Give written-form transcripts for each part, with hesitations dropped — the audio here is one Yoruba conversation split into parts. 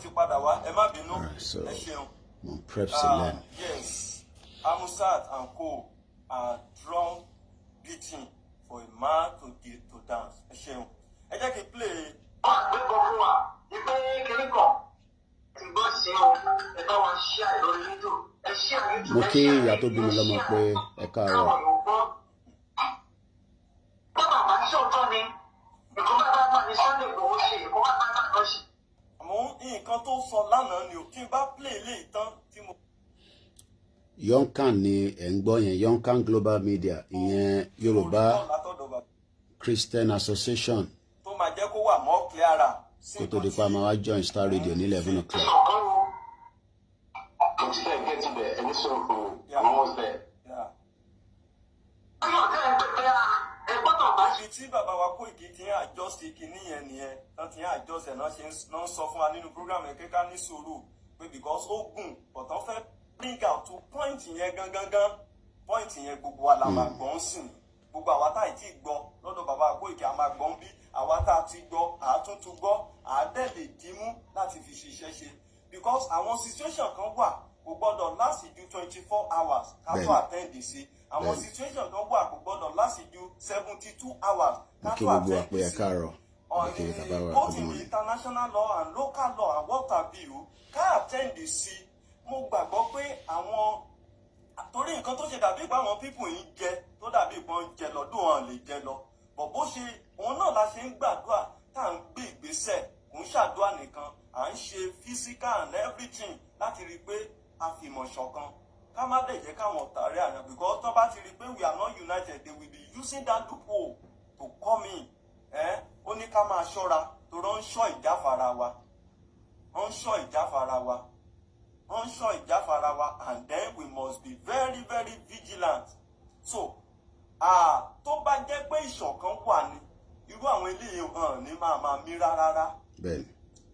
Alright, so mon prep Selene. Yes, Amusat and Co are drum beating for a man to dance. I can play. Mo kí ìyá tó bí mi lọ́mọ pé ẹ káàárọ̀. Yonkan ni ẹ̀ ń gbọ́ yẹn, Yonkan Global Media, ìyẹn Yorùbá Christian Association. Tó máa jẹ́ kó wà mọ́ clearer. Kó tó di pa máa wá join Starr Radio ní 11 o'clock. Tí bàbá wa Koiki ti ń adjust kìíní yẹn nìyẹn, tán ti ń adjust ẹ̀ náà ṣe ń sọ fún wa nínú program yẹn kéka ní sùúrù pé because ó gùn but tán fẹ́ bring out to point yẹn gangan point yẹn gbogbo wa la máa gbọ́n sìn gbogbo àwa tá ì tí gbọ́ lọ́dọ̀ bàbá Koiki a máa gbọ́n bí àwa tá a ti gbọ́ àátúntún gbọ́ àádẹ́ lè dìímú láti fi ṣiṣẹ́ ṣe because àwọn situation kan wà kò gbọ́dọ̀ láti ju 24 hours ká tó attend sí àwọn situation kan wà kò gbọ́dọ̀ láti ju 72 hours ká tó attend sí both in the international law and local law and what have you ká attend sí mo gbàgbọ́ pé àwọn torí nǹkan tó ṣe dàbí ìgbà àwọn people yìí jẹ tó dàbí ìgbọ́n jẹ lọ́dún wọn lè jẹ lọ bọ̀ bó ṣe òun náà la ṣe ń gbàdúrà tá à ń gbé ìgbésẹ̀ kò ń ṣàdúrà nìkan à ń ṣe physical and everything láti rí i pé a fi ìmọ̀ ṣọ̀kan ká má dẹ̀ jẹ́ káwọn ọ̀tá rẹ̀ àná because tó bá ti rí i pé we are not united they will be using that loophole to come in ó ní ká máa ṣọ́ra torí ó ń ṣọ́ ìjáfara wa ó ń ṣọ́ ìjáfara wa ó ń ṣọ́ ìjáfara wa and then we must be very very vigilant so tó bá jẹ́ pé ìṣọ̀kan wà ní irú àwọn eléyìí hàn ní máa mí rárá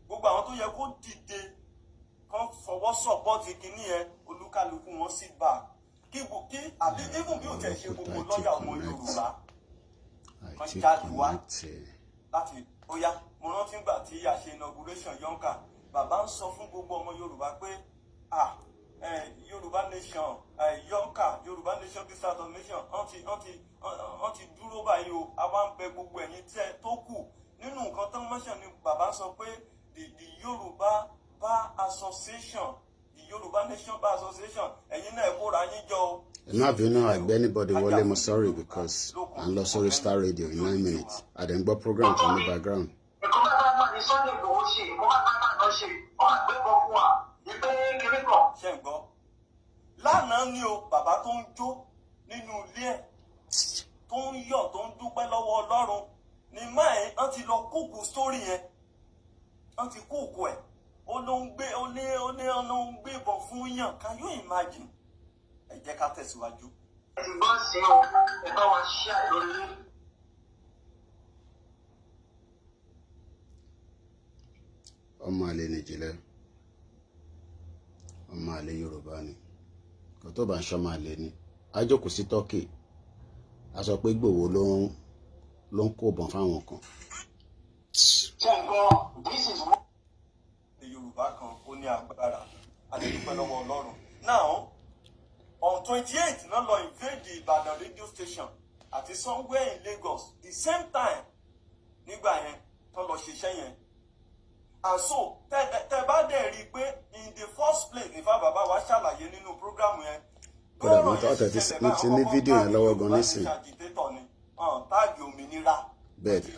gbogbo àwọn tó yẹ kó dìde kan fọwọ́ sọ̀pọ́tì kìíní ẹ olúkálukú wọn sí bá kí àbí even bí ò tẹ̀ ṣe gbogbo lọ́yà ọmọ Yorùbá kan jáde wá láti bóyá mo rántí gbà tí a ṣe inauguration Yonkan bàbá ń sọ fún gbogbo ọmọ Yorùbá pé Yorùbá nation Yonkan Yorùbá nation Christian Association wọ́n ti dúró báyìí o a máa ń bẹ gbogbo ẹ̀yin tẹ́ tó kù nínú nǹkan tó ń mọ́ṣẹ́ ni bàbá sọ pé the Yorùbá Bar Association the Yorùbá Nation Bar Association ẹ̀yin náà kóra yín jọ o. ẹ má bínú àgbẹ̀ anybody wọlé mo sorry because à ń lọ sórí Starr Radio in 9 minutes àdéǹgbọ́ program kan ní background. ẹ̀kọ́ bá bá ní Sunday Igboho ṣe ẹ̀kọ́ bá bá náà ṣe ọ̀hún àgbẹ̀kọ̀ fún wa ìpè kiri kan. ṣé ń gbọ́ lánàá ni o bàbá tó ń jó nínú ilé ẹ̀ tó ń yọ̀ tó ń dúpẹ́ lọ́wọ́ Ọlọ́run ni máa ẹ̀ wọ́n ti lọ kúkú sórí yẹn wọ́n ti kúkú ẹ̀ ó ló ń gbé ìbọn fún yàn can you imagine ẹ jẹ́ ká tẹ̀síwájú. ẹ̀gbọ́n sí o ẹ bá wa ṣí àlórí. ọmọ àlè ní Ijinle ọmọ àlè Yorùbá ni kò tó bá ń ṣọmọ àlè ni a jókòó sí Turkey a sọ pé Igboho ló ń kó ìbọn fáwọn kan. this is Yorùbá kan ó ní agbára adédúpẹ́ lọ́wọ́ Ọlọ́run now on 28th náà lọ invade the Ìbàdàn radio station àti somewhere in Lagos the same time nígbà yẹn tó lọ ṣiṣẹ́ yẹn and so tẹ bá dẹ̀ rí i pé in the first place nífà bàbá wa ṣàlàyé nínú program yẹn bọ́dà mi tọ́ tẹ̀ ti ní fídíò yẹn lọ́wọ́ gan nísìn táàgì Ominira bẹ́ẹ̀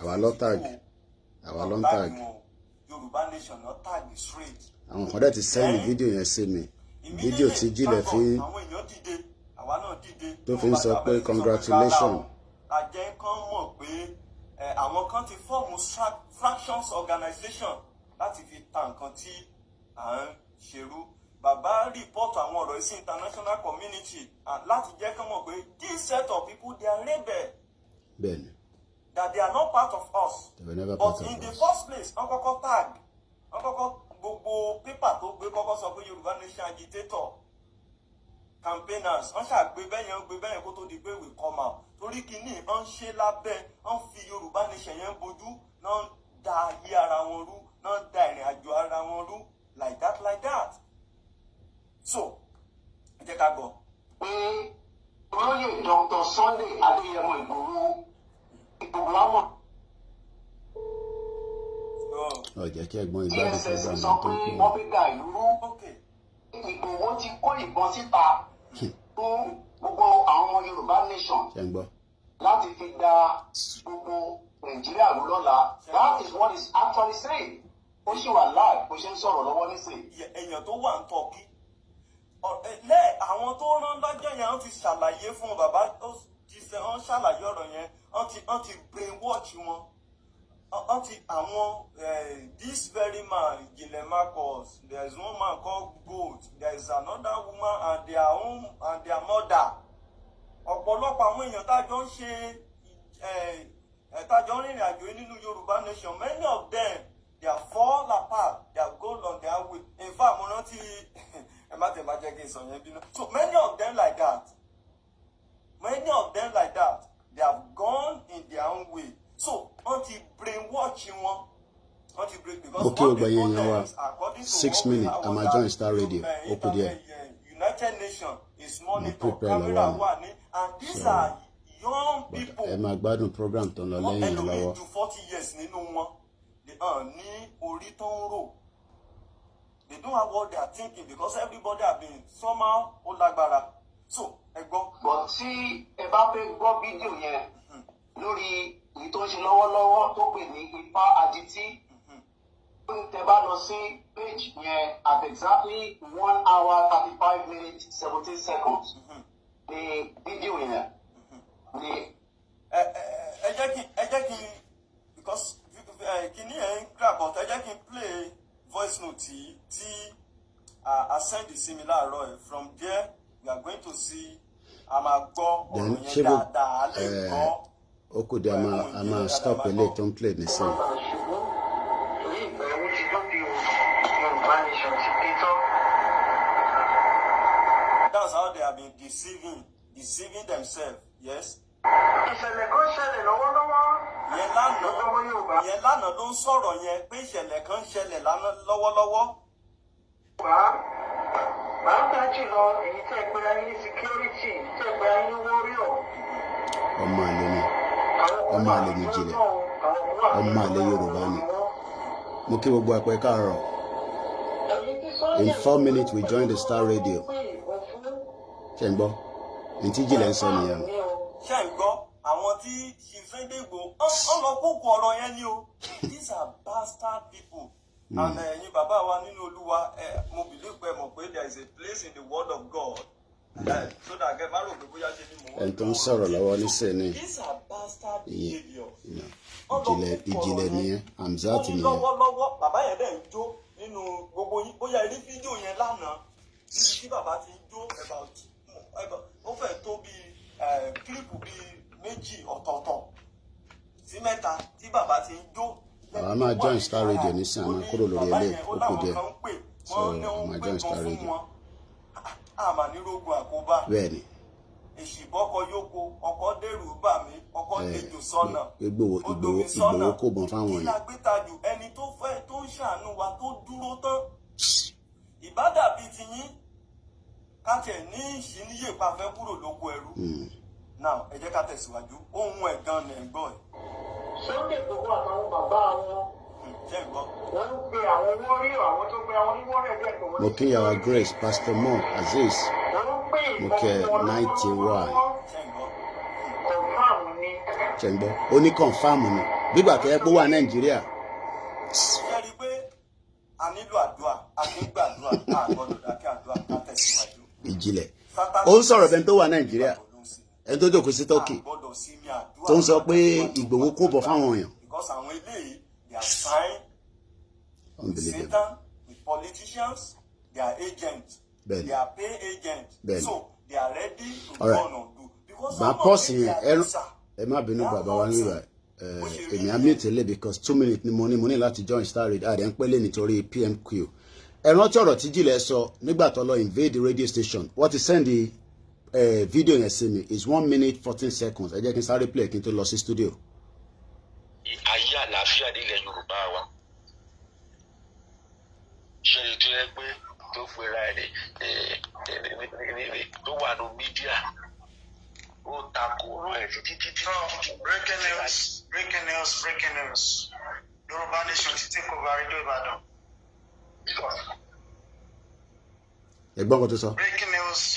àwa ló ń táàgì Yorùbá nation náà táàgì straight. àwọn kan dẹ̀ ti sẹ́yìn fídíò yẹn sí mi fídíò tí Ijinle fi tó fi ń sọ pé congratulations. àjẹ́ kan mọ̀ pé àwọn kan ti fọ́ọ̀mù fractions organization láti fi ta nǹkan tí à ń ṣerú bàbá rìpọ́tù àwọn ọ̀rọ̀ sí international community láti jẹ́ kán mọ̀ pé this set of people they are rebel. bẹ́ẹ̀ni. that they are not part of us. They were never but part in of the us. first place wọ́n kọ́kọ́ tag wọ́n kọ́kọ́ gbogbo pépà tó gbé kọ́kọ́ sọ pé Yorùbá nation agitator campaigners wọ́n ṣàgbé bẹ́yẹn kó tó di pé we come out torí kìíní wọ́n ń ṣe lábẹ́ wọ́n fi Yorùbá nation yẹn bojú náà ń da ayé ara wọn rú náà ń da ìrìn àjò ara wọn rú ká gbọ́. Olóyè Dr. Sunday Adéyẹmọ Ìgbòho àmọ́. Ó jẹ́ kí ẹ̀gbọ́n ìgbádùn program sọ pé wọ́n fi dà ìlú rú. Ìgbòho ti kó ìbọn síta fún gbogbo àwọn ọmọ Yorùbá nation láti fi da gbogbo Nàìjíríà rú lọ́la. That is what is actually saying. Ó ṣì wà láì bó ṣe ń sọ̀rọ̀ lọ́wọ́ nísìnyí. Èèyàn tó wà ń Tọ́kì àwọn tó rán lọ́jọ́ yẹn wọ́n ti ṣàlàyé fún bàbá tó ti ṣe wọ́n ṣàlàyé ọ̀rọ̀ yẹn wọ́n ti brainwash wọn wọ́n ti àwọn this very man Ijinle Marcus, there is one man called Goat, there is another woman and their own and their mother. Ọ̀pọ̀lọpọ̀ àwọn èèyàn tájọ́ ń ṣe tájọ́ ń rìnrìn àjò nínú Yorùbá nation, many of them they are fall apart, they are go on their way. In fact mo rántí so many of them like that, they have gone in their own way. So until brainwash wọn until brain because all the problems according to 6 minutes I'm a join Starr Radio United Nations is monitor camera one and these are young people. ẹ máa gbádùn program tó ń lọ lẹ́yìn lọ́wọ́. 40 years nínú wọn ní orí tó ń rò. They don't have what they are thinking because everybody have been somehow ó lágbára. So ẹ gbọ́. But tí ẹ bá fẹ́ gbọ́ fídíò yẹn lórí èyí tó ń ṣe lọ́wọ́lọ́wọ́ tó pè ní Ifá Adití, tẹ bá lọ sí page yẹn at exactly 1 hour 35 minutes 17 seconds ní fídíò yẹn ní. ẹ jẹ́ kí because kìíní ẹ̀ ń grab but ẹ jẹ́ kí n play voice note tí I send the similar láàárọ̀ from there we are going to see a máa gbọ́ ọ̀rọ̀ yẹn dáadáa a lè gbọ́. Ó kù dé a máa stop ilé tó ń play nísìnyí. That's how they have been deceiving themselves, yes. Ìṣẹ̀lẹ̀ kan ṣẹlẹ̀ lọ́wọ́lọ́wọ́. Yẹn lánàá ló ń sọ̀rọ̀ yẹn pé ìṣẹ̀lẹ̀ kan ṣẹlẹ̀ lọ́wọ́lọ́wọ́. Pàápàá jùlọ èyí tẹ́ pé ayé ní security tẹ́ pé ayé ní warrior. Ọmọ àlè ni Ijinle, ọmọ àlè Yorùbá ni. Mo kí gbogbo àpẹ káàárọ̀. In 4 minutes we join the Starr Radio. Ṣé ń gbọ́? Ní tí Ijinle ń sọ nìyẹn. Ṣé ń gbọ́? Àwọn tí ṣìṣẹ́dé Igboho wọ́n lọ kókó ọ̀rọ̀ yẹn ni o. These are bastard people. And ẹ̀yin bàbá wa nínú Olúwa mo believe pé mọ̀ pé there is a place in the word of God. So that get married pé bóyá ṣe ni mo. Ẹni tó ń sọ̀rọ̀ lọ́wọ́ nísìnyí. These are bastard behaviours. Ìjìnlẹ̀ nìyẹn, Hamzat nìyẹn. Lọ́wọ́lọ́wọ́ bàbá yẹn dẹ̀ ń jó nínú gbogbo yín bóyá ẹ rí fídíò yẹn lánàá níbi tí bàbá ti ń jó ó fẹ́ tó bíi kílípù bíi méjì ọ̀tọ̀ọ̀tọ̀ sí mẹ́ta tí bàbá ti ń jó. Àwa máa join Starr Radio nísìnyí, àmọ́ kúrò lórí ilé ó kù díẹ̀. So àmà join Starr Radio. Àmà ní rogun àkóbá. Bẹ́ẹ̀ni. Èṣìbọ́kọ yókò ọkọ dẹ́rù bà mí ọkọ dejò sọ́nà. Ìgbòho kò bọ̀n fáwọn yẹn. Ìlàgbétajù ẹni tó fẹ́ tó ń ṣàánú wa tó dúró tán. Ìbádàbí ti yín káàkiri ní ìṣíníyè pàfẹ́ kúrò lóko ẹrú. Now ẹ jẹ́ ká tẹ̀síwájú ohun ẹ̀gán lẹ̀ ń gbọ́ ẹ̀. Sunday Igboho àtàwọn bàbá wọn. Ṣé ń gbọ́? Wọ́n ń pe àwọn warrior àwọn tó pe àwọn oníwọ́rẹ̀ bẹ́ẹ̀ tó wọ́n. Mo kí yàrá Grace, Pastor Mo, Aziz. Mo kẹ́ 90 wá. Confirm ni. Ṣé ń gbọ́? Ó ní confirm ni. Bígbà tó yẹ pé ó wà Nàìjíríà. Ṣé rí i pé a nílò àdúrà, a kì í gbàdúrà, a gbọ́dọ̀ dákẹ́ àdúrà ká tẹ̀síwájú. Ijinle. Ó ń sọ̀rọ̀ bẹ́ẹ̀ tó wà Nàìjíríà. Ẹni tó jókòó sí Turkey. Tó ń sọ pé Igboho kò bọ̀ fáwọn èèyàn. Because àwọn eléyìí, they are signed with Satan, with politicians, they are agents, they are pay agents. So they are ready to go on do. Because bá pọ́ọ̀sì yẹn ẹ má bínú bàbá wa nígbà èmi á mute lé because 2 minutes ni mo ní láti join Starr Radio àdé ń pẹ́lẹ́ nítorí PMQ. Ẹ rántí ọ̀rọ̀ tí Ijinle sọ nígbà tó lọ invade the radio station wọ́n ti send the video yẹn sí mi is 1 minute 14 seconds ẹ jẹ́ kí n sáré play kí n tó lọ sí studio. Ayé àlàáfíà nílẹ̀ Yorùbá wa ṣe ètò ẹ pé tó fẹ́ra ẹ̀ tó wà ní mídíà ó takò ọ̀rọ̀ ẹ̀ títí. Breaking news. Yoruba Nation ti take over Radio Ibadan. Ẹ̀gbọ́n kan tó sọ. Breaking news.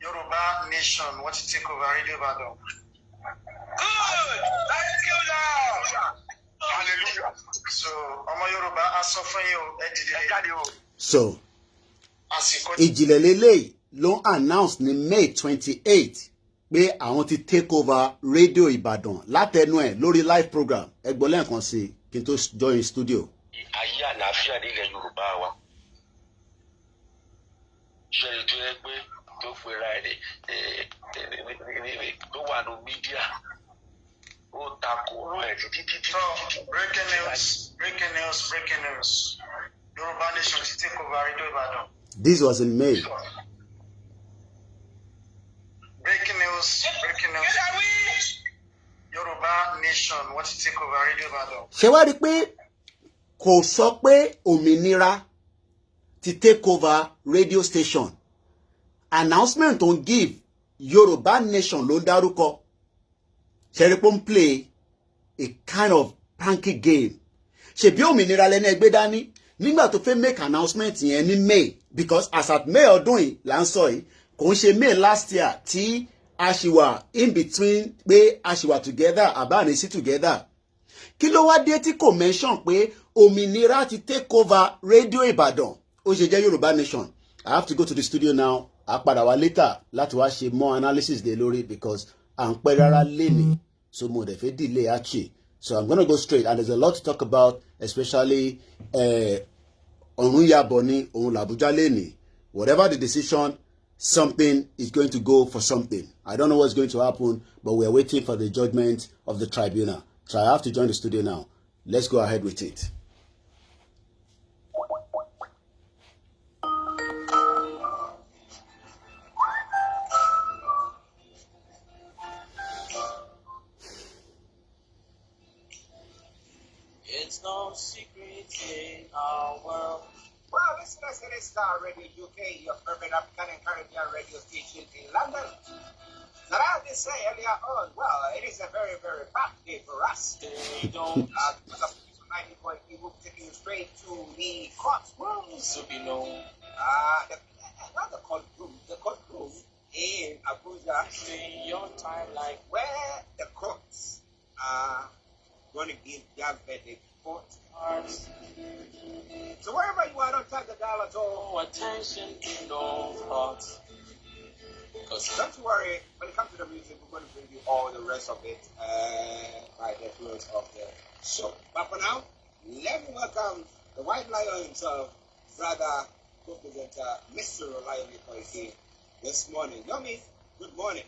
Yoruba Nation wọ́n ti take over Radio Ibadan. Good! Thank you, Lord! Hallelujah. So, ọmọ Yorùbá a sọ fún yín o, ẹ dìde jáde o. So, Àsìkò Ijinle lélẹ́yìí ló announce ní May 28 pé àwọn ti take over Radio Ìbàdàn látẹnu ẹ̀ lórí live program. Ẹ gbọ́ lẹ́ẹ̀kan sí kí n tó join studio. Ayé àlàáfíà nílẹ̀ Yorùbá wa. Ṣẹ́ni tó yẹ pé tó fẹ́ra ẹ̀ tó wà ní mídíà ó takò ọ̀rọ̀ ẹ̀ títí. breaking news. Yoruba Nation ti take over Radio Ibadan. This was in May. Breaking news. Yoruba Nation wọ́n ti take over Radio Ibadan. Ṣé wá rí pé kò sọ pé Ominira ti take over radio station. Announcement on give Yoruba Nation ló dárúkọ. Ṣé rí pé ó ń play a kind of pranky game. Ṣebí Ominira lẹ́nu ẹgbẹ́ dání nígbà tó fẹ́ make announcement yẹn ní May, because as at May ọdún yìí là ń sọ yìí kò ń ṣe May last year tí a ṣì wà in between pé a ṣì wà together àbáàní sí together. Kí ló wá dé tí kò mention pé Ominira ti take over Radio Ìbàdàn ó ṣe jẹ́ Yoruba Nation? I have to go to the studio now. A padà wá later láti wá ṣe more analysis lé lórí because à ń pẹ́ rárá lénìí, so mo dẹ̀ fẹ́ delay actually. So I'm gonna go straight, and there's a lot to talk about, especially ọ̀run yabọ̀ ní òun làbújá lénìí. Whatever the decision, something is going to go for something. I don't know what's going to happen, but we're waiting for the judgment of the tribunal. So I have to join the studio now. Let's go ahead with it. It's no secret in our world. Well, listeners, it is Starr Radio UK, your favorite African and Caribbean radio station in London. Now, I did say earlier on, well, it is a very, very bad day for us. They don't Because of 90.3, we'll be taking you straight to the courtrooms. to be known. Not the courtroom, the courtroom in Abuja, Stay your time like where the courts are going to give their verdict for. ours. So wherever you are, don't touch the dial at all. No attention, no thoughts. Cause Don't you worry, when it comes to the music, we're going to bring you all the rest of it by the close of the show. But for now, let me welcome the white lion himself, brother, co-presenter, Mr. Reliable Koiki, this morning. Yomi, good morning.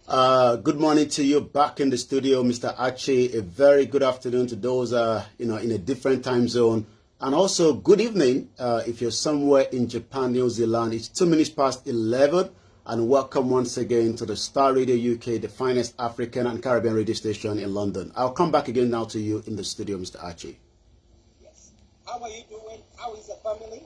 Good morning to you back in the studio, Mr. Achi. A very good afternoon to those in a different time zone. And also good evening if you're somewhere in Japan, New Zealand. It's 2 minutes past 11. And welcome once again to the Starr Radio UK, the finest African and Caribbean radio station in London. I'll come back again now to you in the studio, Mr. Achi. Yes. How are you doing? How is the family?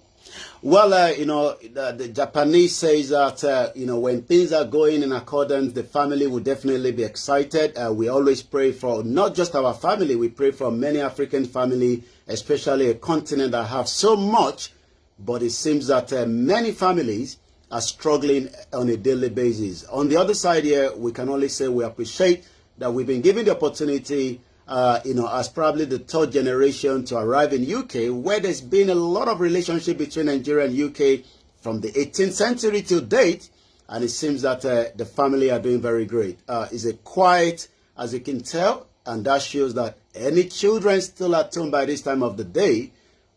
Well, the Japanese says that, when things are going in accordance, the family will definitely be excited. We always pray for not just our family, we pray for many African family, especially a continent that have so much, but it seems that many families are struggling on a daily basis. On the other side here, we can only say we appreciate that we've been given the opportunity as probably the third generation to arrive in UK, where there's been a lot of relationship between Nigeria and UK from the 18th century to date, and it seems that the family are doing very great. It's a quiet, as you can tell, and that shows that any children still at home by this time of the day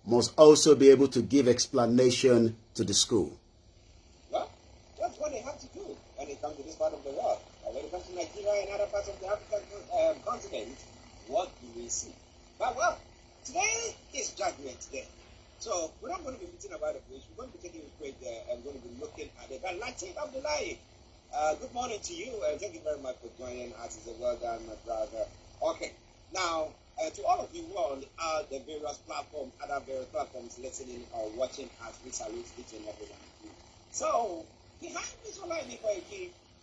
must also be able to give explanation to the school. Well, that's what they have to do when it comes to this part of the world. When it comes to Nigeria and other parts of the African continent, what do we see? But well, today is Judgment Day. So we're not going to be beating about the bush. We're going to be taking it straight there and going to be looking at it. But Latif Abdullahi, good morning to you. Thank you very much for joining us. It's a well done, my brother. Okay. Now, To all of you who are on the various platforms, other various platforms, listening or watching us, we salute each and every one of you. So, behind this online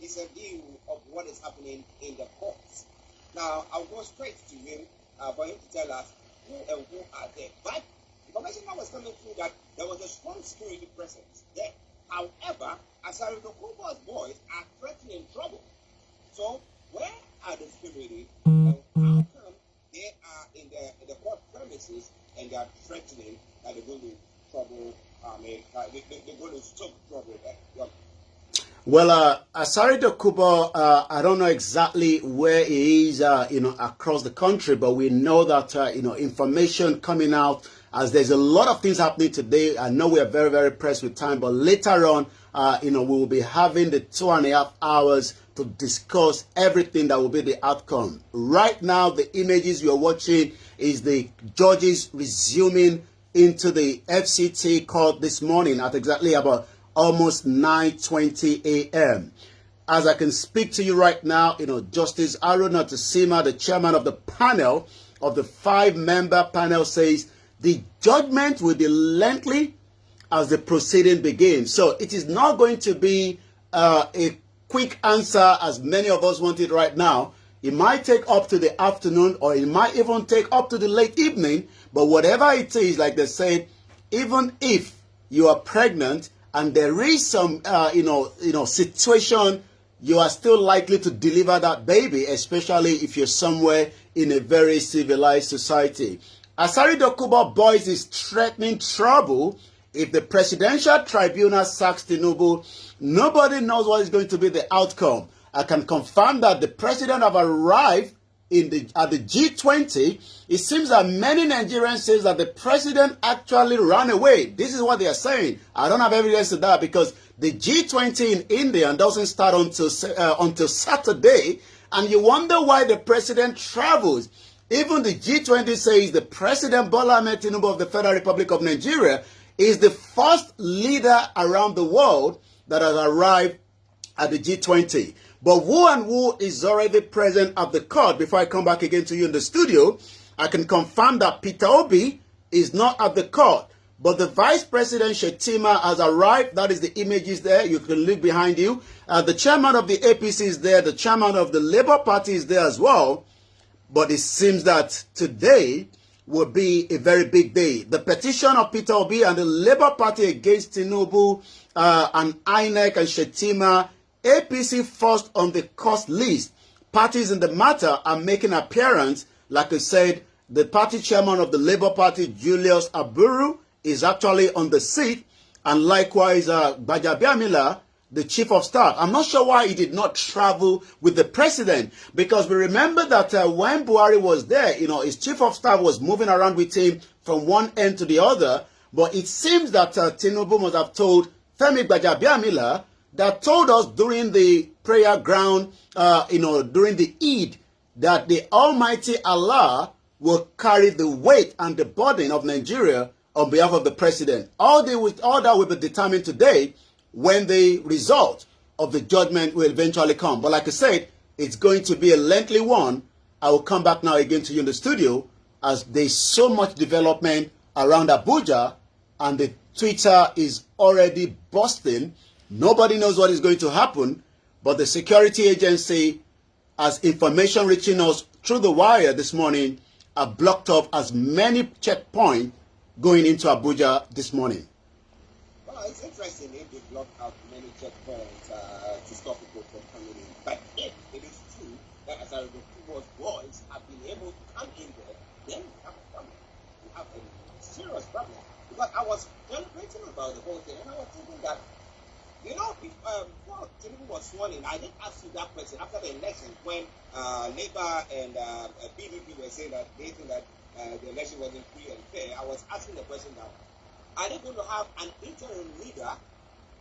is a view of what is happening in the courts. Now, I'll go straight to him for him to tell us who and who are there. But information that was coming through that there was a strong security presence there. However, Asari Dokubo's boys are threatening trouble. So, where are the security and how come they are in the court premises and they are threatening that they're going to trouble? They're going to stop trouble there. Yeah. Well, Asari Dokubo, I don't know exactly where he is, across the country, but we know that, information coming out as there's a lot of things happening today. I know we are very, very pressed with time, but later on, we will be having the 2.5 hours to discuss everything that will be the outcome. Right now, the images you're watching is the judges resuming into the FCT court this morning at exactly about almost 9:20 a.m. As I can speak to you right now, Justice Aruna Tasima, the chairman of the panel, of the 5-member panel, says the judgment will be lengthy as the proceeding begins. So it is not going to be a quick answer as many of us want it right now. It might take up to the afternoon, or it might even take up to the late evening. But whatever it is, like they said, even if you are pregnant and there is some, situation, you are still likely to deliver that baby, especially if you're somewhere in a very civilized society. Asari Dokubo boys is threatening trouble if the presidential tribunal sacks Tinubu. Nobody knows what is going to be the outcome. I can confirm that the president have arrived at the G20. It seems that many Nigerians say that the president actually ran away. This is what they are saying. I don't have evidence to that because the G20 in India doesn't start until Saturday, and you wonder why the president travels. Even the G20 says the President Bola Ahmed Tinubu of the Federal Republic of Nigeria is the first leader around the world that has arrived at the G20. But who and who is already present at the court? Before I come back again to you in the studio, I can confirm that Peter Obi is not at the court. But the Vice President Shetima has arrived. That is the images there. You can look behind you. The chairman of the APC is there. The chairman of the Labour Party is there as well. But it seems that today will be a very big day. The petition of Peter Obi and the Labour Party against Tinubu and INEC and Shetima, APC first on the cost list. Parties in the matter are making appearance. Like I said, the party chairman of the Labour Party, Julius Aburu, is actually on the seat. And likewise, Gbajabiamila, the chief of staff. I'm not sure why he did not travel with the president, because we remember that when Buhari was there, his chief of staff was moving around with him from one end to the other. But it seems that Tinubu must have told Femi Gbajabiamila, that told us during the prayer ground, during the Eid, that the Almighty Allah will carry the weight and the burden of Nigeria on behalf of the president. All that will be determined today when the result of the judgment will eventually come. But like I said, it's going to be a lengthy one. I will come back now again to you in the studio as there's so much development around Abuja and the Twitter is already busting. Nobody knows what is going to happen, but the security agency, as information reaching us through the wire this morning, have blocked off as many checkpoints going into Abuja this morning. Well, it's interesting if they block out many checkpoints to stop people from coming in. But if it is true that as the people's boys have been able to come in there, then we have a problem. We have a serious problem. Because I was deliberating about the whole thing, and I was thinking that, before Tinubu was sworn in, I did ask you that question after the election when Labour and PDP were saying that they think that the election wasn't free and fair. I was asking the question that, are they going to have an interim leader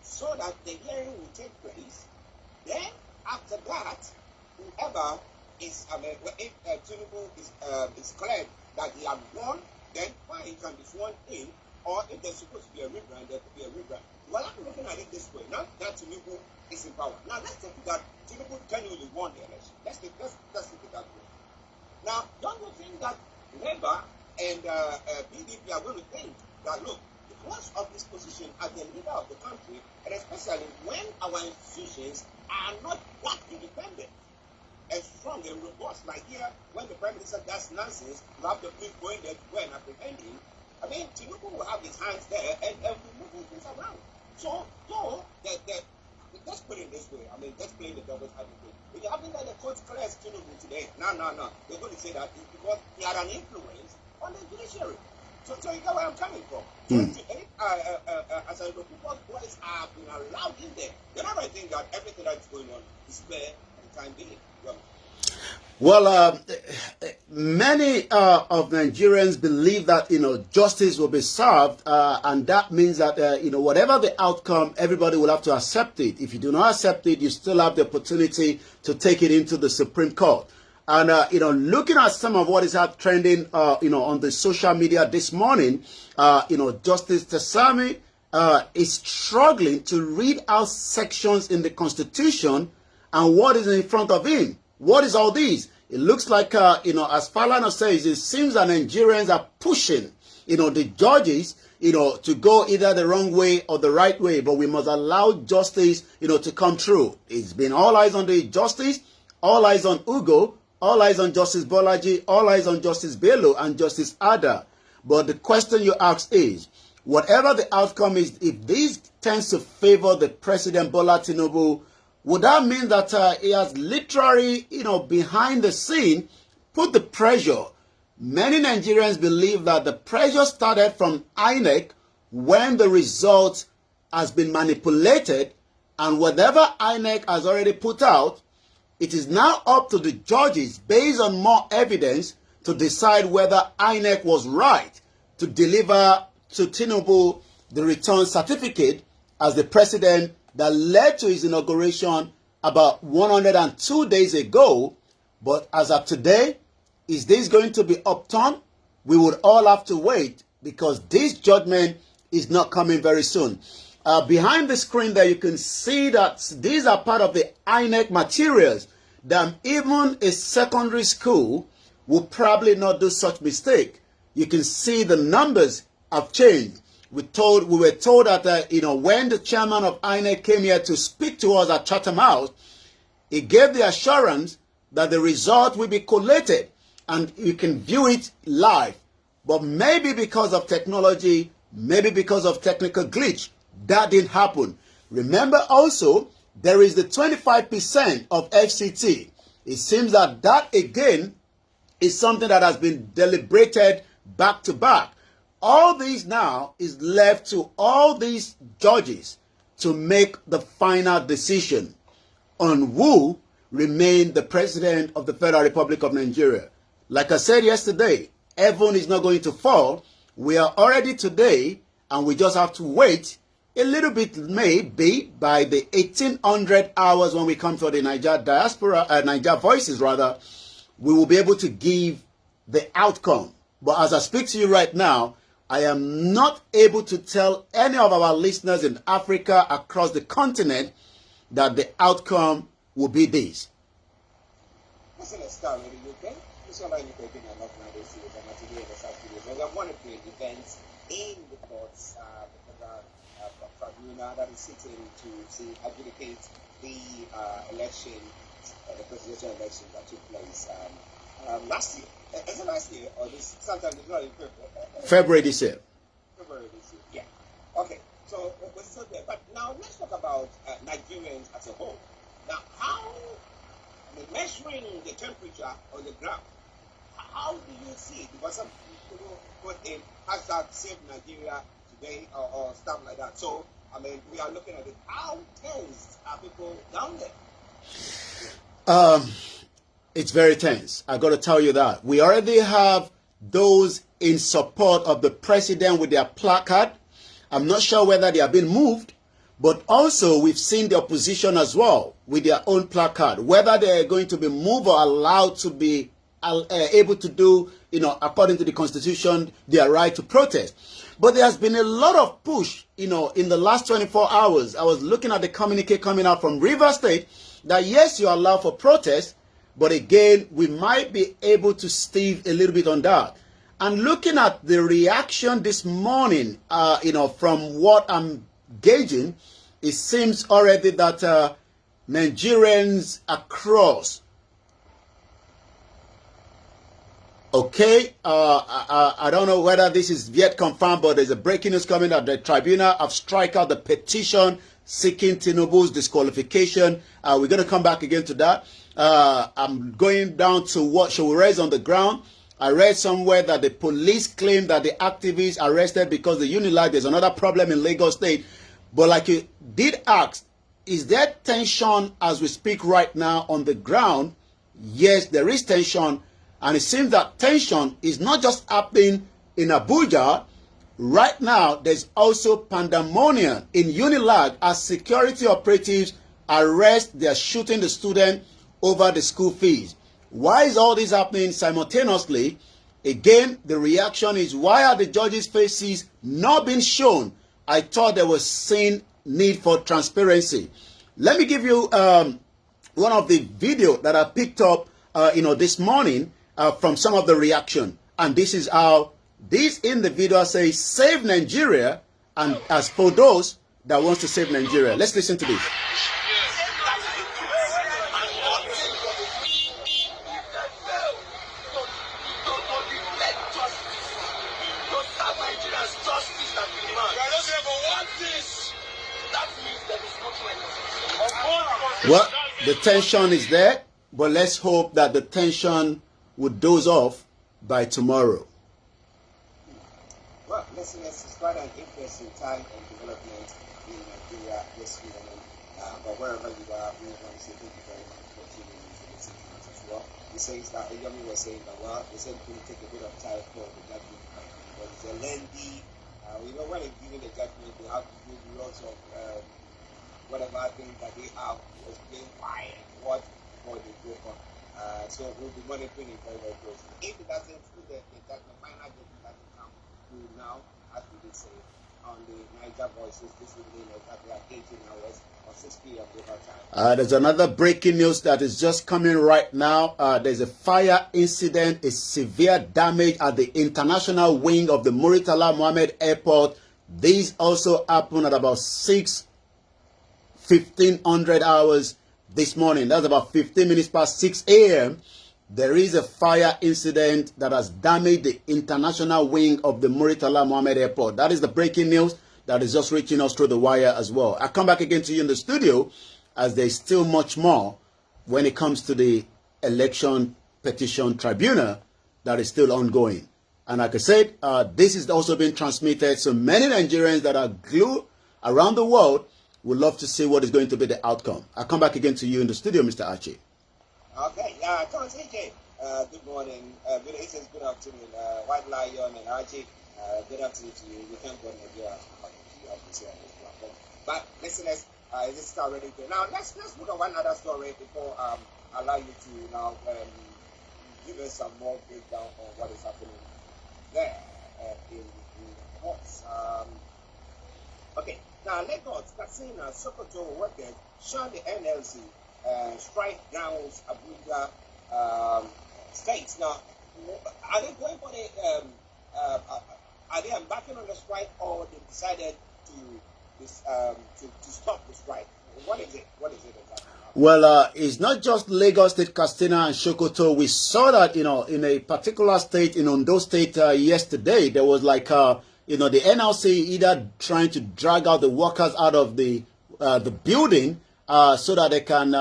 so that the hearing will take place? Then, after that, whoever is, if Tinubu is cleared that he had won, then fine, he can be sworn in. Or if there's supposed to be a rebrand, there could be a rebrand. Well, I'm looking at it this way. Now that Tinubu is in power. Now let's take that Tinubu genuinely won the election. Let's take it that way. Now, don't you think that Labour and PDP are going to think that, look, because of this position as the leader of the country, and especially when our institutions are not that independent and strong and robust, like here, when the Prime Minister does nonsense, you have the police going there to go and apprehend him. I mean, Tinubu will have his hands there and will move things around. So let's put it this way. I mean, let's play the devil's advocate. If you haven't let the court clear Tinubu today, no. They're going to say that it's because he had an influence on the judiciary. So you get where I'm coming from. Today, as I look, people's voice have been allowed in there. They're not going to think that everything that's going on is fair at the time being. Well, many of Nigerians believe that, justice will be served, and that means that, whatever the outcome, everybody will have to accept it. If you do not accept it, you still have the opportunity to take it into the Supreme Court. And, looking at some of what is trending, on the social media this morning, Justice Tesami is struggling to read out sections in the Constitution and what is in front of him. What is all these? It looks like, as Falana says, it seems that Nigerians are pushing, the judges, to go either the wrong way or the right way. But we must allow justice, to come true. It's been all eyes on the justice, all eyes on Ugo, all eyes on Justice Bolaji, all eyes on Justice Bello and Justice Ada. But the question you ask is, whatever the outcome is, if this tends to favor the President Bola Tinubu, would that mean that he has literally, behind the scene, put the pressure? Many Nigerians believe that the pressure started from INEC when the result has been manipulated, and whatever INEC has already put out, it is now up to the judges, based on more evidence, to decide whether INEC was right to deliver to Tinubu the return certificate as the president that led to his inauguration about 102 days ago. But as of today, is this going to be upturned? We would all have to wait, because this judgment is not coming very soon. Behind the screen there, you can see that these are part of the INEC materials that even a secondary school will probably not do such mistake. You can see the numbers have changed. We were told that, when the chairman of INEC came here to speak to us at Chatham House, he gave the assurance that the result will be collated and you can view it live. But maybe because of technology, maybe because of technical glitch, that didn't happen. Remember also, there is the 25% of FCT. It seems that again is something that has been deliberated back to back. All these now is left to all these judges to make the final decision on who remain the president of the Federal Republic of Nigeria. Like I said yesterday, heaven is not going to fall. We are already today, and we just have to wait a little bit, maybe by the 1800 hours when we come to the Niger diaspora, Niger Voices rather, we will be able to give the outcome. But as I speak to you right now, I am not able to tell any of our listeners in Africa, across the continent, that the outcome will be this. Listen, Starr, in the UK, this one I need to open a lot now this year, and today the South Sudan. We have one of the events in the courts, the tribunal that is sitting to adjudicate the election, the presidential election that took place last year. Is it last year or this? Sometimes it's not in February this year. February this year, yeah. Okay, so we're still there. But now let's talk about Nigerians as a whole. Now, measuring the temperature on the ground, how do you see it? Because some people put in hashtag Save Nigeria today or stuff like that. So, we are looking at it. How tense are people down there? It's very tense. I got to tell you that. We already have those in support of the president with their placard. I'm not sure whether they have been moved, but also we've seen the opposition as well with their own placard. Whether they're going to be moved or allowed to be able to do, according to the Constitution, their right to protest. But there has been a lot of push, in the last 24 hours. I was looking at the communique coming out from Rivers State that yes, you are allowed for protest, But again, we might be able to stave a little bit on that. And looking at the reaction this morning, from what I'm gauging, it seems already that Nigerians across, okay, I don't know whether this is yet confirmed, but there's a breaking news coming that the tribunal have struck out the petition seeking Tinubu's disqualification. We're going to come back again to that. I'm going down to what shall we raise on the ground. I read somewhere that the police claim that the activists arrested because the Unilag, there's another problem in Lagos State. But like you did ask, is there tension as we speak right now on the ground? Yes, there is tension. And it seems that tension is not just happening in Abuja. Right now, there's also pandemonium in Unilag as security operatives arrest, they're shooting the student over the school fees. Why is all this happening simultaneously? Again, the reaction is, why are the judges' faces not being shown? I thought there was seen need for transparency. Let me give you one of the video that I picked up this morning from some of the reaction. And this is how this in the video says, save Nigeria, and as for those that wants to save Nigeria. Let's listen to this. Well, the tension is there, but let's hope that the tension would doze off by tomorrow. Well, listen, it's quite an interesting time of development in Nigeria this evening. But wherever you are, we want to say thank you very much for tuning into this segment as well. He says that Yomi was saying that, well, they said it will take a bit of time for the judgment to come, but it's a lengthy, when they're giving the judgment, they have to do lots of whatever things that they have to explain why and what before they go on. So we'll be monitoring it very, very closely. If it doesn't, the final judgment doesn't come through now, as we did say, on the Niger Voices this evening exactly at 18 hours or 6 p.m. local time. There's another breaking news that is just coming right now. There's a fire incident, a severe damage at the international wing of the Muritala Mohammed Airport. These also happened at about 1500 hours this morning. That's about 15 minutes past 6 a.m. There is a fire incident that has damaged the international wing of the Muritala Mohammed Airport. That is the breaking news that is just reaching us through the wire as well. I'll come back again to you in the studio as there's still much more when it comes to the election petition tribunal that is still ongoing. And like I said, this is also being transmitted. So many Nigerians that are glued around the world would love to see what is going to be the outcome. I'll come back again to you in the studio, Mr. Archie. Okay, Thomas AJ, good morning. Good afternoon. White Lion and Archie, good afternoon to you. We thank God Nigeria for you obviously on this platform. But listeners, is this start ready to now? Let's look at one other story before allow you to now give us some more breakdown on what is happening there in the courts. Okay. Now, Lagos, Katsina, Sokoto workers shun the NLC strike grounds Abuja states. Now, are they going for the? Are they embarking on the strike, or they decided to stop the strike? What is it? What is it exactly? Well, it's not just Lagos State, Katsina, and Sokoto. We saw that in a particular state, in Ondo State, yesterday. There was like the NLC either trying to drag out the workers out of the building so that they can,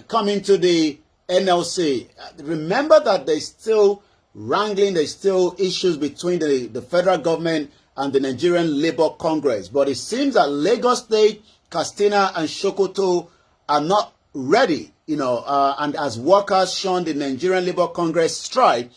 come into the NLC. Remember that there's still wrangling, there's still issues between the federal government and the Nigerian Labour Congress. But it seems that Lagos State, Katsina, and Sokoto are not ready, and as workers shun the Nigerian Labour Congress strike,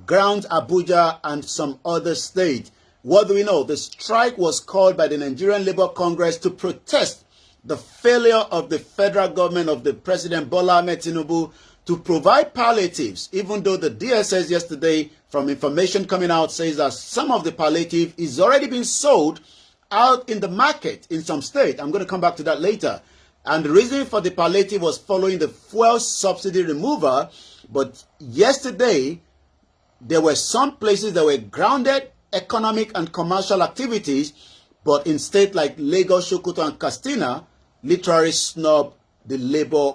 grounds Abuja and some other states. What do we know? The strike was called by the Nigerian Labour Congress to protest the failure of the federal government of the President Bola Ahmed Tinubu to provide palliatives, even though the DSS yesterday, from information coming out, says that some of the palliative is already being sold out in the market in some state. I'm going to come back to that later. And the reason for the palliative was following the fuel subsidy removal. But yesterday, there were some places that were grounded economic and commercial activities, but in states like Lagos, Sokoto, and Katsina, literally snubbed the Labour,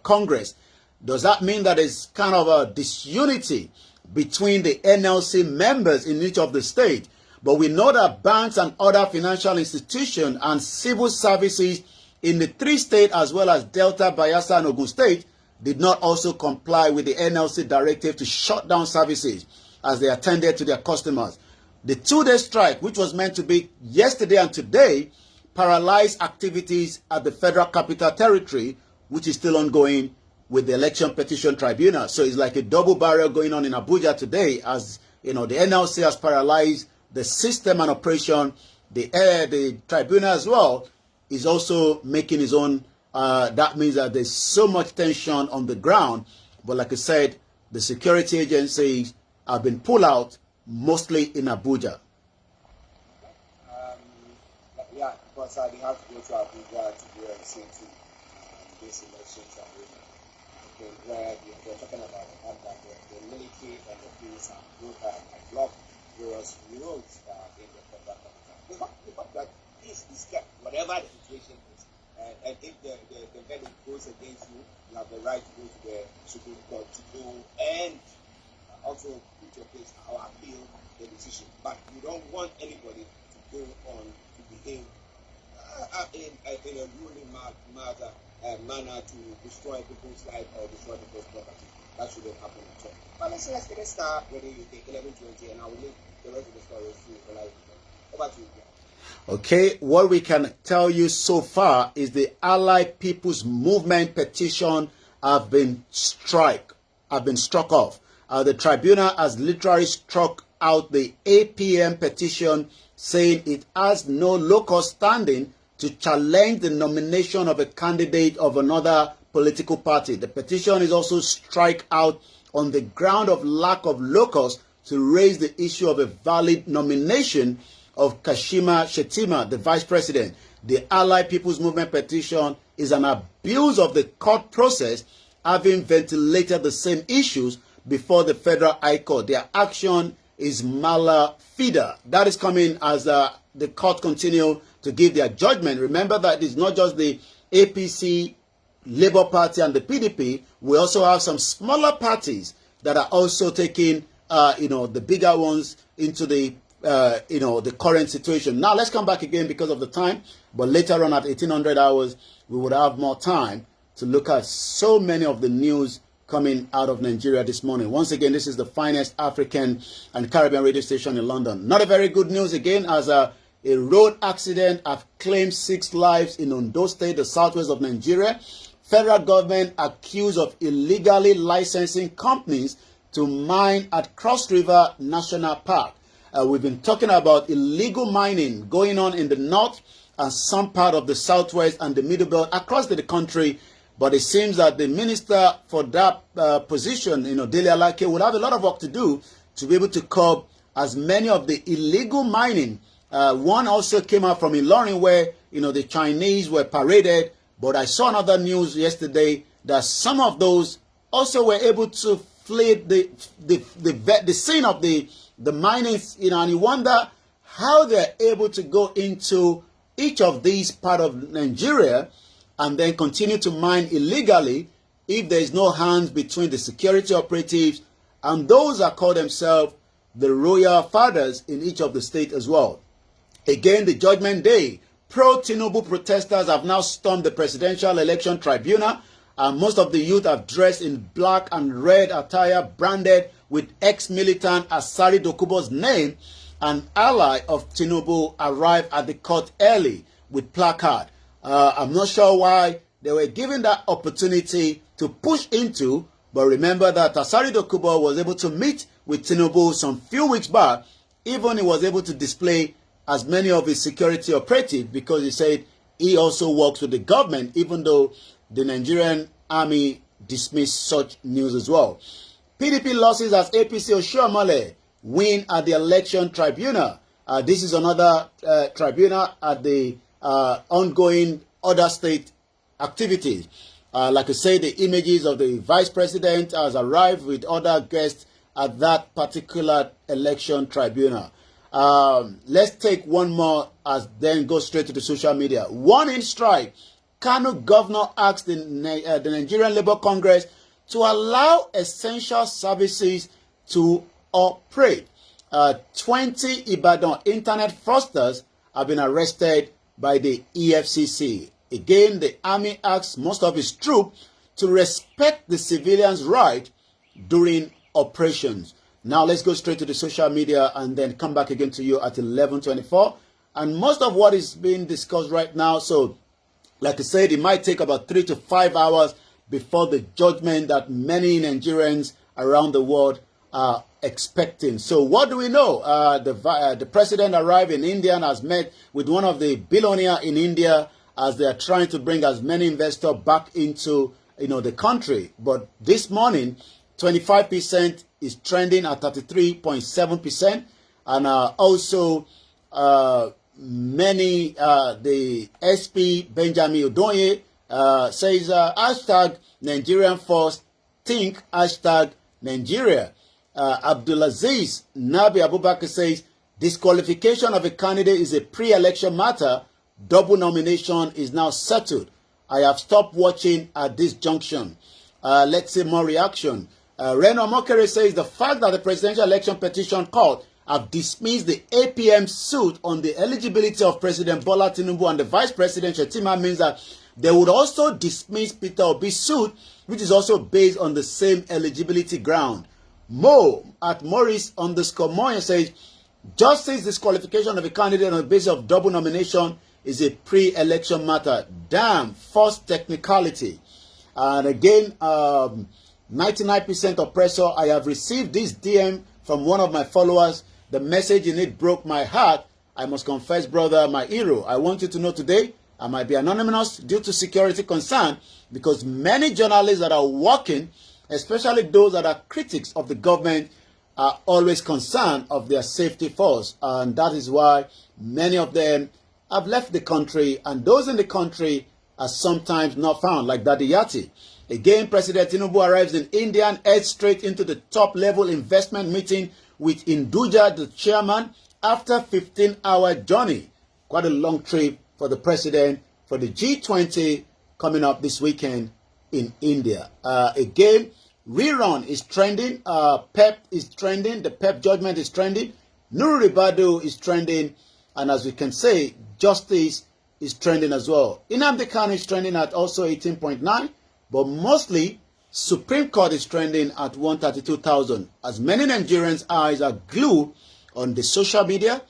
Congress. Does that mean that there's kind of a disunity between the NLC members in each of the states? But we know that banks and other financial institutions and civil services in the 3 states, as well as Delta, Bayelsa, and Ogun State, did not also comply with the NLC directive to shut down services as they attended to their customers. The 2-day strike, which was meant to be yesterday and today, paralyzed activities at the Federal Capital Territory, which is still ongoing with the Election Petition Tribunal. So it's like a double barrel going on in Abuja today, as the NLC has paralyzed the system and operation. The tribunal as well is also making its own. That means that there's so much tension on the ground. But like I said, the security agencies have been pulled out, mostly in Abuja. Yeah, because they have to go to Abuja to do a safety this election tribunal. Okay, where they're talking about the fact that the military and the police have blocked various roads in the federal capital. The fact that this is kept, whatever the situation is, and if the verdict goes against you, you have the right to go to the Supreme Court to go and also put your case or appeal the decision. But you don't want anybody to go on to behave in a ruling manner to destroy people's life or destroy people's property. That shouldn't happen at all. But let's get Starr whether you take 11:20, and I will leave the rest of the story to live. Over to you. Okay, what we can tell you so far is the Allied People's Movement petition have been struck off. The tribunal has literally struck out the APM petition, saying it has no local standing to challenge the nomination of a candidate of another political party. The petition is also struck out on the ground of lack of locals to raise the issue of a valid nomination of Kashima Shettima, the vice president. The Allied People's Movement petition is an abuse of the court process, having ventilated the same issues before the Federal High Court. Their action is mala fide. That is coming as the court continue to give their judgment. Remember that it's not just the APC, Labour Party, and the PDP. We also have some smaller parties that are also taking, the bigger ones into the current situation. Now, let's come back again because of the time. But later on at 1800 hours, we would have more time to look at so many of the news coming out of Nigeria this morning. Once again, this is the finest African and Caribbean radio station in London. Not a very good news again, as a road accident have claimed 6 lives in Ondo State, the southwest of Nigeria. Federal government accused of illegally licensing companies to mine at Cross River National Park. We've been talking about illegal mining going on in the north and some part of the southwest and the middle belt across the country. But it seems that the minister for that position, Dele Alake, will have a lot of work to do to be able to curb as many of the illegal mining. One also came out from Ilorin where, the Chinese were paraded. But I saw another news yesterday that some of those also were able to flee the scene of the mining, and you wonder how they're able to go into each of these part of Nigeria and then continue to mine illegally if there is no hands between the security operatives and those that call themselves the royal fathers in each of the states as well. Again, the judgment day. Pro-Tinubu protesters have now stormed the Presidential Election Tribunal, and most of the youth have dressed in black and red attire branded with ex-militant Asari Dokubo's name. An ally of Tinubu arrived at the court early with placard. I'm not sure why they were given that opportunity to push into, but remember that Asari Dokubo was able to meet with Tinubu some few weeks back. Even he was able to display as many of his security operatives because he said he also works with the government, even though the Nigerian army dismissed such news as well. PDP losses as APC Oshiomhole win at the election tribunal. This is another tribunal at the ongoing other state activities. Like I say, the images of the vice president has arrived with other guests at that particular election tribunal. Let's take one more as then go straight to the social media. One in strike. Kano governor asked the Nigerian Labour Congress to allow essential services to operate. 20 Ibadan internet fraudsters have been arrested by the EFCC. Again, the army asks most of its troops to respect the civilians' right during operations. Now let's go straight to the social media and then come back again to you at 11:24. And most of what is being discussed right now, so like I said, it might take about 3 to 5 hours before the judgment that many Nigerians around the world are expecting. So what do we know? The president arrived in India and has met with one of the billionaires in India as they are trying to bring as many investors back into the country. But this morning, 25% is trending at 33.7%, and also the SP Benjamin Odoye says hashtag Nigerian first, think hashtag Nigeria. Abdulaziz Nabi Abubakar says disqualification of a candidate is a pre-election matter. Double nomination is now settled. I have stopped watching at this junction. Let's see more reaction. Reno Mokere says the fact that the presidential election petition court have dismissed the APM suit on the eligibility of President Bola Tinubu and the Vice President Shetima means that they would also dismiss Peter Obi's suit, which is also based on the same eligibility ground. Mo at Morris_Moyen says justice disqualification of a candidate on the basis of double nomination is a pre-election matter. Damn, first technicality. And again, 99% oppressor. I have received this DM from one of my followers. The message in it broke my heart. I must confess, brother, my hero. I want you to know today I might be anonymous due to security concern because many journalists that are working, especially those that are critics of the government, are always concerned of their safety first. And that is why many of them have left the country, and those in the country are sometimes not found, like Daddy Yati. Again, President Tinubu arrives in India and heads straight into the top-level investment meeting with Induja, the chairman, after 15-hour journey. Quite a long trip for the president for the G20 coming up this weekend in India. Again, rerun is trending. PEP is trending. The PEP judgment is trending. Nuru Ribadu is trending. And as we can say, justice is trending as well. Nnamdi Kanu is trending at also 18.9. But mostly, Supreme Court is trending at 132,000. As many Nigerians' eyes are glued on the social media,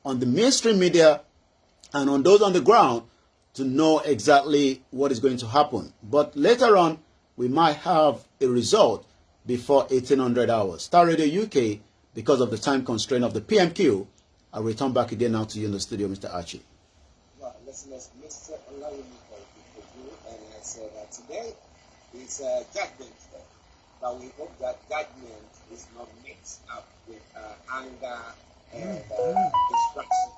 on the mainstream media, and on those on the ground to know exactly what is going to happen. But later on, we might have a result before 1800 hours. Star Radio UK, because of the time constraint of the PMQ, I'll return back again now to you in the studio, Mr. Archie. Well, listeners, Mr. Olayi, and I said that today is judgment day, but we hope that judgment is not mixed up with anger and destruction.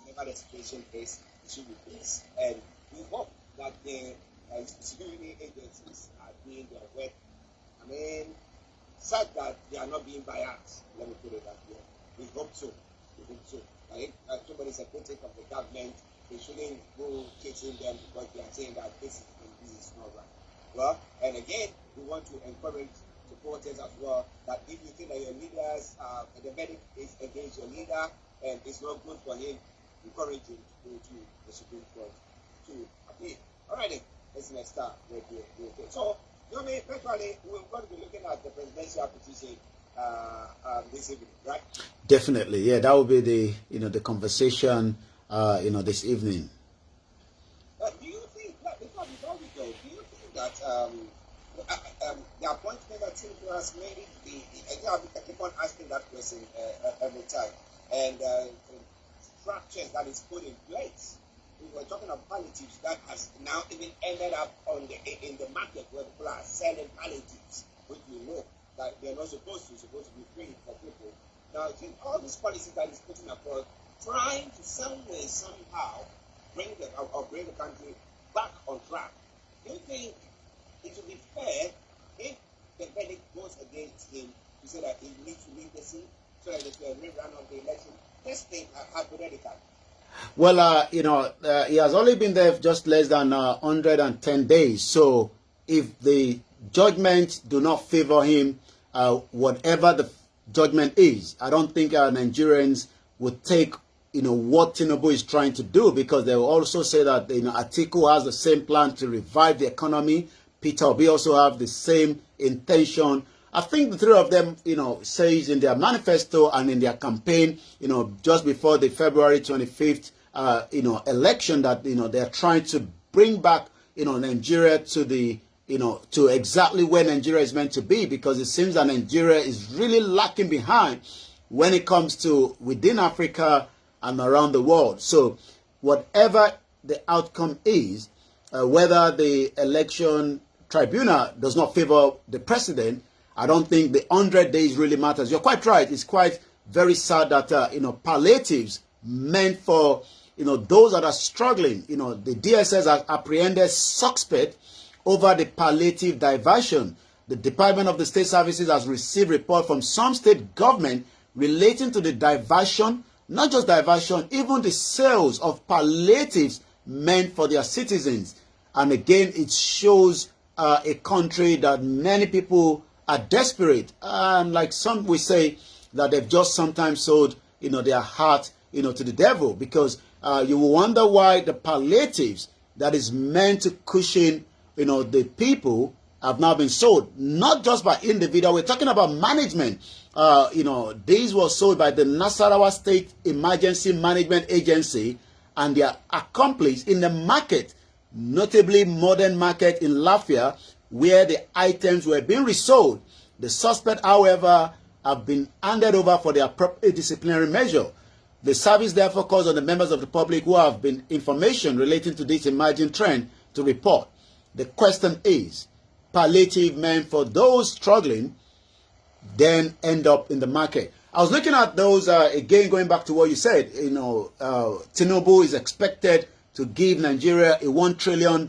Whatever the situation is, it should be peace. And we hope that the security agencies are doing their work. I mean, such that they are not being biased. Let me put it that way. We hope so. We hope so. If somebody is a critic of the government, they shouldn't go chasing them because they are saying that this is not right. Well, and again, we want to encourage supporters as well that if you think that your leaders, the medic is against your leader and it's not good for him, encourage him to go to the Supreme Court to appeal. All right, then, let's start with the So, eventually, we're going to be looking at the presidential petition this evening, right? Definitely, yeah. That will be the conversation, this evening. Do you think that before we go, do you think that the appointment that Tinubu has made, I keep on asking that question every time, and structures that is put in place. We were talking of palliatives that has now even ended up in the market where people are selling palliatives, which we know that they're not supposed to be free for people. Now, I think all these policies that is putting across, trying to some way, somehow, bring the country back on track. Do you think it would be fair if the verdict goes against him to say that he needs to leave the seat so that there's a rerun of the election? Let's think hypothetical. Well, he has only been there just less than 110 days. So if the judgment do not favor him, whatever the judgment is, I don't think Nigerians would take what Tinubu is trying to do, because they will also say that Atiku has the same plan to revive the economy. Peter Obi also have the same intention. I think the three of them, says in their manifesto and in their campaign, just before the February 25th, election, that they are trying to bring back, Nigeria to the to exactly where Nigeria is meant to be, because it seems that Nigeria is really lacking behind when it comes to within Africa and around the world. So whatever the outcome is, whether the election tribunal does not favor the president, I don't think the 100 days really matters. You're quite right. It's quite very sad that, palliatives meant for, those that are struggling, the DSS has apprehended suspect over the palliative diversion. The Department of the State Services has received report from some state government relating to the diversion, not just diversion, even the sales of palliatives meant for their citizens. And again, it shows a country that many people are desperate. And like some we say that they've just sometimes sold, their heart, to the devil, because you will wonder why the palliatives that is meant to cushion, the people have now been sold, not just by individual. We're talking about management. These were sold by the Nasarawa State Emergency Management Agency and their accomplice in the market, notably Modern Market in Lafia, where the items were being resold. The suspect, however, have been handed over for their disciplinary measure. The service therefore calls on the members of the public who have been information relating to this emerging trend to report. The question is, palliative meant for those struggling then end up in the market. I was looking at those, again, going back to what you said, Tinubu is expected to give Nigeria a $1 trillion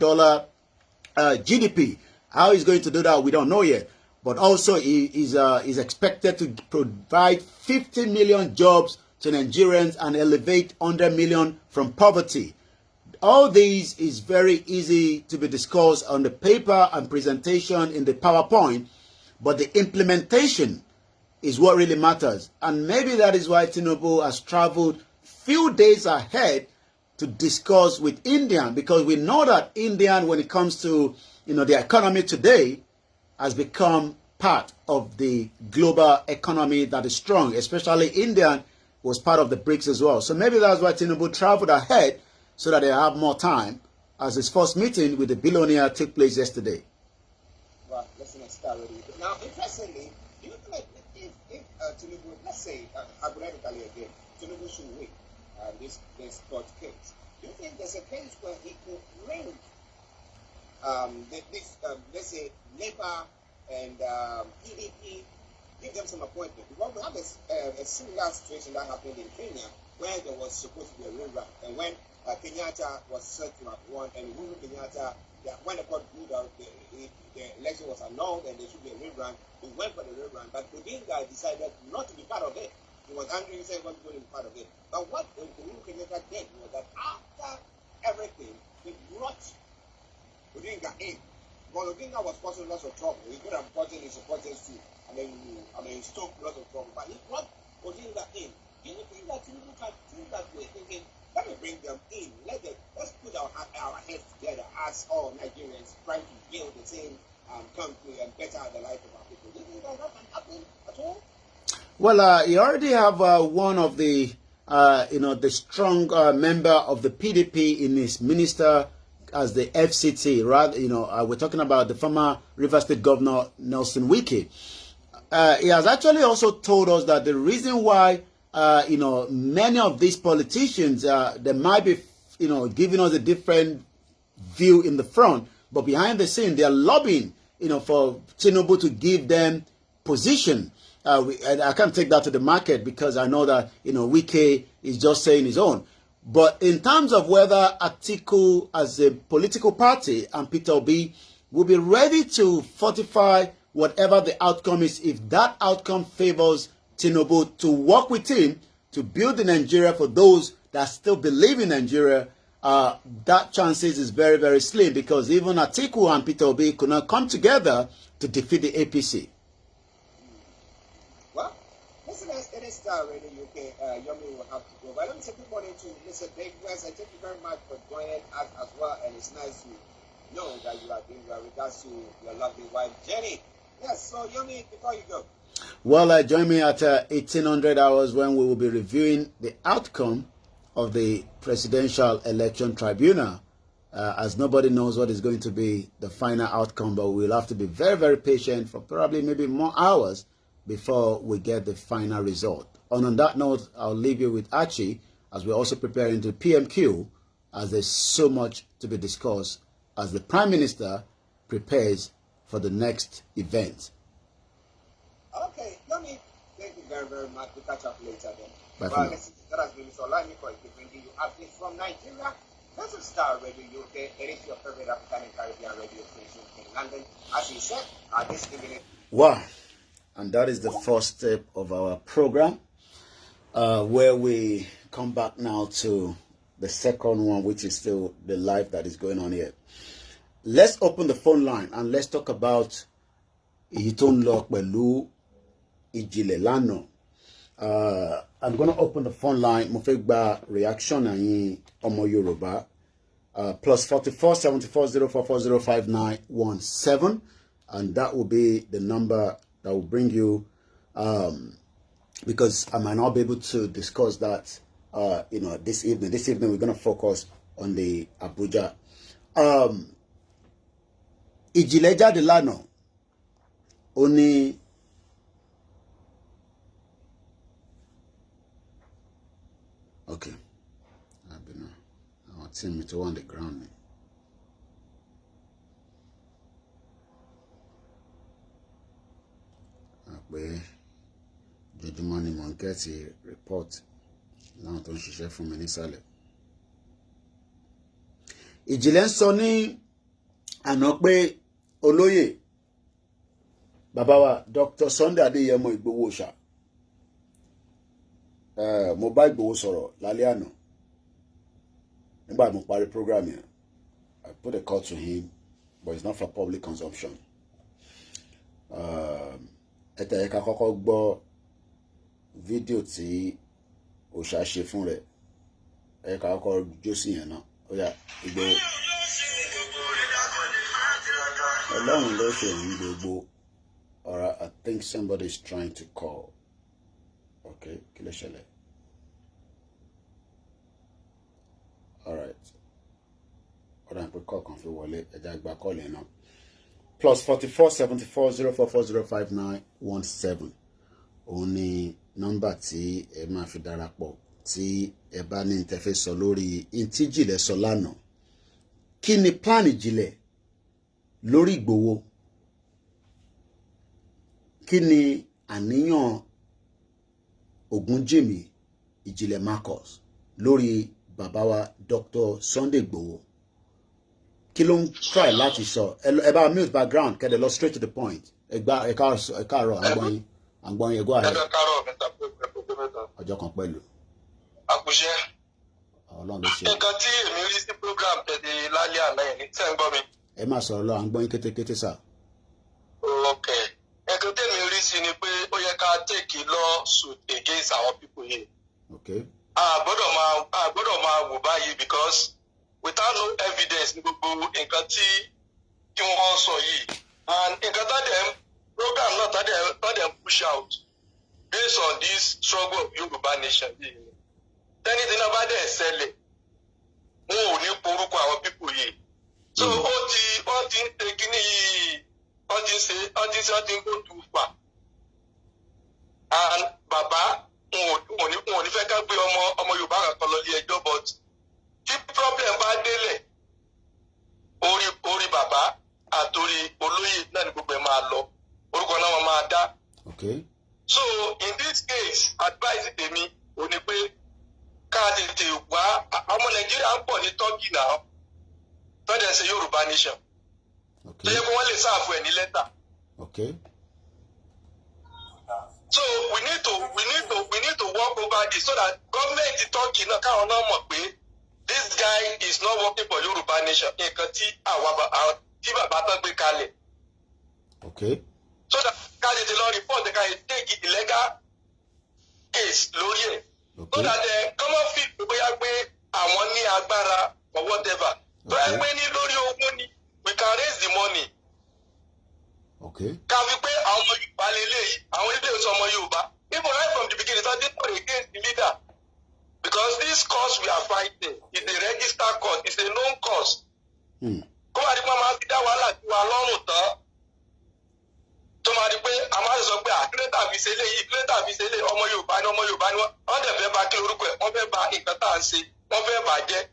GDP. How he's going to do that, we don't know yet. But also, he is expected to provide 50 million jobs to Nigerians and elevate 100 million from poverty. All these is very easy to be discussed on the paper and presentation in the PowerPoint, but the implementation is what really matters. And maybe that is why Tinubu has traveled few days ahead to discuss with India, because we know that India, when it comes to the economy today, has become part of the global economy that is strong. Especially India was part of the BRICS as well. So maybe that's why Tinubu traveled ahead, so that they have more time, as his first meeting with the billionaire took place yesterday. Well, listen to Starr already. Now, interestingly, do you feel like if Tinubu, let's say, hypothetically again, Tinubu should win this court case, do you think there's a case where he could bring let's say, Labour and PDP, give them some appointment? Because we have a similar situation that happened in Kenya, where there was supposed to be a rerun, and when Kenyatta was said to have won, and Uhuru Kenyatta, when the court ruled out the election was annulled and there should be a rerun, we went for the rerun, but Odinga decided not to be part of it. He was angry, he said he wasn't going to be part of it. But what Uhuru Kenyatta did was that after everything, he brought Odinga in. But Odinga was causing lots of trouble. He could have gotten his supporters too. He stoked lots of trouble. But he brought Odinga in. Do you think that Tinubu can think that way, thinking, let me bring them in. Let's put our heads together as all Nigerians trying to build the same country and better the life of our people. Do you think that can happen at all? Well, you already have one of the, the strong member of the PDP in his minister as the FCT. We're talking about the former Rivers State Governor Nelson Wike. He has actually also told us that the reason why many of these politicians, they might be, giving us a different view in the front, but behind the scene, they are lobbying, for Tinubu to give them position. I can't take that to the market because I know that, Wike is just saying his own. But in terms of whether Atiku as a political party and Peter Obi will be ready to fortify whatever the outcome is, if that outcome favors Tinubu, to work with him to build the Nigeria for those that still believe in Nigeria, that chances is very, very slim, because even Atiku and Peter Obi could not come together to defeat the APC. Well, listen, it is Starr Radio UK. Yomi will have to go. But let me take good morning to Mr. Dave West. I thank you very much for joining us as well. And it's nice to know that you are doing well regards to your lovely wife, Jenny. Yes, so Yomi, before you go. Well, join me at 1800 hours when we will be reviewing the outcome of the Presidential Election Tribunal, as nobody knows what is going to be the final outcome, but we'll have to be very, very patient for probably maybe more hours before we get the final result. And on that note, I'll leave you with Archie as we're also preparing to PMQ, as there's so much to be discussed as the Prime Minister prepares for the next event. Okay, Yomi, thank you very, very much. We'll catch up later then. Bye for Well, now. that has been Mr. Olaniko bringing you updates from Nigeria. This is Starr Radio UK. It is your favorite African and Caribbean radio station in London. As he said, this evening. Wow. And that is the first step of our program, where we come back now to the second one, which is still the live that is going on here. Let's open the phone line and let's talk about Ijinle pẹ̀lú Ijinle lánàá. I'm going to open the phone line. Mo fẹ́ gba reaction ẹ̀yin ọmọ Yorùbá. Plus 44 74 044 05917, and that will be the number that will bring you, because I might not be able to discuss that this evening. This evening we're going to focus on the Abuja. Ijinle jáde lánàá. Ó ní okay. I've been our team to on the ground. Pé jojúmọ́ ni mo ń kẹ́tì report láwọn tó ń ṣiṣẹ́ fún mi nísàlẹ̀. Ijinle ń sọ ní àná pé olóyè bàbá wa Dr. Sunday Adéyẹmọ Igboho ṣá, mo bá Igboho sọ̀rọ̀ lálẹ́ àná nígbà mo parí program yẹn. I put a call to him, but it's not for public consumption. Ẹ̀tẹ̀ ẹ̀ka kọ́kọ́ gbọ́ fídíò tí òṣà ṣe fún rẹ̀. Ẹ̀ka kọ́kọ́ jó sí yẹn náà. Ó yá Igboho. Ọlọ́run ló ṣe òun gbogbo. Alright, I think somebody is trying to call. Okay, kí ló ṣẹlẹ̀? Alright. Ọ̀dà ń pè call kan fi wọlé. Ẹja gba call yẹn náà. Plus 44 74 044 05917. Òun ni nọ́mbà tí ẹ máa fi darapọ̀ tí ẹ bá ní tẹ́ fẹ́ sọ lórí tí Ijinle sọ lánàá. Kí ni plan Ijinle lórí Igboho? Kí ni àníyàn Ògúnjìmí Ijinle Marcus lórí bàbá wa Dr. Sunday Igboho? Kí ló ń try láti sọ? Ẹ bá mute background kẹ́dẹ̀ lọ straight to the point. Ẹ káàárọ̀ àgbọ̀nyin go ahead. Ọjọ́ kan pẹ̀lú. Àkùṣe. Ọlọ́run ló ṣe. Nǹkan tí èmi rí sí program tẹ̀lé lálẹ́ àná yẹn ní tẹ́ ń gbọ́ mi. Ẹ má sọ̀rọ̀ lọ, àgbọ̀nyin kétékété sà. Okay. Nǹkan tí èmi rí sí ni pé ó yẹ ká take lawsuit against our people here. Okay. A gbọ́dọ̀ máa wò báyìí because without no evidence ní gbogbo nǹkan tí wọ́n sọ yìí, and nǹkan tá dẹ̀ program náà tá dẹ̀ push out based on this struggle of Yorùbá nation yìí. Tẹ́nìtì náà bá dẹ̀ ṣẹlẹ̀, wọn ò ní porúkọ àwọn people yìí. So wọ́n ti ń ṣe kíní yìí, wọ́n ti ń go too far. And bàbá wọn ò ní fẹ́ ká gbé ọmọ Yorùbá kankan lọ ilé ẹjọ́, but tí problem bá délẹ̀ orí bàbá àtòrí olóyè náà ni gbogbo ẹ̀ máa lọ, orúkọ náà wọn máa dá. Okay. So in this case advice tèmi ò ní pé ká tètè wá ń pọ̀ ní Turkey náà tọ́jà ṣe Yorùbá nation tó yẹ kó wọ́n lè sáàfù ẹ̀ ní lẹ́tà. Okay. So we need to work over this so that government Turkey náà káwọn náà mọ̀ pé this guy is not working for Yorùbá nation nǹkan tí tí bàbá tán gbé kalẹ̀. Okay. So that ká lè lọ report ká lè take illegal case lórí ẹ̀. So that common people bóyá pé àwọn ní agbára or whatever. Bóyá pé ní lórí owó ni we can raise the money. Okay. Ká fi pé àwọn ọmọ Yorùbá lélẹ́yìí àwọn ilé ìwòsàn ọmọ Yorùbá even right from the beginning so they not against the leader because this cause we are fighting is a registered cause it's a known cause. Kó wá di pé máa fi dá wàhálà sí wa lọ́rùn tán tó máa di pé a máa sọ pé àkírẹ́tà fi ṣe léyìí kílẹ́tà fi ṣe léyìí ọmọ Yorùbá ni wọ́n dẹ̀ fẹ́ bà kí orúkọ ẹ̀ wọ́n fẹ́ bà nǹkan tá à ń ṣe wọ́n fẹ́ bà jẹ́.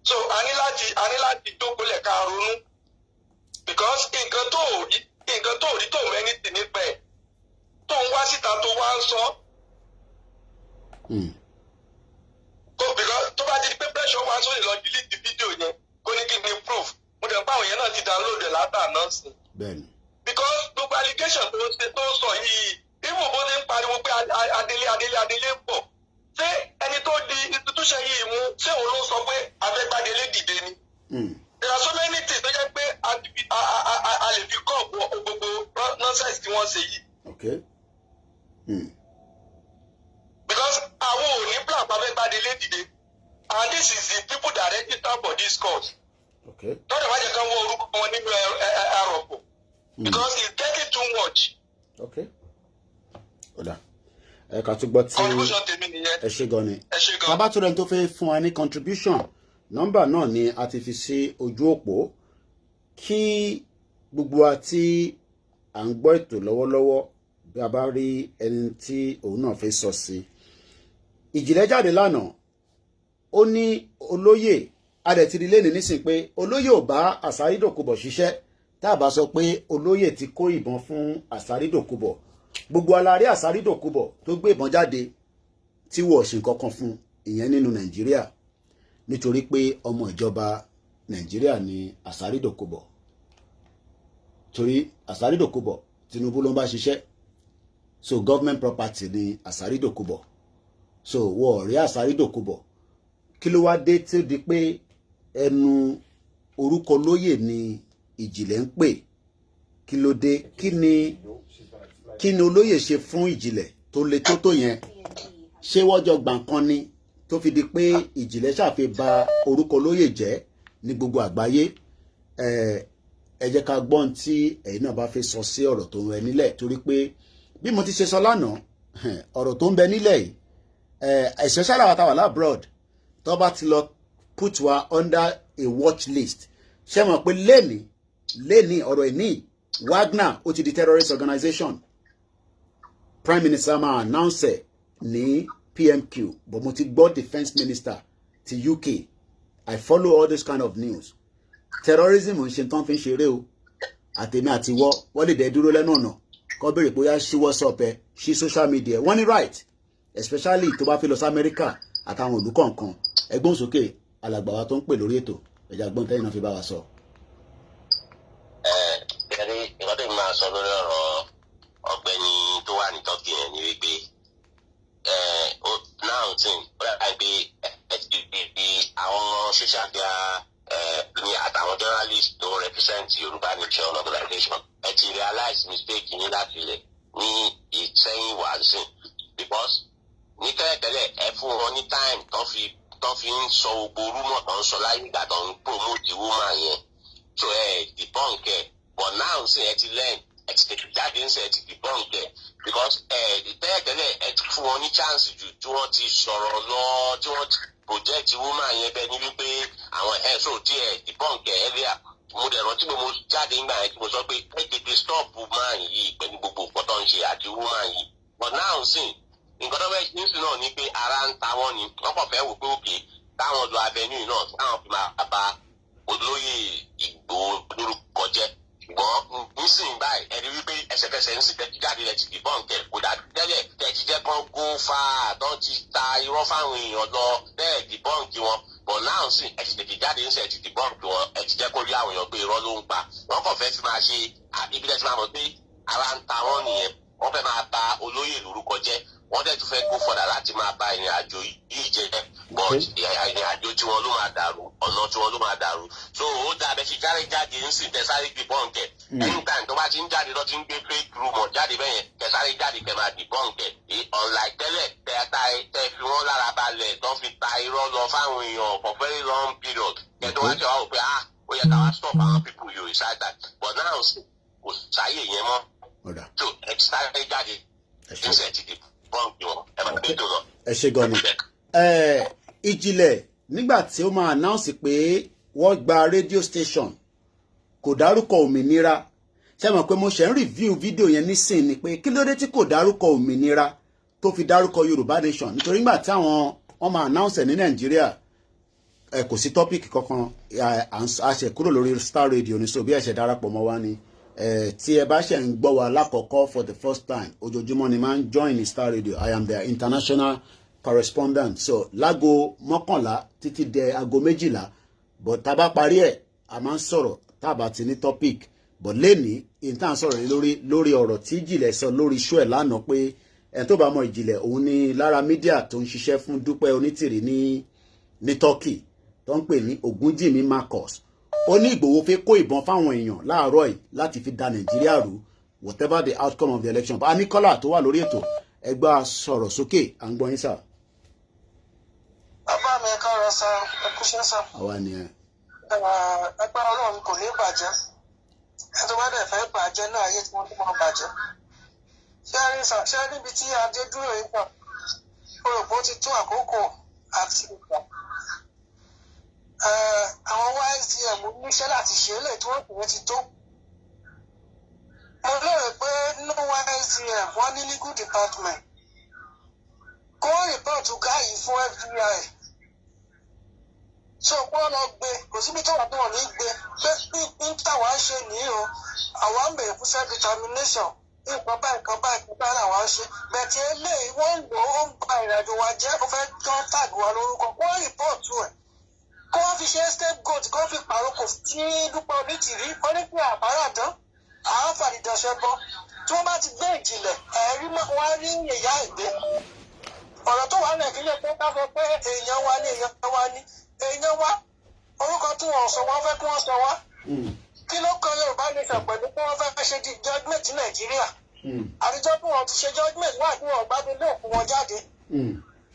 So a ní láti jókòó lẹ̀ ká ronú because nǹkan tó rí tó mẹ́ni tì nípa ẹ̀ tó ń wá síta tó wá ń sọ. Because tó bá di pé pressure wá sórí lọ delete fídíò yẹn kó ní kí ni proof mo dẹ̀ pa àwọn yẹn náà ti download ẹ̀ látàná sí. Because gbogbo allegation tó ń sọ yìí even bó ti ń pariwo pé adélé ń bọ̀ ṣé ẹni tó di institution yìí mú ṣé òun ló sọ pé afẹ́gbádélé dìde ni. There are so many things tó jẹ́ pé a lè fi kọ́ gbogbo nonsense tí wọ́n ṣe yìí. Okay. Because àwọn ò ní plan afẹ́gbádélé dìde and this is the people that register for this cause. Okay. Tọ́jà wájú kan wọ orúkọ wọn nínú ẹ̀rọ̀pọ̀ because it's getting too much. Okay. Ọ̀dà ká tún gbọ́ tí contribution tèmi nìyẹn. ẹ ṣé gan ni. ẹ ṣé gan. Tábà tó rẹ̀ tó fẹ́ fún wa ní contribution nọ́mbà náà ni a ti fi sí ojú òpó kí gbogbo wa tí à ń gbọ́ ètò lọ́wọ́lọ́wọ́ bí a bá rí ẹni tí òun náà fẹ́ sọ sí. Ìjìnlẹ̀ jáde lánàá ó ní olóyè adẹ̀tìrí lẹ́nu nísìn pé olóyè ò bá àsárídòkúbọ̀ ṣiṣẹ́ tá a bá sọ pé olóyè ti kó ìbọn fún àsárídòkúbọ̀ gbogbo alárí àsárídòkúbọ̀ tó gbé ìbọn jáde tí wọ́n ṣe nǹkan fún ìyẹn nínú Nàìjíríà nítorí pé ọmọ ìjọba Nàìjíríà ni àsárídòkúbọ̀ torí àsárídòkúbọ̀ Tinubu ló ń bá ṣiṣẹ́ so government property ni àsárídòkúbọ̀ so wọ́n rí àsárídòkúbọ̀ kí ló wá dé tí ó di pé ẹnu orúkọ lóyè ni Ìjìnlẹ̀ ń pè kí ló dé kí ni olóyè ṣe fún Ìjìnlẹ̀ tó le tó yẹn ṣé wọ́jọ́ gbàǹkan ni tó fi di pé Ìjìnlẹ̀ ṣàfi bà orúkọ lóyè jẹ́ ní gbogbo àgbáyé ẹ jẹ́ ká gbọ́n tí ẹ̀yin náà bá fẹ́ sọ sí ọ̀rọ̀ tó ń bẹ nílẹ̀ torí pé bí mo ti ṣe sọ lánàá ọ̀rọ̀ tó ń bẹ nílẹ̀ yìí especially àwọn táwọn abroad tó bá ti lọ put wa under a watch list ṣé mọ̀ pé lẹ́ni ọ̀rọ̀ ìní Wagner ó ti di terrorist organization Prime Minister máa announce ní PMQ but mo ti gbọ́ defence minister ti UK I follow all this kind of news terrorism ń ṣe tán fi ń ṣeré o àtẹ̀mí àti wọ́n lè dẹ̀ dúró lẹ́nu ọ̀nà kọ́ béèrè bóyá ṣí WhatsApp ẹ ṣí social media wọ́n ní right especially tó bá fi lọ sí Amẹ́ríkà àtàwọn ìlú kọ̀ọ̀kan ẹgbọ́n sókè alàgbà wa tó ń pè lórí ètò ẹ̀já gbọ́n tẹ́yìn náà fi bá wa sọ. ẹ̀rí ìwọ́n tẹ̀mí máa sọ lórí ọ̀rọ̀ ọ̀gbẹ́ni tó wà ní Turkey yẹn ni wípé náà tí ó dàgbà pé àwọn social media ní àtàwọn journalist tó represent Yorùbá Nation organization ẹ ti realize mistake yín láti ilẹ̀ ní ìsẹ́yìn wàásù because ní tẹ́lẹ̀tẹ́lẹ̀ ẹ fún wọn ní time tó fi ń sọ gbogbo rúmọ̀ tó ń sọ láyé ìgbà tó ń promote woman yẹn so debunk ẹ but now sí ẹ ti learn ẹ ti tètè jáde ń sẹ ẹ ti debunk ẹ because tẹ́lẹ̀tẹ́lẹ̀ ẹ ti fún wọn ní chance jù tí wọ́n ti sọ̀rọ̀ lọ tí wọ́n ti project woman yẹn bẹ́ẹ̀ ni wípé àwọn so díẹ̀ debunk ẹ earlier mo dẹ̀ rántí pé mo jáde ńgbà yẹn tí mo sọ pé ẹ tètè stop woman yìí pẹ̀lú gbogbo nǹkan tó ń ṣe àti woman yìí but now sí nǹkan tó fẹ́ nísìnyí náà ni pé ara ń ta wọ́n ni wọ́n kàn fẹ́ wò pé òkè táwọn lo avenue náà táwọn fi máa bá olóyè Ìgbòho lórúkọ jẹ́ ṣùgbọ́n nísìnyí báyìí ẹni wípé ẹsẹ̀kẹsẹ̀ ń sì tẹ́tí jáde rẹ̀ ti dìbọn kẹ̀ kò dá tẹ́lẹ̀ tẹ́tí jẹ́ kán gó fa àtọ́ ti ta irọ́ fáwọn èèyàn lọ bẹ́ẹ̀ dìbọn kí wọn bọ̀ náà sì ẹ ti tètè jáde ń sẹ̀ ti dìbọn kí wọn ẹ ti jẹ́ kó rí àwọn èèyàn pé irọ́ ló ń pa wọ́n kàn fẹ́ fi máa ṣe ìbílẹ̀ tí máa mọ̀ pé ara ń ta wọ́n nìyẹn wọ́n fẹ́ máa ba olóyè lórúkọ jẹ́ wọ́n dẹ̀ tún fẹ́ kó fọdà láti máa ba ìrìn àjò yìí jẹ́ but ìrìn àjò tí wọ́n ló máa dàrú ọ̀nà tí wọ́n ló máa dàrú so ó dàbẹ̀ fi jáde ń sìn tẹ̀sáré dìbọ́n kẹ̀ anytime tó bá ti ń jáde lọ ti ń gbé fake rumor jáde bẹ́yẹn tẹ̀sáré jáde kẹ̀ máa dìbọ́n kẹ̀ unlike tẹ́lẹ̀ tẹ́ fi wọ́n lára balẹ̀ tó fi ta irọ́ lọ fáwọn èèyàn for very long period kẹ̀ tó wá jẹ́ wá wò pé ó yẹ ká wá stop àwọn people yóò decide that but now kò sáyè yẹn mọ́ so ẹ ti sáré jáde ẹsẹ̀ ti dìbò ẹ ṣe gan ni Ijinle nígbà tí ó máa announce pé wọ́n gba radio station kò dárúkọ Ominira ṣe mọ̀ pé mo ṣe ń review fídíò yẹn nísìn ni pé kí ló dé tí kò dárúkọ Ominira tó fi dárúkọ Yorùbá Nation nítorí nígbà tí wọ́n máa announce ní Nàìjíríà kò sí topic kankan a ṣe kúrò lórí Starr radio ní so bí ẹ ṣe darapọ̀ mọ́ wa ni tí ẹ bá ṣe ń gbọ́ wa lákọ̀ọ́kọ́ for the first time ojoojúmọ́ ni máa ń join Starr radio I am their international correspondent so lágo 11 títí dé aago 12 but tá bá parí ẹ̀ a máa ń sọ̀rọ̀ tá bá ti ní topic but lẹ́ni ìtàn sọ̀rọ̀ lórí ọ̀rọ̀ tí Ijinle sọ lórí show ẹ̀ lánàá pé ẹni tó bá mọ Ijinle òun ni lára mídíà tó ń ṣiṣẹ́ fún Dupe Onítìrí ní Turkey tó ń pè ní Ogunjimi Marcus ó ní Ìgbòho fẹ́ kó ìbọn fáwọn èèyàn láàárọ̀ yìí láti fi da Nàìjíríà rú whatever the outcome of the election bá ní kọ́là tó wà lórí ètò ẹgbà sọ̀rọ̀ sókè à ń gbọ́ yín sà. bàbá mi ká rẹ sa ẹkúṣẹ́ sà. àwa ni ẹ. ẹgbẹ́ Ọlọ́run kò ní bàjẹ́ ẹni tó bá dẹ̀ fẹ́ bàjẹ́ náà ayé tí wọ́n tó máa bàjẹ́. ṣé níbi tí adé dúró yìí gbà olùkó ti tó àkókò àti ìgbà. Àwọn YSDM níṣẹ́ láti ṣe é lè tí wọ́n pè é ti tó. Mo lérò pé nínú YSDM wọ́n ní legal department. Kó rìpọ́ọ̀tù gáàyì fún FBI. So kó lọ gbé kò síbi tó wà tó wọ́n ní gbé pé ní táwa ń ṣe nìyí o àwa ń bèrè fún self determination nǹkan báyìí làwa ń ṣe bẹ̀tẹ̀ eléyìí wọ́n ń lò ó ń ba ìrìnàjò wa jẹ́ ó fẹ́ tán tàbí wa lórúkọ kó rìpọ́ọ̀tù ẹ̀. Kó wọ́n fi ṣe scapegoat kó fi pàrókò tí Dupe Onítìrí ó ní pé àbáràdán àwọn fàdídàṣẹ bọ tí wọ́n bá ti gbé Ijinle ẹ̀rí wọ́n rí ìyá ìgbé ọ̀rọ̀ tó wà Nàìjíríà pé ká sọ pé èèyàn wa ní èèyàn wa orúkọ tí wọ́n sọ wọ́n fẹ́ kí wọ́n sọ wá kí ló kan Yorùbá Nation pẹ̀lú pé wọ́n fẹ́ ṣe di judgement ní Nàìjíríà àtijọ́ tí wọ́n ti ṣe judgement wà tí wọ́n gbádùn ilé òkú wọn jáde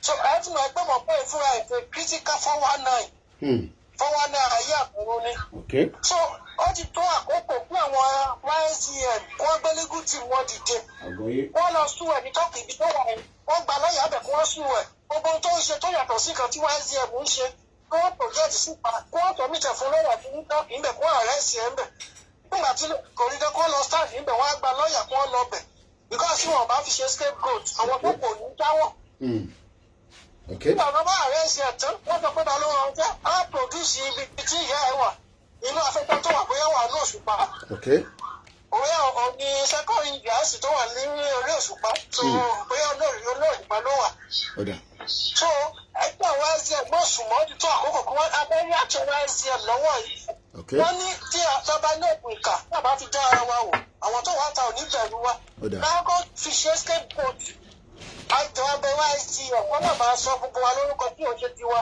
so ẹ̀ tún máa gbé mọ̀ pé ìfúnra ètò critical 419 ayé àbúrò ni. So ó ti tó àkókò fún àwọn YSDM kí wọ́n gbé legal team wọn dìde. Wọ́n lọ sùn ẹ̀ ní tọ́kì ibi tó wà ẹ̀. Wọ́n gba lọ́ọ̀yà bẹ̀ kí wọ́n sùn ẹ̀. Gbogbo tó ń ṣe tó yàtọ̀ sí nǹkan tí YSDM ń ṣe. Kí wọ́n project sípa kí wọ́n tọ̀ mítẹ̀ fún lọ́ọ̀yà tí ní tọ́kì ńbẹ̀ kí wọ́n arrest ẹ̀ ńbẹ̀. Nígbà tí kò rí dẹ́ kó lọ start ńbẹ̀ wọ́n á gba lọ́ọ̀yà kí wọ́n lọ bẹ̀. Because tí wọ́n bá fi ṣe scapegoat àwọn tó kò ní jáwọ́. Nígbà wọn bá ààrẹ ṣe ẹ̀tàn wọ́n sọ pé balùwẹ̀ wọn jẹ́ á pòdúsì ibi tí ìyá ẹ̀ wà inú afẹ́fẹ́ tó wà bóyá wà ní òṣùpá. Bóyá òní sẹ́kọ̀rì gíásì tó wà ní orí òṣùpá tó bóyá olóòrìpá ló wà. So ẹgbẹ́ YSDM mọ̀ sùnmọ́ ti tó àkókò kí wọ́n abẹ́rẹ́ àti YSDM lọ́wọ́ yìí. Wọ́n ní tí àtọ́ba ní òpin ìkà náà bá fi dá ara wa wò àwọn tó wà ta ò ní bẹ̀rù wa. Láàkó fi ṣe scapegoat àjọ ọbẹ̀ YSDM wọ́n náà máa sọ gbogbo wa lórúkọ tí ò ṣe tiwa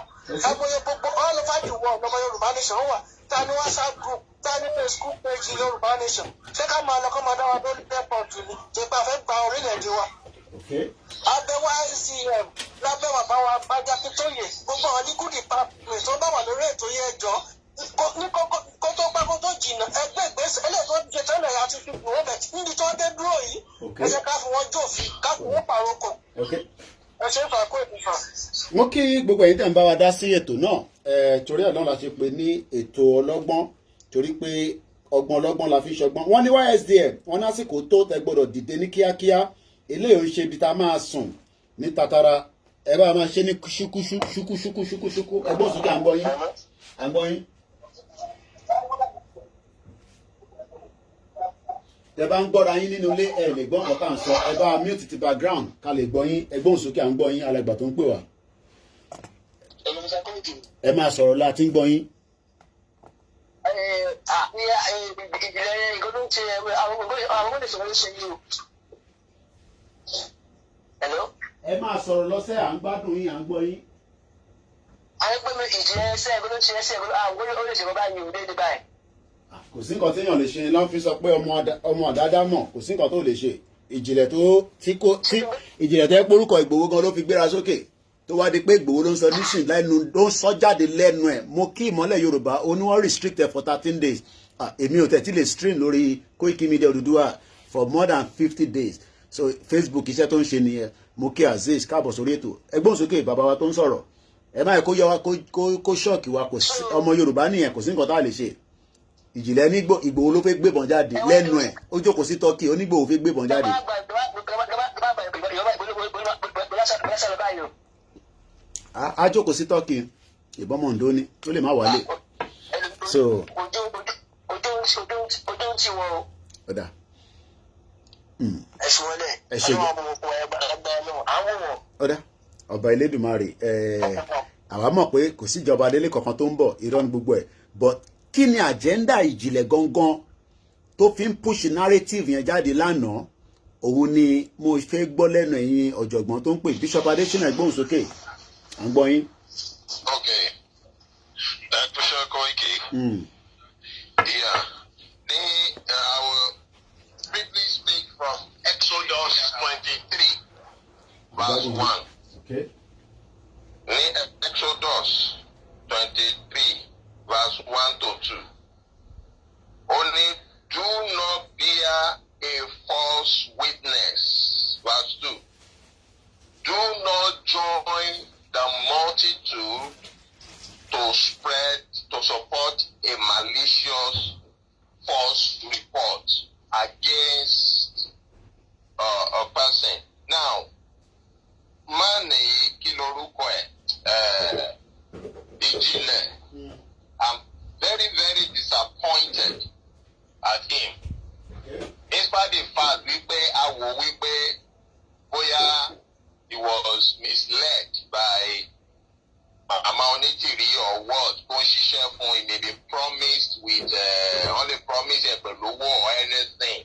ẹgbẹ́ gbogbo all over the world lọ́mọ Yorùbá Nation wà ta ní WhatsApp group ta ní Facebook page Yorùbá Nation ṣé ká máa lọ kọ́ máa dá wa lórí airport ni ṣe pé a fẹ́ gba orílẹ̀-èdè wa. Abẹ́ YSDM lábẹ́ bàbá wa Ajakintóyè gbogbo àwọn legal department tó bá wà lórí ètò yẹn jọ ní kó tó pẹ́ kó tó jìnnà ẹgbẹ́ ìgbésẹ̀ eléyìí tó jẹ tẹ́lẹ̀ àti fi bù wọ́n bẹ̀ níbi tó dé dúró yìí ẹ jẹ́ ká fi wọ́n jòfin ká fi wọ́n pàrókò. Ẹ ṣe é fà kó ìdìfà. Mo kí gbogbo ẹ̀yin tẹ̀ ń bá wa dá sí ètò náà torí ẹ̀ náà la ṣe pè ní ètò ọlọ́gbọ́n torí pé ọgbọ́n ọlọ́gbọ́n la fi ṣọgbọ́n. Wọ́n ní YSDM wọ́n lásìkò tó tẹ gbọ́dọ̀ dìde ní kíákíá eléyìí ń ṣe ibi tá a máa sùn ní tatara ẹ bá máa ṣe ní ṣúkúṣúkú ẹgbọ́n sókè à ń gbọ́ yín. tẹ bá ń gbọ́ra yín nínú ilé ẹ lè gbọ́ nǹkan tá à ń sọ ẹ bá mute ti background ká lè gbọ́ yín ẹgbọ́n sókè à ń gbọ́ yín alàgbà tó ń pè wá. ẹ máa sọ̀rọ̀ láti ń gbọ́ yín. ẹ máa sọ̀rọ̀ lọ́sẹ̀ à ń gbádùn yín à ń gbọ́ yín. kò sí nǹkan téèyàn lè ṣe lọ́n fi sọ pé ọmọ àdáadáa mọ̀ kò sí nǹkan tó lè ṣe ìjìnlẹ̀ ìjìnlẹ̀ tẹ́ porúkọ Ìgbòho gan ló fi gbéra sókè tó wá di pé Ìgbòho ló ń sọ nísìn lẹ́nu ló ń sọ jáde lẹ́nu ẹ̀ mo kí ìmọ́lẹ̀ Yorùbá ó ní wọ́n restricted for 13 days èmi ò tẹ̀ tí lè stream lórí Koiki Media Odùduwà for more than 50 days so Facebook iṣẹ́ tó ń ṣe nìyẹn mo kí Azeez káàbọ̀ sórí ètò ẹgbọ́n sókè bàbá wa tó ń sọ̀rọ̀ ẹ má yẹ kó yọ wá kó ṣọ́ọ̀kì wa kò sí ọmọ Yorùbá nìyẹn kò sí nǹkan tá a lè ṣe ìjìnlẹ̀ ní Ìgbòho ló fẹ́ gbébọn jáde lẹ́nu ẹ̀ ó jókòó sí Turkey onígbòho fẹ́ gbébọn jáde. a jókòó sí Turkey ìbọn mọ̀ǹdó ni ó lè má wálé. so ọ̀dà ẹ ṣe ọ̀dà ọba Elédùmarè àwa mọ̀ pé kò sí ìjọba adélé kankan tó ń bọ̀ irọ́ ní gbogbo ẹ̀ but kí ni àjẹ́ndà ìjìnlẹ̀ gangan tó fi ń push narrative yẹn jáde lánàá òun ni mo fẹ́ gbọ́ lẹ́nu ẹ̀yin ọ̀jọ̀gbọ́n tó ń pè Bishop Adésínà gbóhùn sókè à ń gbọ́ yín. ok ẹ kúṣẹ́ Koiki. yeah I will briefly speak from Exodus 23 verse 1. Okay. Ní Exodus 23 verse 1 to 2. Only do not bear a false witness. Verse 2. Do not join the multitude to support a malicious false report against a person. Now, Mani Kiloruko Ijinle. I'm very, very disappointed at him. Despite the fact he was misled by Amonitiri or what, he may be promised with only promise or anything.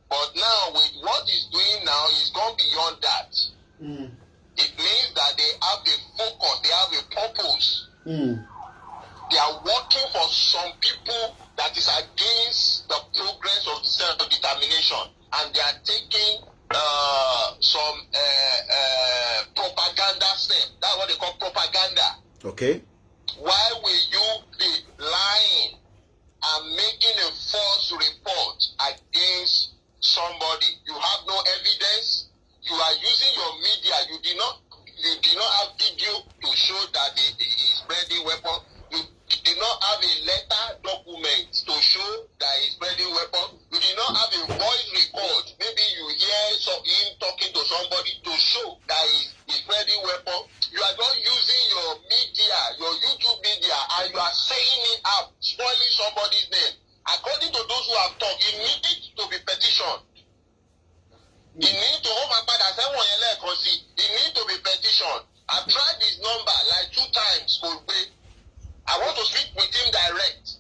But now with what he's doing now, he's gone beyond that. It means that they have a focus, they have a purpose. They are working for some people that is against the progress of self-determination, and they are taking some propaganda step. That's what they call propaganda. Okay. Why will you be lying and making a false report against somebody? You have no evidence. You are using your media. You did not have video to show that he is spreading weapon. You did not have a letter document to show that he is spreading weapon. You did not have a voice record. Maybe you hear him talking to somebody to show that he is spreading weapon. You are not using your media, your YouTube media, and you are saying it out, spoiling somebody's name. According to those who have talked, it needs to be petitioned. He need to he need to be petitioned. I tried his number like 2 times. I want to speak with him direct.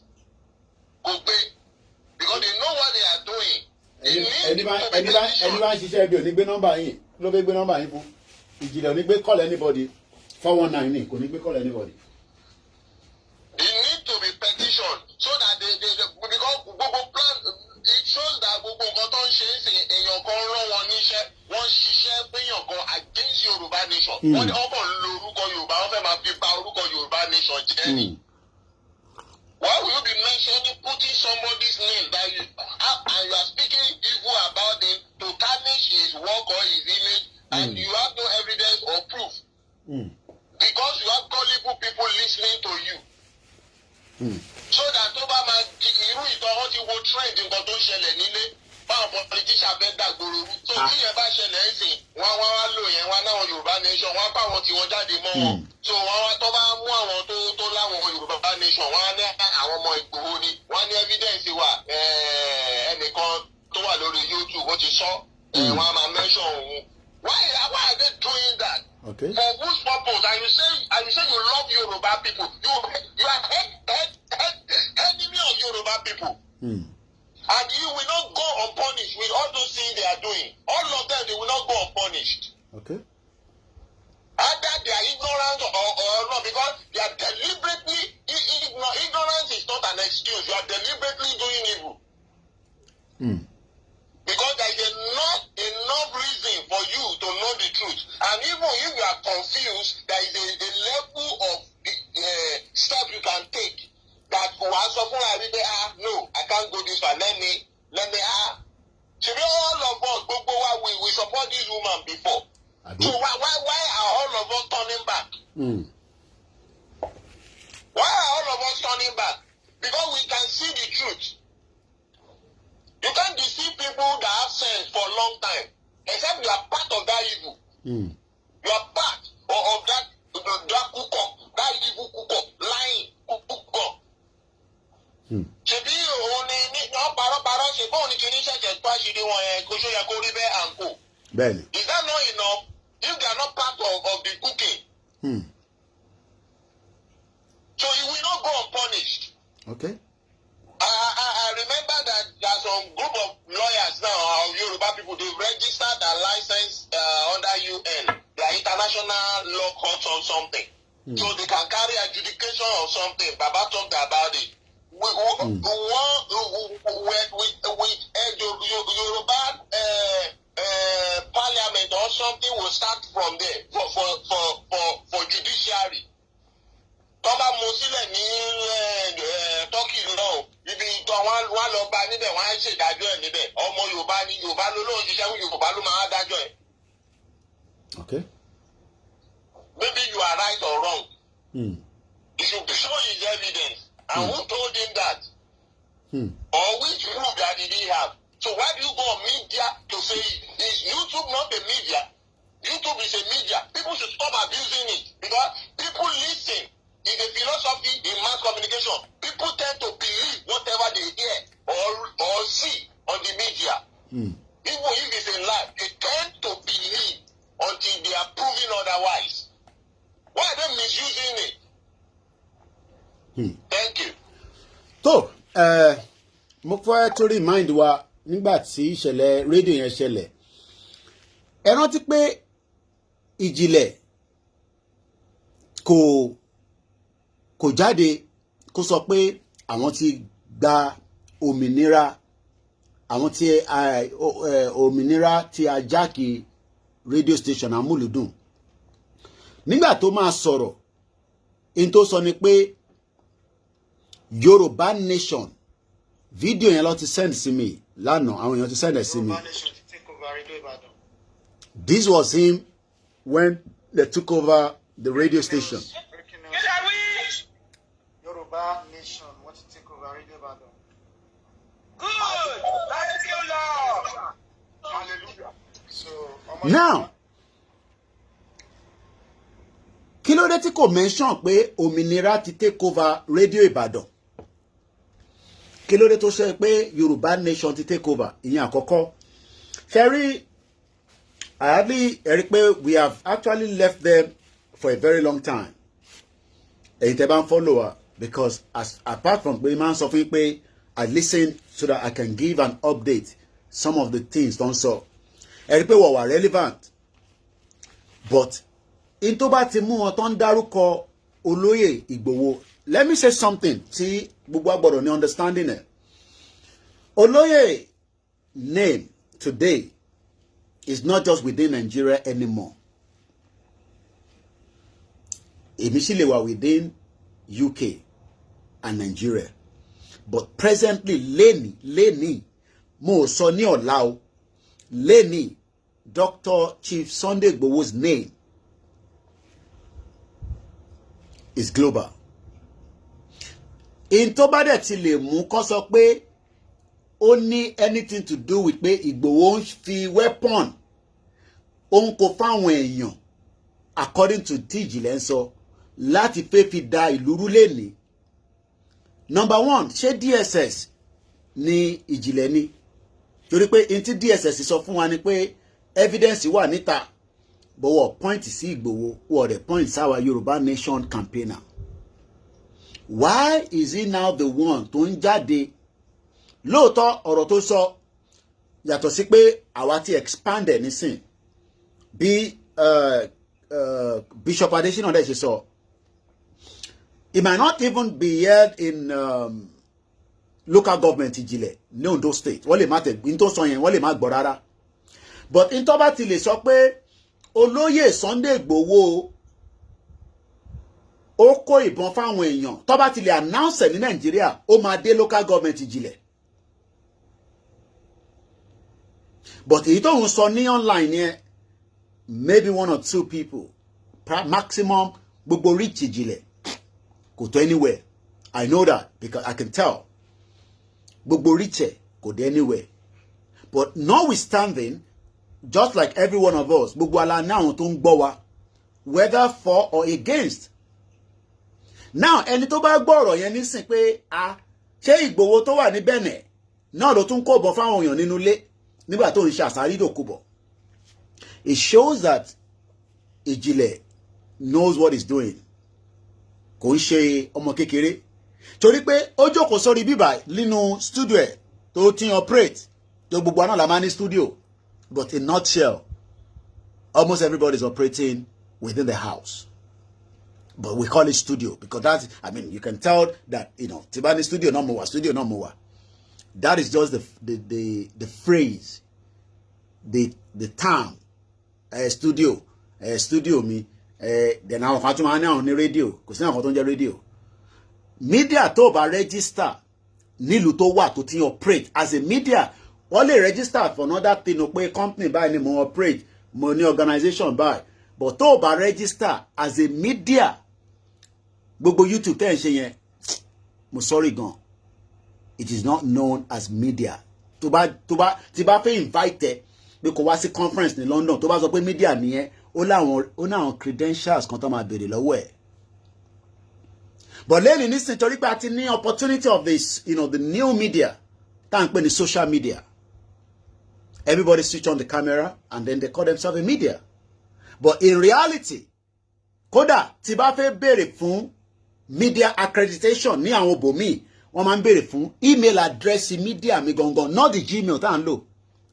Because they know what they are doing. They need to be petitioned. Anyone ṣiṣẹ́ ibi ò ní gbé nọ́mbà yín ló fẹ́ gbé nọ́mbà yín fún ìjìnlẹ̀ ò ní gbé call anybody 419 ní kò ní gbé call anybody. They need to be petitioned so that because gbogbo plan it shows that gbogbo nǹkan tó ń ṣe é sìn èèyàn kan rán wọn níṣẹ́ wọ́n ṣiṣẹ́ péyàn kan against Yorùbá nation. Wọ́n ní ọkọ̀ ń lo orúkọ Yorùbá wọ́n fẹ́ máa fi bà orúkọ Yorùbá nation jẹ́ ni. Why will you be mentioning, putting somebody's name that you and you are speaking evil about him to tarnish his work or his image, and you have no evidence or proof? Because you have gullible people listening to you. So that tó bá máa di irú ìtọ́wọ́ ti wo trend nǹkan tó ń ṣẹlẹ̀ nílé báwọn politician fẹ́ dàgbòrò rú. So tí yẹn bá ṣẹlẹ̀ ń sìn wọ́n wá lò yẹn wá náwọn Yorùbá ní nation wọ́n bá wọn tí wọ́n jáde mọ́ wọn so wọ́n wá tó bá mú àwọn tó láwọn Yorùbá nation wọ́n á ní àwọn ọmọ Ìgbòho ni wọ́n ní evidence wà ẹnìkan tó wà lórí YouTube ó ti sọ wọ́n á máa mention òun why are they doing that? Okay. For whose purpose? And you say you love Yoruba people. You are enemy of Yoruba people. And you will not go unpunished with all those things they are doing. All of them, they will not go unpunished. Okay. Either they are ignorant or not, because they are deliberately ignorance is not an excuse. You are deliberately doing evil. Because there is enough reason for you to know the truth. And even if you are confused, there is a level of step you can take that no, I can't go this far. Let me should be all of us, we support this woman before. So why are all of us turning back? Why are all of us turning back? Because we can see the truth. You can't deceive people that have sense for a long time, except you are part of that evil. You are part of that cook-up, that evil cook-up, lying cook-up. Ṣebí òun ni parọ́ ṣe bóun ni kìíní ṣẹ̀ṣẹ̀ tó àṣírí wọn yẹn kó ṣó yẹ kó rí bẹ́ẹ̀ à ń kó. Bẹ́ẹ̀ni. Is that not enough? If they are not part of the cooking. So you will not go unpunished. Okay. I remember that there are some group of lawyers now, Yoruba people, they've registered and licensed under UN, their international law courts or something. So they can carry adjudication or something. Baba talked about it. Yoruba parliament or something will start from there for judiciary. Tọ́ba mú sílẹ̀ ní Turkey náà ibi ìtọ́ wọn lọ bá níbẹ̀ wọ́n á ṣèdájọ́ ẹ̀ níbẹ̀ ọmọ Yorùbá ni Yorùbá ló lóun ṣiṣẹ́ fún Yorùbá ló máa dájọ́ ẹ̀. Okay. Maybe you are right or wrong. You should show his evidence. And who told him that? Or which proof that did he have? So why do you go on media to say is YouTube not a media? YouTube is a media. People should stop abusing it because people listen. It's a philosophy in mass communication. People tend to believe whatever they hear or see on the media. Even if it's a lie, they tend to believe until they are proven otherwise. Why are they misusing it? Thank you. So, mo fẹ́ tó remind wa nígbà tí ìṣẹ̀lẹ̀ rédíò yẹn ṣẹlẹ̀. Ẹ rántí pé Ijinle kò jáde kó sọ pé àwọn ti gba òmìnira àwọn tí òmìnira ti ajáki radio station amúlùdùn nígbà tó máa sọ̀rọ̀ in tó sọ ni pé Yorùbá nation fídíò yẹn ló ti send sí mi lánàá àwọn èèyàn ti send ẹ̀ sí mi. This was him when they took over the radio station. Yoruba nation want to take over Radio Ibadan. Good. Thank you, Lord. Hallelujah. So Now, kí ló dé tí kò mention pé Ominira ti take over Radio Ibadan? Kí ló dé tó ṣe pé Yorùbá nation ti take over? Ìyẹn àkọ́kọ́. Sherry, I hardly heard pé we have actually left them for a very long time. Èyí tẹ́ bá ń follow her because apart from pé máa ń sọ fún pé I listen so that I can give an update some of the things don't so. Ẹ rí pé wọ́n wà relevant but in tó bá ti mú wọn tó ń dárúkọ olóyè Ìgbòho, let me say something tí gbogbo agbọ́dọ̀ ní understanding ẹ̀. Olóyè name today is not just within Nigeria anymore. Èmi sì lè wà within UK and Nigeria. But presently, Leni, mo sọ ní ọ̀la o, Leni, Dr. Chief Sunday Igboho's name is global. In tó bá dẹ̀ ti lè mú kó sọ pé ó ní anything to do with pé Igboho ń fi weapon ó ń kó fáwọn èèyàn according to tí Ìjìnlẹ̀ ń sọ láti fẹ́ fi da ìlú rú lẹ́ni. Number one, ṣé DSS ni Ìjìnlẹ̀ ni? Torí pé in tí DSS sọ fún wa ni pé evidence wà níta bọ̀wọ̀ point sí Ìgbòho wọ̀ rẹ̀ point sáwa Yorùbá Nation campaigner. Why is he now the one tó ń jáde? Lóòótọ́ ọ̀rọ̀ tó sọ yàtọ̀ sí pé àwa ti expanded nísìn bí Bishop Adesina dẹ̀ ṣe sọ. It might not even be heard in local government Ijinle ní Ondo state. Wọ́n lè má tẹ̀ ní tó sọ yẹn wọ́n lè má gbọ́ rárá. But in tó bá ti lè sọ pé olóyè Sunday Igboho ó kó ìbọn fáwọn èèyàn tó bá ti lè announce ní Nàìjíríà ó máa dé local government Ijinle. But èyí tó ń sọ ní online yẹn maybe one or two people maximum gbogbo reach Ijinle kò tó anywhere. I know that because I can tell. Gbogbo reach kò dé anywhere. But notwithstanding, just like every one of us, gbogbo ala ní àwọn tó ń gbọ́ wa, whether for or against. Now, ẹni tó bá gbọ́ ọ̀rọ̀ yẹn nísìn pé ṣé Ìgbòho tó wà ní Benin náà ló tún kó bọ̀ fáwọn èèyàn nínú ilé nígbà tó ń ṣe àsárídòkúbọ̀. It shows that Ijinle knows what he's doing. Kò ń ṣe ọmọ kékeré. Torí pé ó jókòó sórí bíbà nínú studio ẹ̀ tó ti operate tó gbogbo àná la máa ní studio. But in a nutshell, almost everybody is operating within the house. But we call it studio because that's, I mean, you can tell that, you know, Tibani studio no more, studio no more. That is just the phrase, the term, studio me. Then our father on the radio, because now on the radio. Media tó bá register nílùú tó wà tó ti operate as a media. Only register for another thing no pé company buy ni mo operate mo ní organization buy. But tó bá register as a media gbogbo YouTube tẹ́ ń ṣe yẹn mo sorry gan. It is not known as media. Tó bá fẹ́ invite pé kó wá sí conference ní London tó bá sọ pé media nìyẹn ó láwọn credentials kan tó máa béèrè lọ́wọ́ ẹ̀. But lẹ́yìn nísìnyí torí pé a ti ní opportunity of this, you know, the new media tá à ń pè ní social media. Everybody switch on the camera and then they call themselves a media. But in reality, kódà tí bá fẹ́ béèrè fún media accreditation ní àwọn bòmíì, wọ́n máa ń béèrè fún email address media mi gangan, not the Gmail tá à ń lò.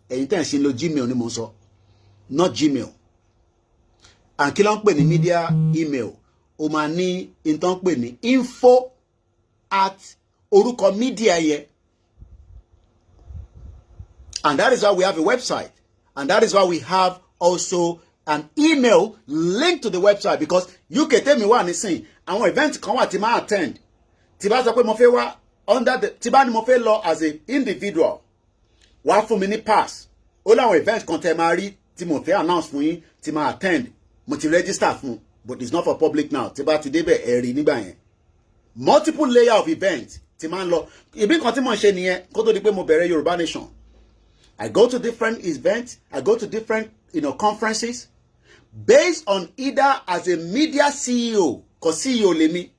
Ẹ̀yin tẹ́ ń ṣe ń lo Gmail ni mo ń sọ, not Gmail. And kí ló ń pè ní media email? O máa ní ìtàn pè ní info at orúkọ media yẹn. And that is why we have a website. And that is why we have also an email linked to the website. Because UK tell me wá nísìn, àwọn event kan wà tí máa attend. Tí bá sọ pé mo fẹ́ wá under the, tí bá ní mo fẹ́ lọ as an individual. Wá fún mi ní pass. Ó láwọn event kan tẹ́ máa rí tí mo fẹ́ announce fún yín tí máa attend. Mo ti register fún. But it's not for public now. Tí bá ti débẹ̀ ẹ̀rí nígbà yẹn. Multiple layer of events tí máa ń lọ. Ìbí kan tí mo ń ṣe nìyẹn kó tó di pé mo bẹ̀rẹ̀ Yorùbá Nation. I go to different events. I go to different, you know, conferences based on either as a media CEO, cause CEO lèmi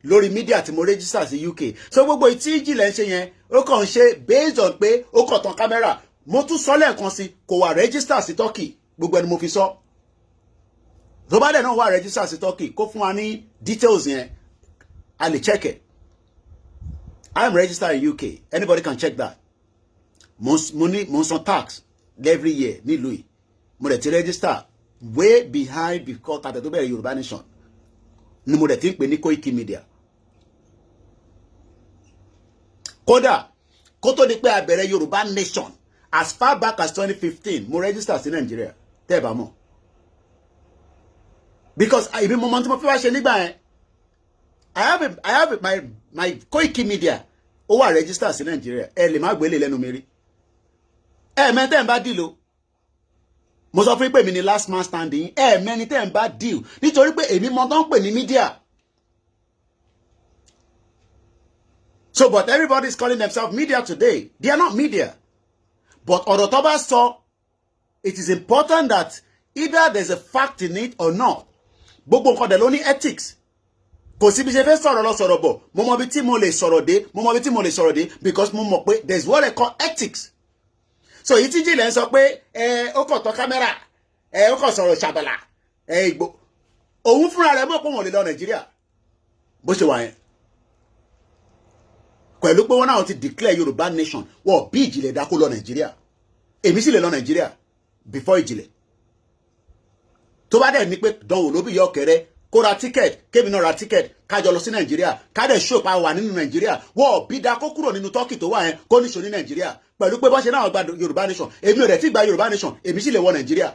lórí media tí mo register sí UK. So gbogbo tí Ijinle ń ṣe yẹn, ó kàn ṣe based on pé ó kàn tàn camera. Mo tún sọ lẹ́ẹ̀kan sí kò wà register sí Turkey. Gbogbo ẹni mo fi sọ. Tó bá dẹ̀ náà wà register sí Turkey, kó fún wa ní details yẹn. I lè check it. I am registered in UK. Anybody can check that. Mo san tax every year nílùú yìí. Mo dẹ̀ ti register way behind because kàtà tó bẹ̀rẹ̀ Yorùbá Nation. Ni mo dẹ̀ ti ń pè ní Koiki Media. Kódà, kó tó di pé a bẹ̀rẹ̀ Yorùbá Nation as far back as 2015, mo register sí Nigeria. Tẹ́ bá mọ̀. Because ibi mo mọ̀ tí mo fi wá ṣe nígbà yẹn. I have my Koiki Media. Ó wà register sí Nigeria. Ẹ lè má gbélé lẹ́nu mi rí. Mẹ́tẹ́ ń bá deal o. Mo sọ fún pé mi ni last man standing. Mẹ́ni tẹ́ ń bá deal. Nítorí pé èmi mọ̀ tán pè ní media. So, but everybody is calling themselves media today. They are not media. But ọ̀rọ̀ tó bá sọ, it is important that either there's a fact in it or not. gbogbo nǹkan dẹ̀ ló ní ethics kò sí bí ṣe fẹ́ sọ̀rọ̀ lọ sọ̀rọ̀ bọ̀ mo mọ bí tí mo lè sọ̀rọ̀ dé because mo mọ̀ pé there is what I call ethics. So èyí tí Ijinle ń sọ pé ó kàn tán kámẹ́rà ó kàn sọ̀rọ̀ ṣàbàlà Igbo òun fúnra rẹ̀ mọ̀ pé wọ́n lè lọ Nàìjíríà bó ṣe wà yẹn pẹ̀lú pé wọ́n náà ti declare Yorùbá nation wọ́n bí Ijinle dákó lọ Nàìjíríà èmi sì lè lọ Nàìjíríà before Ijinle tó bá dẹ̀ ní pé dánwò ló bí yọ kẹrẹ kó ra ticket kémi náà ra ticket kájọ lọ sí Nàìjíríà ká dẹ̀ ṣòpa wà nínú Nàìjíríà wọ́n bí dákó kúrò nínú Turkey tó wà yẹn kó níṣó ní Nàìjíríà pẹ̀lú pé bọ́ ṣe náà gba Yorùbá nation èmi ò dẹ̀ ti gba Yorùbá nation èmi sì lè wọ Nàìjíríà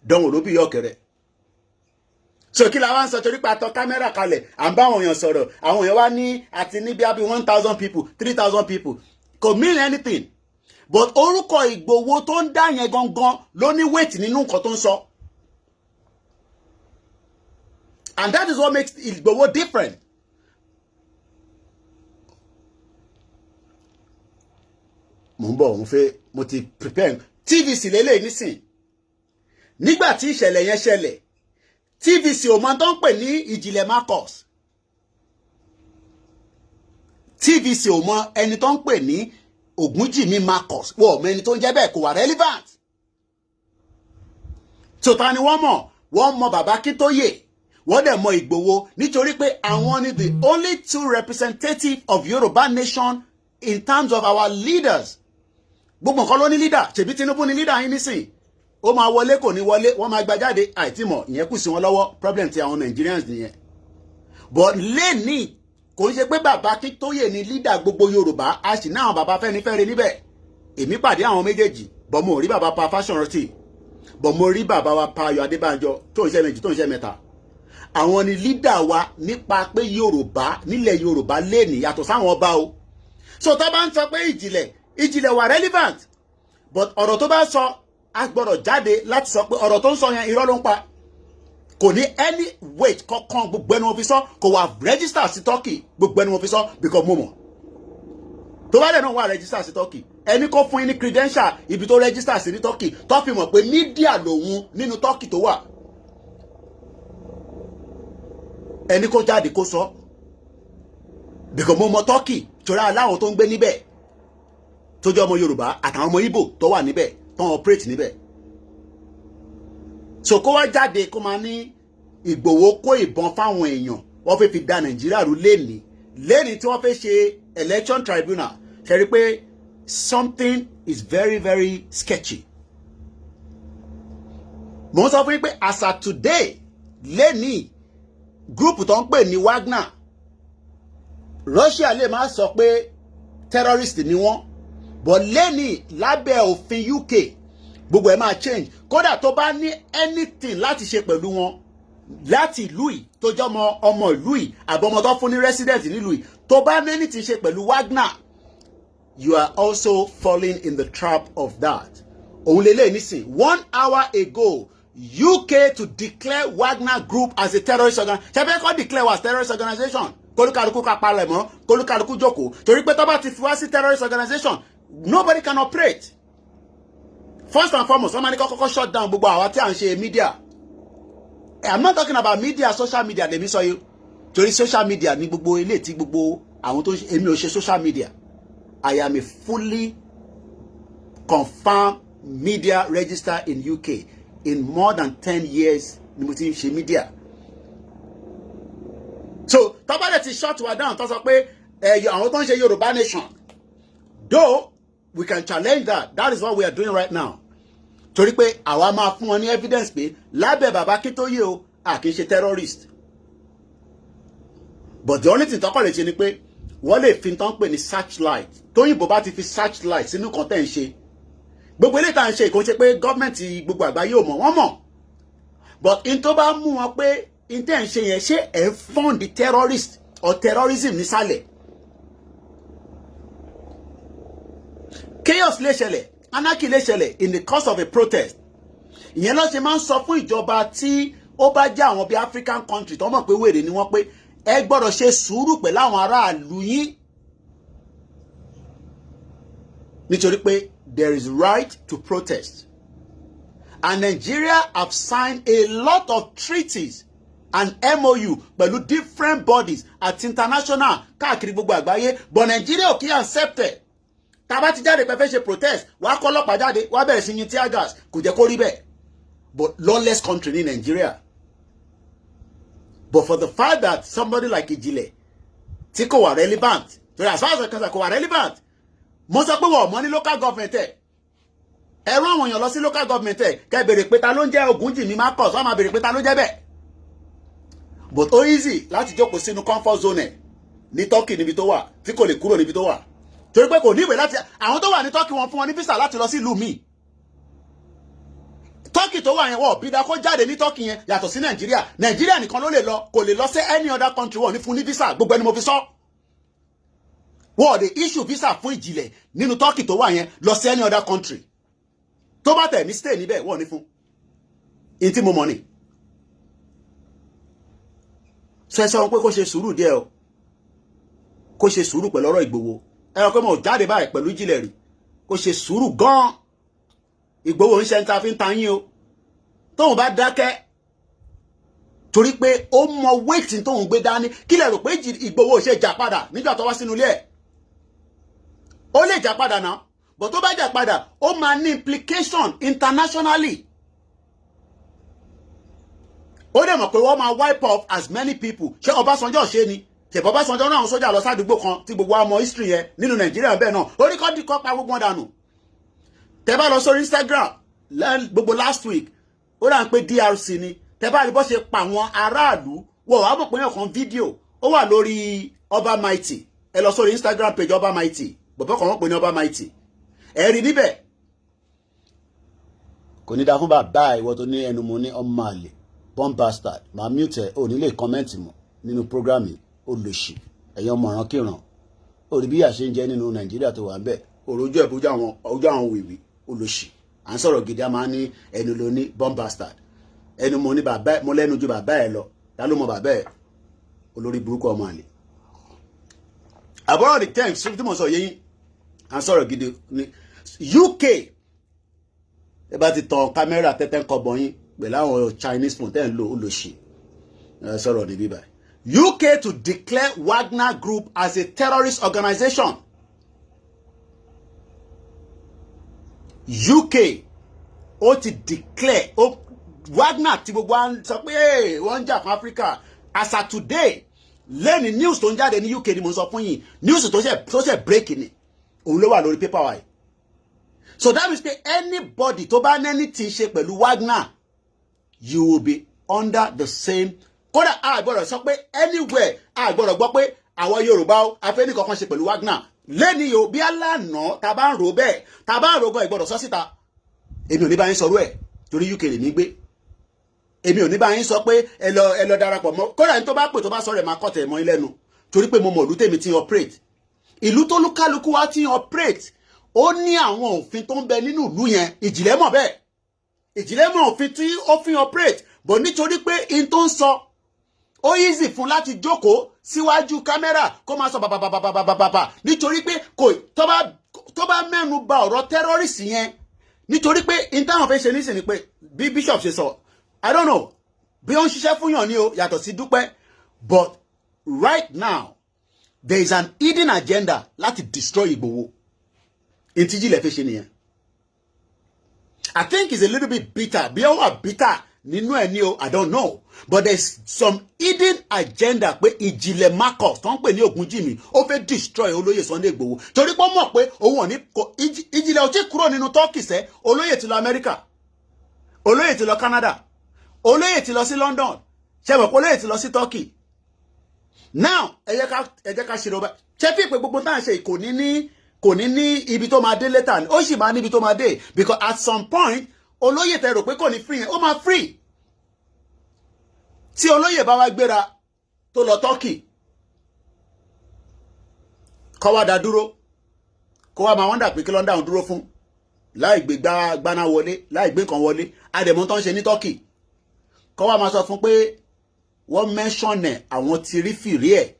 dánwò ló bí yọ kẹrẹ. So kí la wá ń sọ torí pé a tọ kámẹ́rà kalẹ̀ à ń bá àwọn èèyàn sọ̀rọ̀ àwọn èèyàn wá ní àti ní bí i 1,000 people 3,000 people kò mean anything but orúkọ Ìgbòho tó ń dá yẹn gangan ló ní weight nínú nǹkan tó ń sọ and that is what makes Ìgbòho different. mo ń bọ̀ mo ti prepare TVC lélẹ̀ nísìn nígbà tí ìṣẹ̀lẹ̀ yẹn ṣẹlẹ̀ TVC ò mọ tó ń pè ní Ijinle Marcus TVC ò mọ ẹni tó ń pè ní Ògúnjìmí Marcus wọ́n mọ ẹni tó ń jẹ́ bẹ́ẹ̀ kò wà relevant tòta ni wọ́n mọ bàbá Akíntóyè wọ́n dẹ̀ mọ Ìgbòho nítorí pé àwọn ni the only two representatives of Yorùbá nation in terms of our leaders gbogbo nǹkan ló ní leader ṣèbí Tinubu ni leader yín nísìn ó máa wọlé kò ní wọlé wọ́n máa gba jáde àìtìmọ̀ ìyẹn kù sí wọn lọ́wọ́ problem ti àwọn Nigerians nìyẹn but lẹ́ni kò ń ṣe pé bàbá Akíntóyè ni leader gbogbo Yorùbá a sì ní àwọn bàbá Fẹ́nifẹ́re níbẹ̀ èmi pàdé àwọn méjèèjì bọ̀ mo rí bàbá pa Fáṣọ̀rántì bọ̀ mo rí bàbá wa pa Ayọ̀ Adébánjọ tó ń ṣe méjì tó ń ṣe mẹ́ta àwọn ni leader wa nípa pé Yorùbá nílẹ̀ Yorùbá lẹ́ni yàtọ̀ sáwọn ọba o so tó bá ń sọ pé Ijinle wà relevant but ọ̀rọ̀ tó bá sọ a gbọ́dọ̀ jáde láti sọ pé ọ̀rọ̀ tó ń sọ yẹn irọ́ ló ń pa kò ní any weight kankan gbogbo ẹni wọn fi sọ kò wà register sí Turkey gbogbo ẹni wọn fi sọ because mo mọ̀ tó bá dẹ̀ náà wà register sí Turkey ẹni kó fún yín ní credential ibi tó register sí ní Turkey tó fi mọ̀ pé media lòun nínú Turkey tó wà ẹni kó jáde kó sọ because mo mọ̀ Turkey torí aláwọn tó ń gbé níbẹ̀ tó jẹ́ ọmọ Yorùbá àtàwọn ọmọ Ìgbò tó wà níbẹ̀ tó ń operate níbẹ̀ so kó wá jáde kó máa ní Ìgbòho kó ìbọn fáwọn èèyàn wọ́n fẹ́ fi da Nàìjíríà rú lẹ́ni tí wọ́n fẹ́ ṣe election tribunal ṣe rí pé something is very very sketchy. mo ń sọ fún yín pé as at today lẹ́ni group tó ń pè ní Wagner Russia lè máa sọ pé terrorist ni wọ́n but lẹ́ni lábẹ́ òfin UK gbogbo ẹ̀ máa change kódà tó bá ní anything láti ṣe pẹ̀lú wọn láti ìlú yìí tó jẹ́ ọmọ ìlú yìí àbọ̀ ọmọ tó fún ní resident nílùú yìí tó bá ní anything ṣe pẹ̀lú Wagner you are also falling in the trap of that. òun lélẹ̀ nísìn 1 hour ago UK to declare Wagner group as a terrorist organization ṣẹ́fẹ́ kọ́ declare was terrorist organization kólúkàlùkù ká palẹ̀ mọ́ kólúkàlùkù jókòó torí pé tó bá ti fi wá sí terrorist organization nobody can operate. First and foremost, somebody kọ́kọ́ shut down gbogbo àwa tí à ń ṣe media. I'm not talking about media, social media, lèmi sọ yìí. Torí social media ní gbogbo ilé tí gbogbo àwọn tó ń ṣe èmi ò ṣe social media. I am a fully confirmed media register in UK. In more than 10 years ni mo ti ń ṣe media. So, tọ́bálẹ̀ ti shut wa down tó sọ pé àwọn tó ń ṣe Yorùbá nation. Though we can challenge that. That is what we are doing right now. Torí pé àwa máa fún wọn ní evidence pé lábẹ́ bàbá Akíntóyè o a kì í ṣe terrorist. But the only thing tọ́kọ̀ lè ṣe ni pé wọ́n lè fi tán pè ní searchlight. Tóyìnbó bá ti fi searchlight sínú kan tẹ̀ ń ṣe. Gbogbo eléyìí tá à ń ṣe ìkó ṣe pé gọ́ọ̀mẹ̀ntì gbogbo àgbáyé ò mọ̀ wọ́n mọ̀. But in tó bá mú wọn pé in tẹ̀ ń ṣe yẹn ṣé ẹ̀ ń fund terrorist or terrorism nísàlẹ̀. Chaos lè ṣẹlẹ̀, anarchy lè ṣẹlẹ̀ in the course of a protest. Ìyẹn ló ṣe máa ń sọ fún ìjọba tí ó bá jẹ́ àwọn bíi African country tó mọ̀ pé wèrè ni wọ́n pé ẹ gbọ́dọ̀ ṣe sùúrù pẹ̀lú àwọn aráàlú yín. Nítorí pé there is right to protest. and Nigeria have signed a lot of treaties and MOU pẹ̀lú different bodies at international káàkiri gbogbo àgbáyé, but Nigeria ò kí accept it. Tá bá ti jáde pé fẹ́ ṣe protest, wàá kọ́ ọlọ́pàá jáde, wàá bẹ̀rẹ̀ sí yin tear gas, kò jẹ́ kó rí bẹ́ẹ̀. But lawless country ní Nigeria. But for the fact that somebody like Ijinle tí kò wà relevant, so as far as kò wà relevant, mo sọ pé wọ́n mọ́ ní local government ẹ̀. Ẹ̀rọ àwọn èèyàn lọ sí local government ẹ̀ kẹ́ bèrè pé ta ló ń jẹ́ Ògúnjìmí Marcus, wọ́n máa bèrè pé ta ló jẹ́ bẹ́ẹ̀. But ó easy láti jókòó sínú comfort zone ẹ̀ ní Turkey níbi tó wà tí kò lè kúrò níbi tó wà. Torí pé kò ní ìwé láti àwọn tó wà ní Turkey wọn fún wọn ní visa láti lọ sí ìlú míì. Turkey tó wà yẹn wọ́n bí da kó jáde ní Turkey yẹn yàtọ̀ sí Nàìjíríà. Nàìjíríà nìkan ló lè lọ, kò lè lọ sí any other country wọ́n ní fún ní visa, gbogbo ẹni mo fi sọ. Wọ́n dey issue visa fún Ijinle nínú Turkey tó wà yẹn lọ sí any other country. Tó bá tẹ̀ ní stay níbẹ̀ wọ́n ní fún. In tí mo mọ̀ ni. Ṣé sọ pé kó ṣe sùúrù díẹ̀ o. Kó ṣe sùúrù pẹ̀lú ọ̀rọ̀ Ìgbòho. Ẹ rò pé mo jáde báyìí pẹ̀lú Ijinle rí. Kó ṣe sùúrù gan-an. Ìgbòho ń ṣe ń ta fi ń ta yín o. Tóun bá dákẹ́ torí pé ó mọ weight tóun gbé dání, kí lẹ rò pé Ìgbòho ṣe jà padà nígbà tó wá sínú ilé ẹ̀. Ó lè jà padà náà, but tó bá jà padà ó máa ní implication internationally. Ó dẹ̀ mọ̀ pé wọ́n máa wipe off as many people. Ṣé Ọbásanjọ́ ṣe ni? Ṣé Ọbásanjọ́ náà sójà lọ sádùúgbò kan tí gbogbo àmọ́ history yẹn nínú Nàìjíríà bẹ́ẹ̀ náà. Ó ní kọ́ dìkọ́ pa gbogbo wọn dànù. Tẹ́ bá lọ sórí Instagram gbogbo last week, ó dà ń pé DRC ni. Tẹ́ bá rí bó ṣe pa àwọn aráàlú, wọ́n wá mọ̀ pé yàn kan fídíò, ó wà lórí Ọba Mighty. Ẹ lọ sórí Instagram page Ọba Mighty. Bọ̀bọ̀ kan wọ́n pè ní Ọba Mighty. Ẹ rí níbẹ̀. Kò ní dá fún bàbá ìwọ tó ní ẹnu mo ní ọmọ àlè, bomb bastard, máa mute ẹ, ò ní lè comment mọ́ nínú program yìí, ó lè ṣì, ẹ̀yin ọmọ ọ̀ràn kíran. Ó rí bí ìyà ṣe ń jẹ nínú Nàìjíríà tó wà ń bẹ̀. Òròjú ẹ̀ bójú àwọn wìwì, ó lè ṣì. À ń sọ̀rọ̀ gidi, a máa ní ẹnu ló ní bomb bastard. Ẹnu mo ní bàbá, mo lẹ́nu ju bàbá ẹ lọ. Ta ló mọ bàbá ẹ? Olórí burúkú ọmọ àlè. Àbọ̀rọ̀ the times tí mo sọ yẹn, à ń sọ̀rọ̀ gidi ní UK. Ẹ bá ti tan kámẹ́rà tẹ́tẹ́ ń kọbọ̀ yín pẹ̀lú àwọn Chinese phone tẹ́ ń lò ó lò ṣì. Ẹ sọ̀rọ̀ níbí báyìí. UK to declare Wagner Group as a terrorist organization. UK ó ti declare Wagner tí gbogbo wa sọ pé wọ́n ń jà fún Africa as of today. Lẹ́ni news tó ń jáde ní UK ni mo sọ fún yín, news tó ṣe break ni òun ló wà lórí paper wa yìí. So that means pé anybody tó bá ní anything ṣe pẹ̀lú Wagner, you will be under the same. Kódà àgbọ̀rọ̀ sọ pé anywhere àgbọ̀rọ̀ gbọ́ pé àwọn Yorùbá ó afẹ́ni kankan ṣe pẹ̀lú Wagner. Lẹ́ni yóò bí alánà tá bá ń ro bẹ́ẹ̀, tá bá ń ro gan ìgbọ̀rọ̀ sọ síta. Èmi ò ní bá yín sọ̀rọ̀ ẹ̀ torí UK lè mí gbé. Èmi ò ní bá yín sọ pé ẹ lọ darapọ̀ mọ́. Kódà ní tó bá pè tó bá sọ̀rọ̀ ẹ̀ máa kọ́ tẹ̀ mọ́ ilé nu torí pé mo mọ̀ ìlú tèmi ti ń operate. Ìlú tó lúkálukú wa ti ń operate. Ó ní àwọn òfin tó ń bẹ nínú ìlú yẹn. Ìjìnlẹ̀ mọ̀ bẹ́ẹ̀. Ìjìnlẹ̀ mọ̀ òfin tí ó fi operate. But nítorí pé in tó ń sọ ó easy fún láti jókòó síwájú kámẹ́rà kó máa sọ bàbàbàbàbàbà nítorí pé tó bá mẹ́nu bà ọ̀rọ̀ terrorist yẹn nítorí pé in táwọn fẹ́ ṣe nísìnyí pé bí bishop ṣe sọ I don't know bí ó ń ṣiṣẹ́ fún yàn ní o yàtọ̀ sí Dúpẹ́, but right now there is an hidden agenda láti destroy Ìgbòho. In tí Ijinle fẹ́ ṣe nìyẹn. I think it's a little bit bitter. Bí ó wà bitter nínú ẹ̀ ní o, I don't know. But there's some hidden agenda pé Ijinle Marcus tó ń pè ní Ògúnjìmí ó fẹ́ destroy olóyè Sunday Igboho. Torí pé ó mọ̀ pé òun ò ní Ijinle ò tí kúrò nínú Turkey sẹ́, olóyè ti lọ America, olóyè ti lọ Canada, olóyè ti lọ sí London, ṣé mọ̀ pé olóyè ti lọ sí Turkey. Now ẹ jẹ́ ká ṣe rọ́bà. Ṣé fi pé gbogbo tá à ń ṣe kò ní ní ibi tó máa dé later ni, ó sì máa ní ibi tó máa dé, because at some point olóyè tẹ́ rò pé kò ní free yẹn ó máa free. Tí olóyè bá wá gbéra tó lọ Turkey kó wá dá dúró, kó wá máa wọ́n dà pé kí ló ń dáhùn dúró fún, láì gbé gbaná wọlé, láì gbé nǹkan wọlé, àdèmọ́ tó ń ṣe ní Turkey, kó wá máa sọ fún pé wọ́n mention ẹ̀ àwọn ti rí fìrí ẹ̀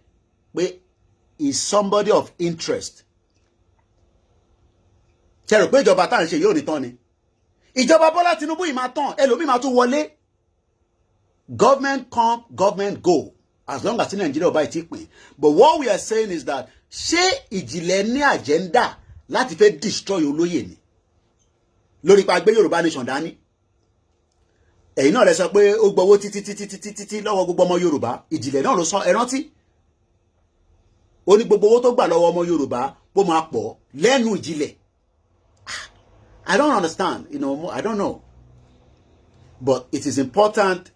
pé is somebody of interest. Ṣé rò pé ìjọba tá à ń ṣe yóò ní tán ni? ìjọba Bọ́lá Tinubu yìí máa tán ẹlòmíì máa tún wọlé. Government come, government go, as long as Nigeria ọba ìtì pín. But what we are saying is that ṣé Ìjìnlẹ̀ ní agenda láti fẹ́ destroy olóyè ni lórí pa gbé Yorùbá nation dání? Ẹ̀yin náà lẹ sọ pé ó gbowó títí lọ́wọ́ gbogbo ọmọ Yorùbá. Ìjìnlẹ̀ náà ló sọ, ẹ rántí ó ní gbogbo owó tó gbà lọ́wọ́ ọmọ Yorùbá bó máa pọ̀ lẹ́nu Ìjìnlẹ̀. I don't understand, I don't know. But it is important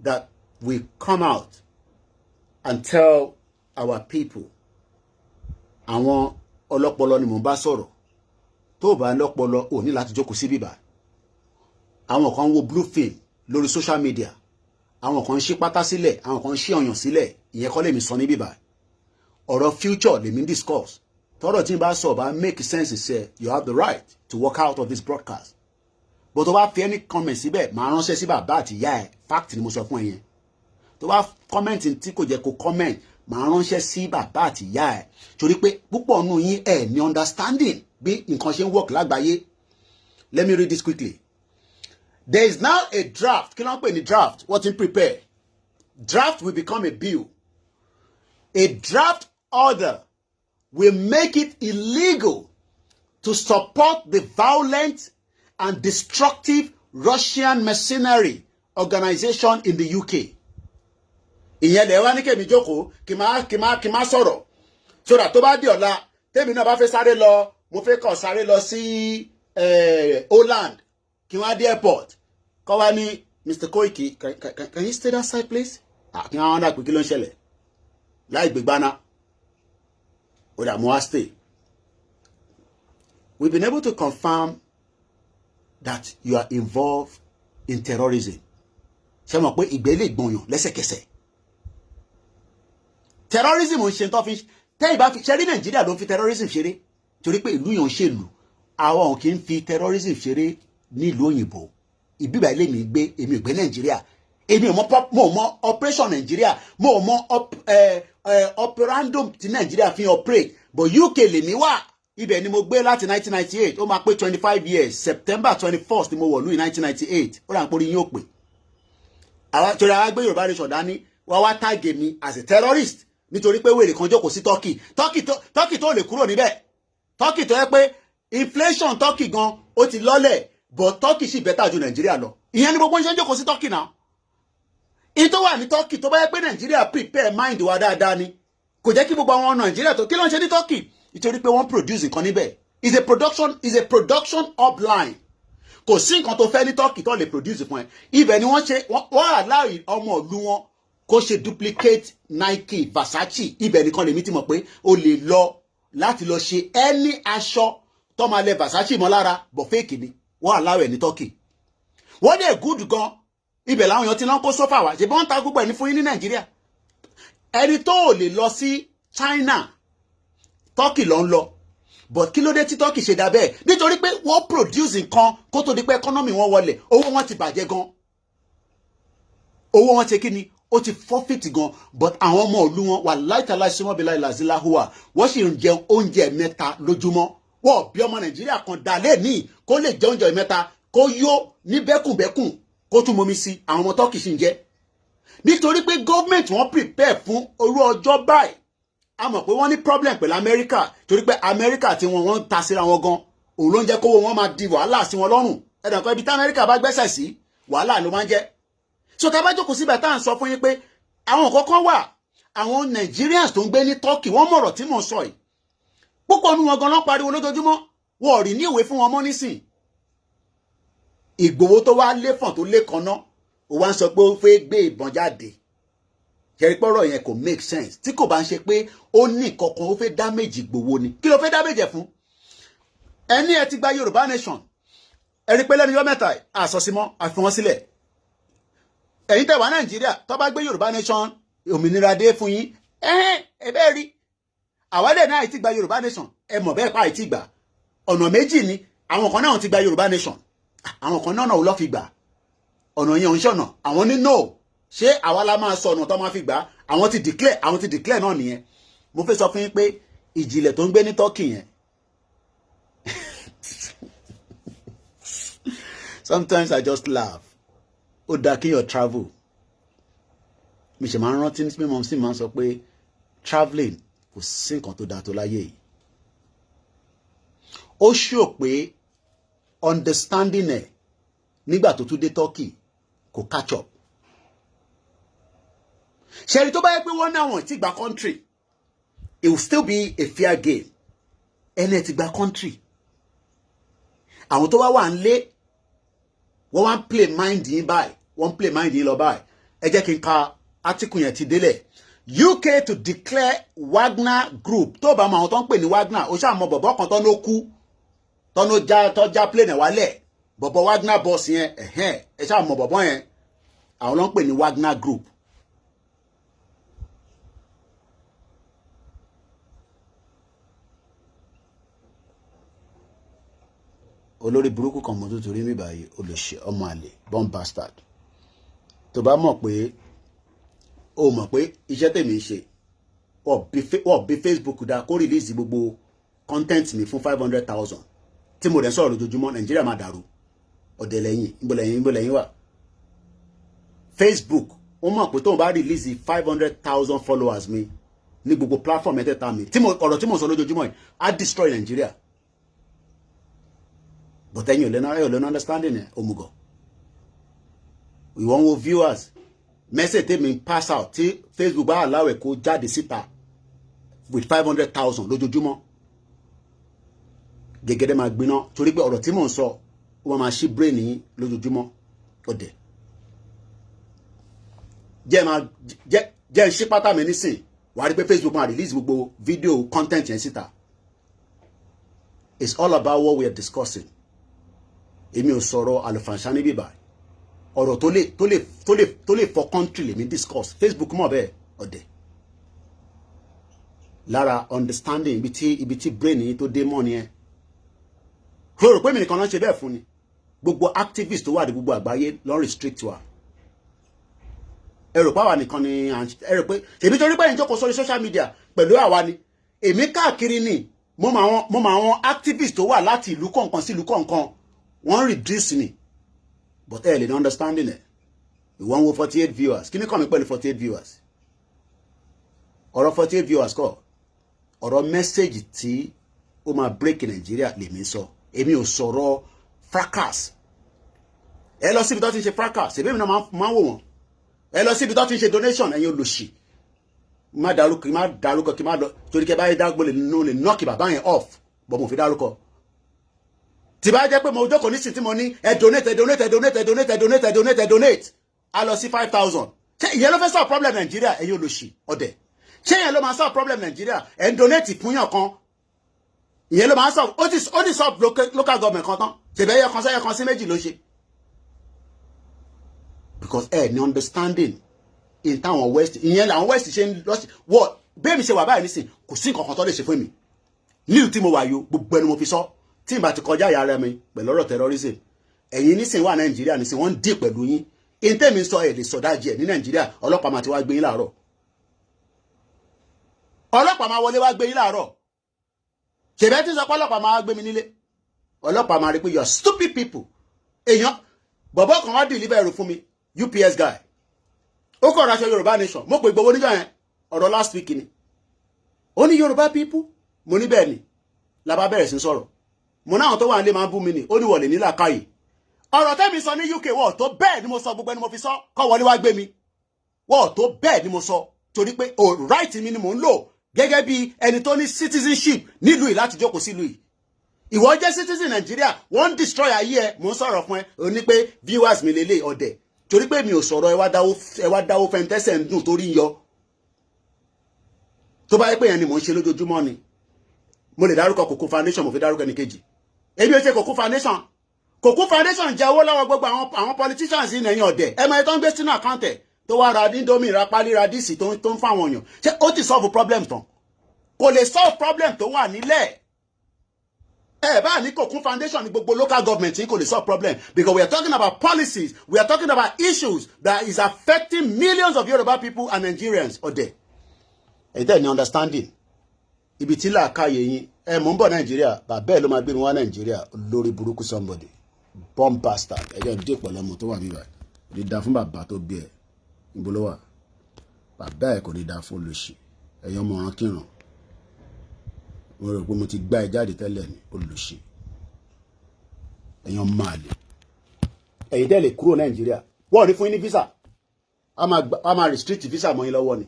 that we come out and tell our people. Àwọn ọlọ́pọlọ ni mò ń bá sọ̀rọ̀. Tó bá lọ́pọlọ ò ní láti jókòó sí bíbá. Àwọn kan wo blue film lórí social media. Àwọn kan ṣí pátá sílẹ̀, àwọn kan ṣí ọyàn sílẹ̀. Ìyẹn kọ́ lèmi sọ ní bíbá. Ọ̀rọ̀ future lèmi discuss. Tọ́rọ̀ tí n bá sọ bá make sense say you have the right to walk out of this broadcast. But tó bá fi any comment síbẹ̀, máa ránṣẹ́ sí bàbá àti ìyá ẹ̀. Fact ni mo sọ fún ẹ yẹn. Tó bá comment tí kò jẹ́ kó comment, máa ránṣẹ́ sí bàbá àti ìyá ẹ̀. Torí pé púpọ̀ nù yín ẹ̀ ní understanding bí nǹkan ṣe ń work lágbàáyé. Let me read this quickly. There is now a draft. Kí ló ń pè ní draft? What in prepare? Draft will become a bill. A draft order will make it illegal to support the violent and destructive Russian mercenary organization in the UK. Ìyẹn lè wá ní kèmí jókòó kí má sọ̀rọ̀. So that tó bá di ọ̀la tèmi náà bá fẹ́ sáré lọ, mo fẹ́ kàn sáré lọ sí Holland kí wọ́n á dé airport. Kọ́ wá ní Mr. Koiki, can you stay that side please? Kí wọ́n á dà pé kí ló ń ṣẹlẹ̀ láì gbégbáná. Ó dà mo wá stay. We've been able to confirm that you are involved in terrorism. Ṣé mọ̀ pé ìgbẹ́ lè gbọ̀nyàn lẹ́sẹ̀kẹsẹ̀. Terrorism ń ṣe tó fi tẹ́ ìbá fi ṣeré Nàìjíríà ló ń fi terrorism ṣeré torí pé ìlú yàn ń ṣèlú. Àwọn ò kì í fi terrorism ṣeré ní ìlú òyìnbó. Ìbíbà ilé mi gbé èmi ò gbé Nàìjíríà. Èmi ò mọ operation Nàìjíríà. Mo ò mọ operandum tí Nàìjíríà fi operate. But UK lèmi wà. Ibẹ̀ ni mo gbé láti 1998. Ó máa pé 25 years. September 21st ni mo wọ̀lú in 1998. Ó rà ń porí yín ó pè. Torí àwọn gbé Yorùbá nation dání wá tàgé mi as a terrorist nítorí pé wèrè kan jókòó sí Turkey. Turkey tó lè kúrò níbẹ̀. Turkey tó yẹ pé inflation Turkey gan ó ti lọ́lẹ̀ but Turkey sì bẹ́tà ju Nàìjíríà lọ. Ìyẹn ni gbogbo ń ṣe ń jókòó sí Turkey náà. Ìyẹn tó wà ní Turkey tó bá yẹ pé Nàìjíríà prepare mind wa dáadáa ni. Kò jẹ́ kí gbogbo àwọn Nàìjíríà tó kí ló ń ṣe ní Turkey nítorí pé wọ́n produce nǹkan níbẹ̀. Is a production upline. Kò sí nǹkan tó fẹ́ ní Turkey tó lè produce fún ẹ. Ibẹ̀ ni wọ́n allow ọmọ ìlú wọn kó ṣe duplicate Nike, Versace. Ibẹ̀ nìkan lèmi ti mọ̀ pé o lè lọ láti lọ ṣe any aṣọ tó máa lẹ Versace mọ́ lára but fake ni. Wọ́n allow ẹ̀ ní Turkey. Wọ́n dẹ̀ good gan. Ibẹ̀ làwọn èèyàn ti lọ kó sọ́fà wá. Ṣé bí wọ́n ń ta gbogbo ẹni fún yín ní Nàìjíríà? Ẹni tó lè lọ sí China, Turkey ló ń lọ. But kí ló dé tí Turkey ṣe dà bẹ́ẹ̀? Nítorí pé wọ́n produce nǹkan kó tó di pé economy wọn wọlẹ̀. Owó wọn ti bàjẹ́ gan. Owó wọn ṣe kí ni? Ó ti forfeit gan. But àwọn ọmọ ìlú wọn wà láìtàláì sí mọ́bìlá ìlàzílá hùwà. Wọ́n sì ń jẹ oúnjẹ mẹ́ta lójúmọ́. Wọ́n bí ọmọ Nàìjíríà kan dà lé ní kó lè jẹ oúnjẹ mẹ́ta kó yó ní bẹ́kùnbẹ́kùn kó tún momi sí àwọn ọmọ Turkey sì ń jẹ. Nítorí pé government wọ́n prepare fún orú ọjọ́ báyìí. A mọ̀ pé wọ́n ní problem pẹ̀lú Amẹ́ríkà torí pé Amẹ́ríkà tí wọ́n ń ta síra wọn gan òun ló ń jẹ́ kówó wọn máa di wàhálà sí wọn lọ́rùn. Ẹ̀dàn kan ibi tí Amẹ́ríkà bá gbẹ́sẹ̀ sí wàhálà ló máa ń jẹ́. So tá bá jókòó síbẹ̀ tá à ń sọ fún yín pé àwọn kọ̀ọ̀kan wà àwọn Nigerians tó ń gbé ní Turkey wọ́n mọ̀rọ̀ tí mò ń sọ yìí. Púpọ̀ nínú wọn gan ló pariwo lójoojúmọ́ wọn ò rí ní ìwé fún wọn mọ́ nísìn. Ìgbòho tó wá léfọ̀n tó lé kan náà ó wá ń sọ pé ó fẹ́ gbé ìbọn jáde. Kẹrìpọ̀rọ̀ yẹn kò make sense tí kò bá ń ṣe pé ó ní kankan ó fẹ́ damage Ìgbòho ni. Kí ló fẹ́ damage fún? Ẹni ẹ ti gba Yorùbá nation. Ẹ rí pé lẹ́nu yọ mẹ́ta àsọsímọ́ àfi wọ́n sílẹ̀. Ẹ̀yin tẹ́ wà Nàìjíríà tó bá gbé Yorùbá nation òmìnira dé fún yín. Ẹ bẹ́ẹ̀ rí. Àwálẹ̀ náà ti gba Yorùbá nation. Ẹ mọ̀ bẹ́ẹ̀ pa àìtí gbà. Ọ̀nà méjì ni àwọn kan náà ti gba Yorùbá nation. Àwọn kan náà ò lọ́ fi gbà. Ọ̀nà yẹn ò ń ṣọ̀nà. Àwọn ní no. Ṣé àwa la máa sọ ọ̀nà tó máa fi gbà? Àwọn ti declare náà nìyẹn. Mo fẹ́ sọ fún yín pé Ìjìnlẹ̀ tó ń gbé ní Turkey yẹn sometimes I just laugh. Ó dá kéèyàn travel. Mi ṣe máa ń rántí ní mímọ́ sí máa ń sọ pé traveling kò sí nǹkan tó dáa tó láyé yìí. Ó ṣò pé understanding ẹ̀ nígbà tó tún dé Turkey kò catch up. Ṣẹ́rí tó bá yẹ pé wọ́n náà wọ̀n tí gba country, it will still be a fair game. Ẹni ẹ̀ ti gba country. Àwọn tó wá ń lé, wọ́n wá ń play mind yín báyìí, wọ́n ń play mind yín lọ báyìí. Ẹ jẹ́ kí n ka article yẹn ti délẹ̀. UK to declare Wagner group. Tó bá mọ àwọn tó ń pè ní Wagner, ó ṣáà mọ bọ̀bọ̀ kan tó ló kú, tó já plane wálẹ̀. Bọ̀bọ̀ Wagner boss yẹn, ẹ ṣáà mọ bọ̀bọ̀ yẹn. Àwọn ló ń pè ní Wagner group. Olórí burúkú kan mọ́ tó torí mi báyìí olóṣè ọmọ àlè bomb bastard. Tó bá mọ̀ pé o mọ̀ pé iṣẹ́ tèmi ń ṣe wọ́n bí Facebook dá kó release gbogbo content mi fún 500,000 tí mo dẹ̀ sọ̀rọ̀ lójoojúmọ́ Nàìjíríà máa dàrú ọ̀dẹ̀ lẹ́yìn ìbọ̀lẹ̀yìn wà. Facebook ó mọ̀ pé tóun bá release 500,000 followers mi ní gbogbo platform mẹ́tẹ̀ẹ̀ta mi ọ̀rọ̀ tí mo sọ lójoojúmọ́ yìí á destroy Nàìjíríà. But then you learn understanding it, omugo. We want more viewers. Message take me pass out. Facebook ba allow e ko jáde síta with 500,000 lójoojúmọ́. Gẹ́gẹ́dẹ́ máa gbiná torí pé ọ̀rọ̀ tí mò ń sọ ó máa ṣí brain yín lójoojúmọ́. Ode. Jẹ́ ṣí pátá mi nísìn. Wá rí pé Facebook máa release gbogbo video content yẹn síta. It's all about what we are discussing. Èmi ò sọ̀rọ̀ àlùfànṣá ní bíbá. Ọ̀rọ̀ tó lè for country lè mi discuss. Facebook mọ̀ bẹ́ẹ̀ ọ̀dẹ̀. Lára understanding ibi tí brain yìí tó dé mọ́ ni ẹ. Rò pé mi nìkan náà ṣe bẹ́ẹ̀ fún ni. Gbogbo activist tó wà ní gbogbo àgbáyé ló restrict wa. Ẹ rò pé àwa nìkan ni ẹ rò pé èmi torí pé ẹ̀yin jókòó sórí social media pẹ̀lú àwa ni. Èmi káàkiri ni mo mọ àwọn activist tó wà láti ìlú kọ̀ọ̀kan sí ìlú kọ̀ọ̀kan. Wọ́n reduce ni. But ẹ lè ní understanding ẹ̀. Ìwọ́n wo 48 viewers. Kí ni kàn mí pẹ̀lú 48 viewers? Ọ̀rọ̀ 48 viewers kọ́. Ọ̀rọ̀ message tí ó máa break Nigeria lèmi sọ. Èmi ò sọ̀rọ̀ fracas. Ẹ lọ síbi tó ti ń ṣe fracas. Èmi náà máa ń wò wọ́n. Ẹ lọ síbi tó ti ń ṣe donation ẹ̀yin olóṣì. Má dárúkọ kí má lọ. Torí kẹ́ bá yẹ dágbó lè knock bàbá yẹn off. Bọ̀ mo fi dárúkọ. Tí bá jẹ́ pé mo jókòó ní sí tí mo ní donate a lọ sí 5,000. Ṣé ìyẹn ló fẹ́ solve problem Nigeria ẹ̀yin olóṣì ọ̀dẹ̀? Ṣé ìyẹn ló máa solve problem Nigeria ẹ̀ ń donate fún yàn kan? Ìyẹn ló máa solve ó ti solve local government kan tán. Ṣèbẹ̀ ẹyẹ kan sí méjì ló ṣe. Because ní understanding in táwọn west ìyẹn làwọn west ṣe ń lọ sí wọ́n bẹ́ẹ̀ mi ṣe wà báyìí nísìn kò sí nǹkan kan tó lè ṣe fún mi. Nílùú tí mo wà yo gbogbo ẹni mo fi sọ. Tí n bá ti kọjá ìyá rẹ mi pẹ̀lú ọ̀rọ̀ terrorism ẹ̀yin nísìn wà Nàìjíríà nísìn wọ́n ń dì pẹ̀lú yín ìntẹ́mi sọ ẹ̀ lè sọ̀dájì ẹ̀ ní Nàìjíríà ọlọ́pàá máa ti wá gbé yín láàárọ̀ ọlọ́pàá máa wọlé wá gbé yín láàárọ̀ ṣèbẹ́ tí sọ pé ọlọ́pàá máa wá gbé mi nílé ọlọ́pàá máa rí pé you are stupid people èèyàn bọ̀bọ̀ kan wá deliver ẹrù fún mi UPS guy ó kọ̀ raṣọ Yorùbá nation mo pè Ìgbòho níjọ́ yẹn ọ̀rọ̀ last week ni ó ní Yorùbá people mo ní bẹ́ẹ̀ ni la bá bẹ̀rẹ̀ sí sọ̀rọ̀ mo náà tó wà nílé máa bú mi ni ó ní wọlé nílà káyì ọ̀rọ̀ tẹ́mi sọ ní UK wọ́n tó bẹ́ẹ̀ ni mo sọ gbogbo ẹni mo fi sọ kọ́ wọlé wá gbé mi wọ́n tó bẹ́ẹ̀ ni mo sọ torí pé right mi ni mò ń lò gẹ́gẹ́ bí ẹni tó ní citizenship nílùú yìí láti jókòó sílùú yìí ìwọ jẹ́ citizen Nàìjíríà wọ́n destroy ayé ẹ mò ń sọ̀rọ̀ fún ẹ o ní pé viewers mi lélẹ̀ ọ̀dẹ̀ torí pé mi ò sọ̀rọ̀ ẹ wá dáwó fẹ́ntẹ́sẹ̀ ń dùn torí ń yọ tó bá yẹ pé yẹn ni mò ń ṣe lójoojúmọ́ ni mo lè dárúkọ Kòkó foundation mo fi dárúkọ ẹni kejì èmi ò ṣe Kòkó foundation jẹ owó lọ́wọ́ gbogbo àwọn politicians ní ẹ̀yìn ọ̀dẹ̀ ẹ máa tó ń gbé sínú àkáǹtẹ̀ tó wá ra indomie ra pálí ra díìsì tó ń fáwọn èèyàn ṣé ó ti solve problem tán kò lè solve problem tó wà nílẹ̀ ẹ bá ní Kòkó foundation ní gbogbo local government yìí kò lè solve problem because we are talking about policies we are talking about issues that is affecting millions of Yoruba people and Nigerians ọ̀dẹ̀ ẹ̀ dẹ̀ ní understanding ibi tí làákàyè yín ẹ mò ń bọ̀ Nàìjíríà bàbá ẹ̀ ló máa gbé mi wá Nàìjíríà lórí burúkú somebody bomb bastard ẹjọ́ dé pẹ̀lú ọmọ tó wà níbà kò ní da fún bàbá tó bí ẹ níbo ló wà bàbá ẹ kò ní da fún olùsì ẹ̀yọ́ ọmọ ọ̀ràn kíràn mo rò pé mo ti gbá ẹ jáde tẹ́lẹ̀ ní olùsì ẹ̀yọ́ máa lè ẹ̀yin tẹ́lẹ̀ kúrò Nàìjíríà wọ́n ní fún yín ní visa a máa restrict visa mọ́ yín lọ́wọ́ ni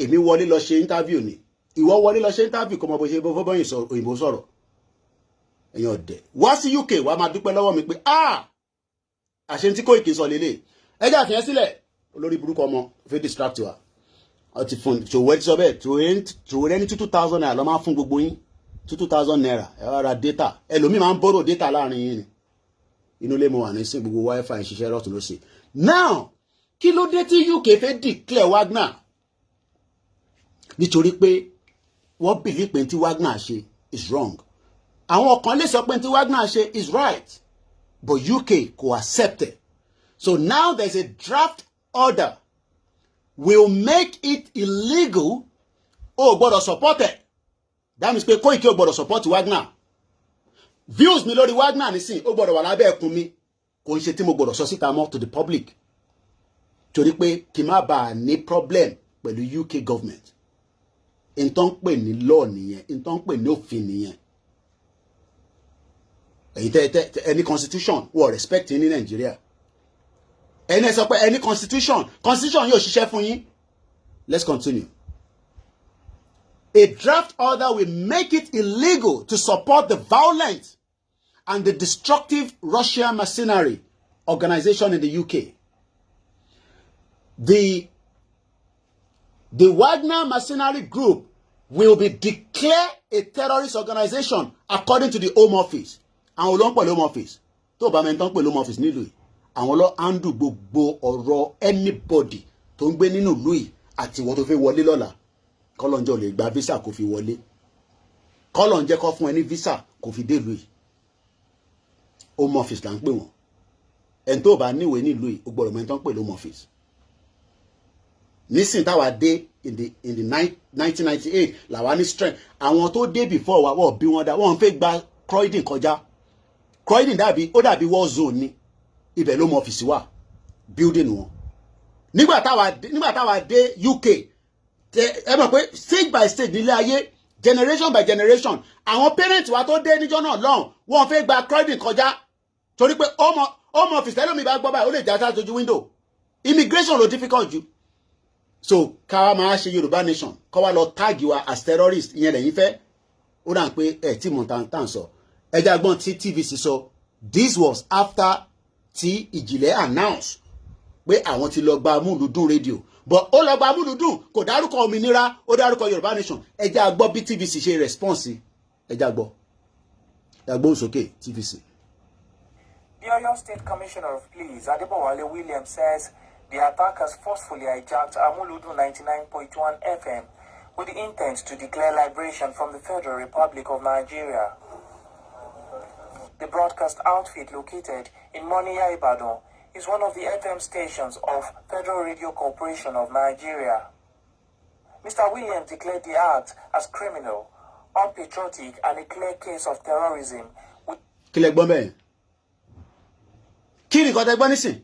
èmi wọlé lọ ṣe interview ni ìwọ wọlé lọ ṣe interview kọ́ mọ bó ṣe bọ́yìn sọ òyìnbó sọ̀rọ̀ ẹ̀yin ọ̀dẹ̀ wá sí UK wàá máa dúpẹ́ lọ́wọ́ mi pé àṣẹ tí kò ìkí sọ lélẹ̀ ẹjẹ́ àfihàn sílẹ̀ olórí burúkú ọmọ fẹ́ distract wa ọtí fún ṣòwò ẹ ti sọ bẹ́ẹ̀ ṣòwò rẹ ní 2,000 naira lọ́ máa fún gbogbo yín 2,000 naira ẹ wá ra data ẹlòmíì máa ń borrow data láàrin yín ni inú ilé mo wà ní sí gbogbo wifi ìṣiṣẹ́ rọ̀tún ló ṣe now kí ló dé tí UK fẹ́ declare Wagner nítorí pé wọ́n believe pé tí Wagner ṣe is wrong àwọn kan lè sọ pé tí Wagner ṣe is right but UK kò accept it so now there's a draft order will make it illegal o gbọ́dọ̀ support it that means pé Koiki o gbọ́dọ̀ support Wagner views mi lórí Wagner nísìn o gbọ́dọ̀ wà lábẹ́ ẹkùn mi kò ń ṣe tí mo gbọ́dọ̀ sọ síta mọ́ to the public torí pé kí má bàa ní problem pẹ̀lú UK government nǹkan pè ní law nìyẹn nǹkan pè ní òfin nìyẹn èyí ẹni constitution wọ́n respect ní Nàìjíríà ẹni sọ pé ẹni constitution yóò ṣiṣẹ́ fún yín let's continue a draft order will make it illegal to support the violent and the destructive Russian mercenary organization in the UK. The Wagner mercenary group will be declared a terrorist organization according to the Home Office. Àwọn ló ń pè Home Office. Tó bá mẹ́ntán pè Home Office nílùú yìí. Àwọn ló handle gbogbo ọ̀rọ̀ anybody tó ń gbé nínú ìlú yìí àti ìwọ tó fẹ́ wọlé lọ́la. Kọ́lọ́njọ́ lè gba visa kó fi wọlé. Kọ́lọ́njẹ́ kó fún ẹ ní visa kó fi dé ìlú yìí. Home Office là ń pè wọ́n. Ẹni tó bá níwèé nílùú yìí ó gbọ́dọ̀ mẹ́ntán pè Home Office. Nísìn táwa dé in the 1998 làwa ní strength àwọn tó dé before wa wọ́n bí wọ́n dá wọ́n fẹ́ gba Croydon kọjá Croydon ó dàbí war zone ni ibẹ̀ ló mọ ọ́fíìsì wà building wọn nígbà táwa dé UK ẹ mọ̀ pé stage by stage nílé ayé generation by generation àwọn parents wa tó dé níjọ́ náà lọ́hùn wọ́n fẹ́ gba Croydon kọjá torí pé home office tẹ́lómi bá gbọ́ báyìí ó lè já sáájú window immigration ló difficult jù so káwa máa ṣe Yorùbá nation kọ́ wa lọ táàgì wa as terrorist ìyẹn lẹ́yìn fẹ́ ó dà pé tí mo tàn sọ ẹja gbọ́n tí TVC sọ this was after tí Ijinle announce pé àwọn ti lọ gba amúlùdùn rédíò but ó lọ gba amúlùdùn kò dárúkọ Ominira ó dárúkọ Yorùbá nation ẹja gbọ́ bí TVC ṣe response ẹja gbọ́ sókè TVC. The Oyo State Commissioner of Police, Adebowale Williams, says the attackers forcefully hijacked Amuludu 99.1 FM with the intent to declare liberation from the Federal Republic of Nigeria. The broadcast outfit located in Moniya, Ibadan is one of the FM stations of Federal Radio Corporation of Nigeria. Mr. Williams declared the act as criminal, unpatriotic, and a clear case of terrorism. Kí ni kọ́tẹ́ gbọ́ nísìn?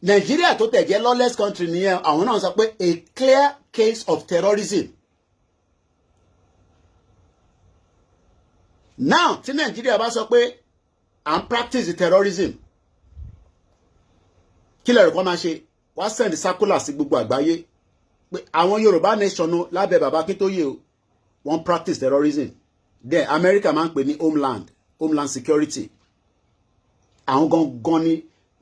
Nàìjíríà tó tẹ̀ jẹ́ lawless country nìyẹn àwọn náà sọ pé a clear case of terrorism. Now tí Nàìjíríà bá sọ pé and practice terrorism kí lè rẹ̀ kọ́ máa ṣe wá send circular sí gbogbo àgbáyé pé àwọn Yorùbá nation lábẹ́ bàbá Akíntóyè o wọ́n practice terrorism then America máa ń pè ní homeland security àwọn gangan ni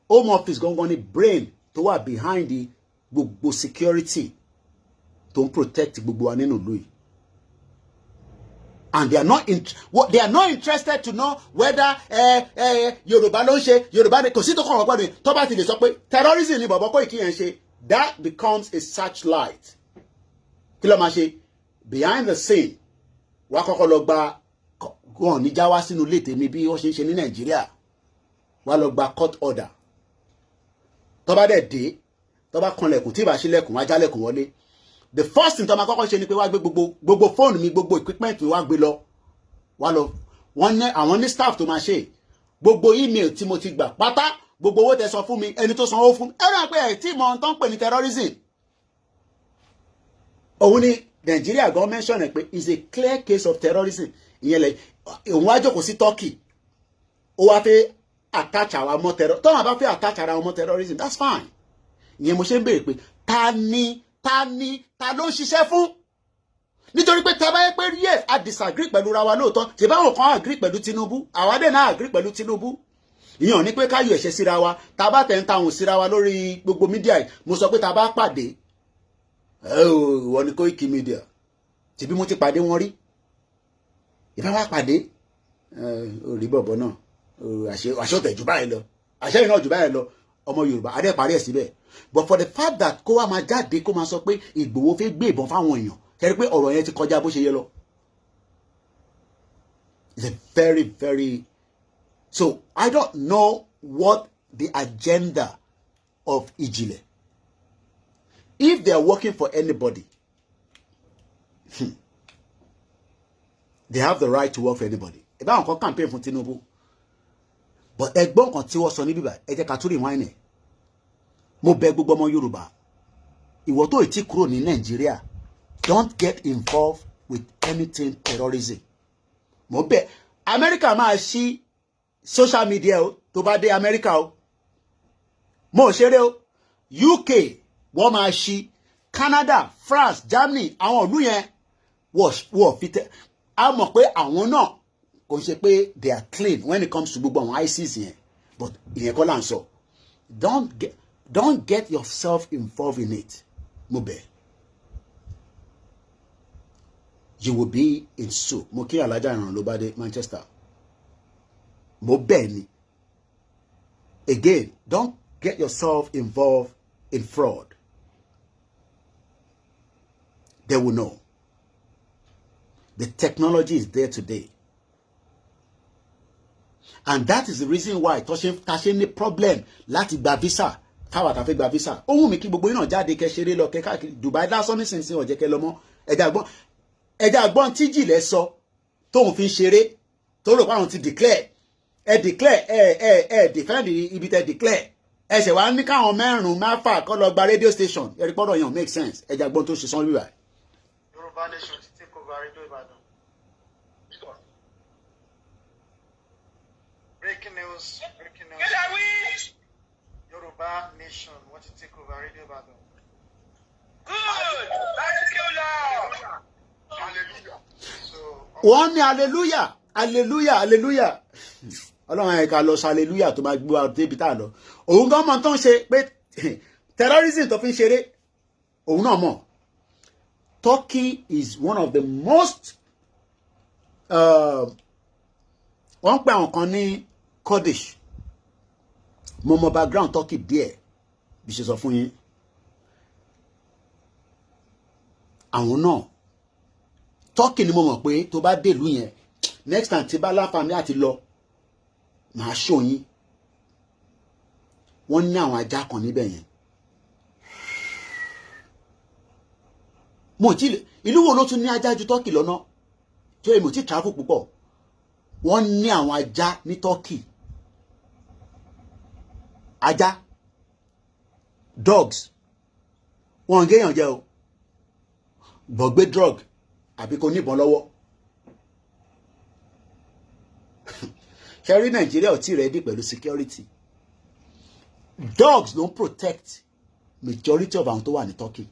Home Office gangan ni brain tó wà behind the gbogbo security tó ń protect gbogbo wa nínú ìlú yìí. And they are not interested to know whether Yorùbá ló ń ṣe Yorùbá ni kò sí tó kàn wọ́n gbọ́dọ̀ tó bá ti lè sọ pé terrorism ni bọ̀bọ̀ Koiki yẹn ṣe that becomes a searchlight. Kí ló máa ṣe behind the scene wàá kọ́kọ́ lọ gba wọn níjà wá sínú ilé tèmi bí wọ́n ṣe ń ṣe ní Nàìjíríà wàá lọ gba court order tó bá dẹ̀ dé tó bá kanlẹ̀kùn tí ì bá ṣílẹ̀kùn wá jálẹ̀kùn wọlé. The first thing tó máa kọ́kọ́ ṣe ni pé wá gbé gbogbo fóònù mi gbogbo equipment mi wá gbé lọ wọ́n ní àwọn ní staff tó máa ṣe gbogbo email tí mo ti gbà pátá gbogbo owó tẹ́ san fún mi ẹni tó sanwó fún ẹ rà pé ẹ tí mo tán pè ní terrorism. òun ni Nigeria gan mention ẹ pé is a clear case of terrorism. ìyẹn lẹ òun wá jókòó sí Turkey ó wá fẹ́ attach àwa mọ́ terror tọ́wọ́n bá fẹ́ attach ara wọn mọ́ terrorism that's fine. ìyẹn mo ṣe ń béèrè pé ta ló ń ṣiṣẹ́ fún. nítorí pé tẹ́bá yẹ pé yes a disagree pẹ̀lú ra wa lóòótọ́ ṣe báwọn kan agree pẹ̀lú Tinubu àwa dẹ̀ náà agree pẹ̀lú Tinubu. ìyẹn ní pé káyọ̀ ẹ̀ṣẹ̀ síra wa tá a bá tẹ̀ ń ta àwọn síra wa lórí gbogbo mídíà yìí mo sọ pé tá a bá pàdé ìwọ ni Koiki Media tìbí mo ti pàdé wọn rí ìbá wa pàdé orí bọ̀bọ̀ náà àṣẹ ọ̀tẹ̀ jù báyìí lọ àṣẹ ìnáà jù báyìí lọ ọmọ Yorùbá adé parí ẹ̀ síbẹ̀ but for the fact that kó wa máa jáde kó máa sọ pé Ìgbòho fẹ́ gbé ìbọn fáwọn èèyàn kẹ́rí pé ọ̀rọ̀ yẹn ti kọjá bó ṣe yẹ lọ. It's a very very so I don't know what the agenda of Ijinle. If they are working for anybody, they have the right to work for anybody. If I want campaign for Tinubu, but ẹgbọ́n kan tí wọ́n sọ ní bíbá ẹ jẹ́ ká tún rí wáìnì ẹ̀. Mo bẹ̀ gbogbo ọmọ Yorùbá ìwọ tó ti kúrò ní Nàìjíríà don't get involved with anything terrorism. Mo bẹ̀ America máa ṣí social media o tó bá dé America o mo ṣeré o UK wọ́n máa ṣí Canada France Germany àwọn ìlú yẹn wọ́n fi tẹ́ a mọ̀ pé àwọn náà kò ń ṣe pé they are clean when it comes to gbogbo àwọn ISIS yẹn but ìyẹn kọ́ là ń sọ don't get yourself involved in it mo bẹ̀ you will be in soup mo kí alájà ìrànlọ́ ló bá dé Manchester mo bẹ̀ ni again don't get yourself involved in fraud they will know the technology is there today and that is the reason why tashe ní problem láti gba visa káwa tá fẹ́ gba visa ó wù mí kí gbogbo yín náà jáde kẹ́ ṣeré lọ kẹ́ káàkiri Dubai lásán nísinsìnyí ọ̀jẹ̀ kẹ́ lọ mọ́ ẹ̀dá àgbọ̀n tí Ijinle sọ tóun fi ń ṣeré tó rò pé àwọn ti declare defend ibi tẹ declare ẹsẹ̀ wa ní káwọn mẹ́rin mẹ́fà kọ́ lọ gba radio station ẹ̀rí pọ́dọ̀ yẹn make sense ẹ̀dá àgbọ̀n tó ṣe sán rí báyìí. Yorùbá nation ti take over Radio Ìbàdàn. Breaking news. Yorùbá nation want to take over Radio Ìbàdàn. Good! Thank you, Lord! Hallelujah. Wọ́n ní hallelujah ọlọ́run ẹ̀ka lọ sọ hallelujah tó máa gbé wa débi tá a lọ òun gan mọ̀ tó ń ṣe pé terrorism tó fi ń ṣeré òun náà mọ̀ Turkey is one of the most wọ́n pè àwọn kan ní Kurdish mo mọ background Turkey díẹ̀ bí ṣe sọ fún yín àwọn náà Turkey ni mo mọ̀ pé tó bá dèlú yẹn next time tí bá láǹfààní àti lọ màá ṣó yín wọ́n ní àwọn ajá kan níbẹ̀ yẹn mo ti ìlú wo ló tún ní ajá ju Turkey lọ́nà tó èmi ò ti travel púpọ̀ wọ́n ní àwọn ajá ní Turkey ajá dogs wọ́n ń géèyàn jẹ o gbọ̀gbé drug àbí kò níbọn lọ́wọ́ ṣẹ́rí Nàìjíríà ò tí ready pẹ̀lú security dogs don't protect majority of àwọn tó wà ní Turkey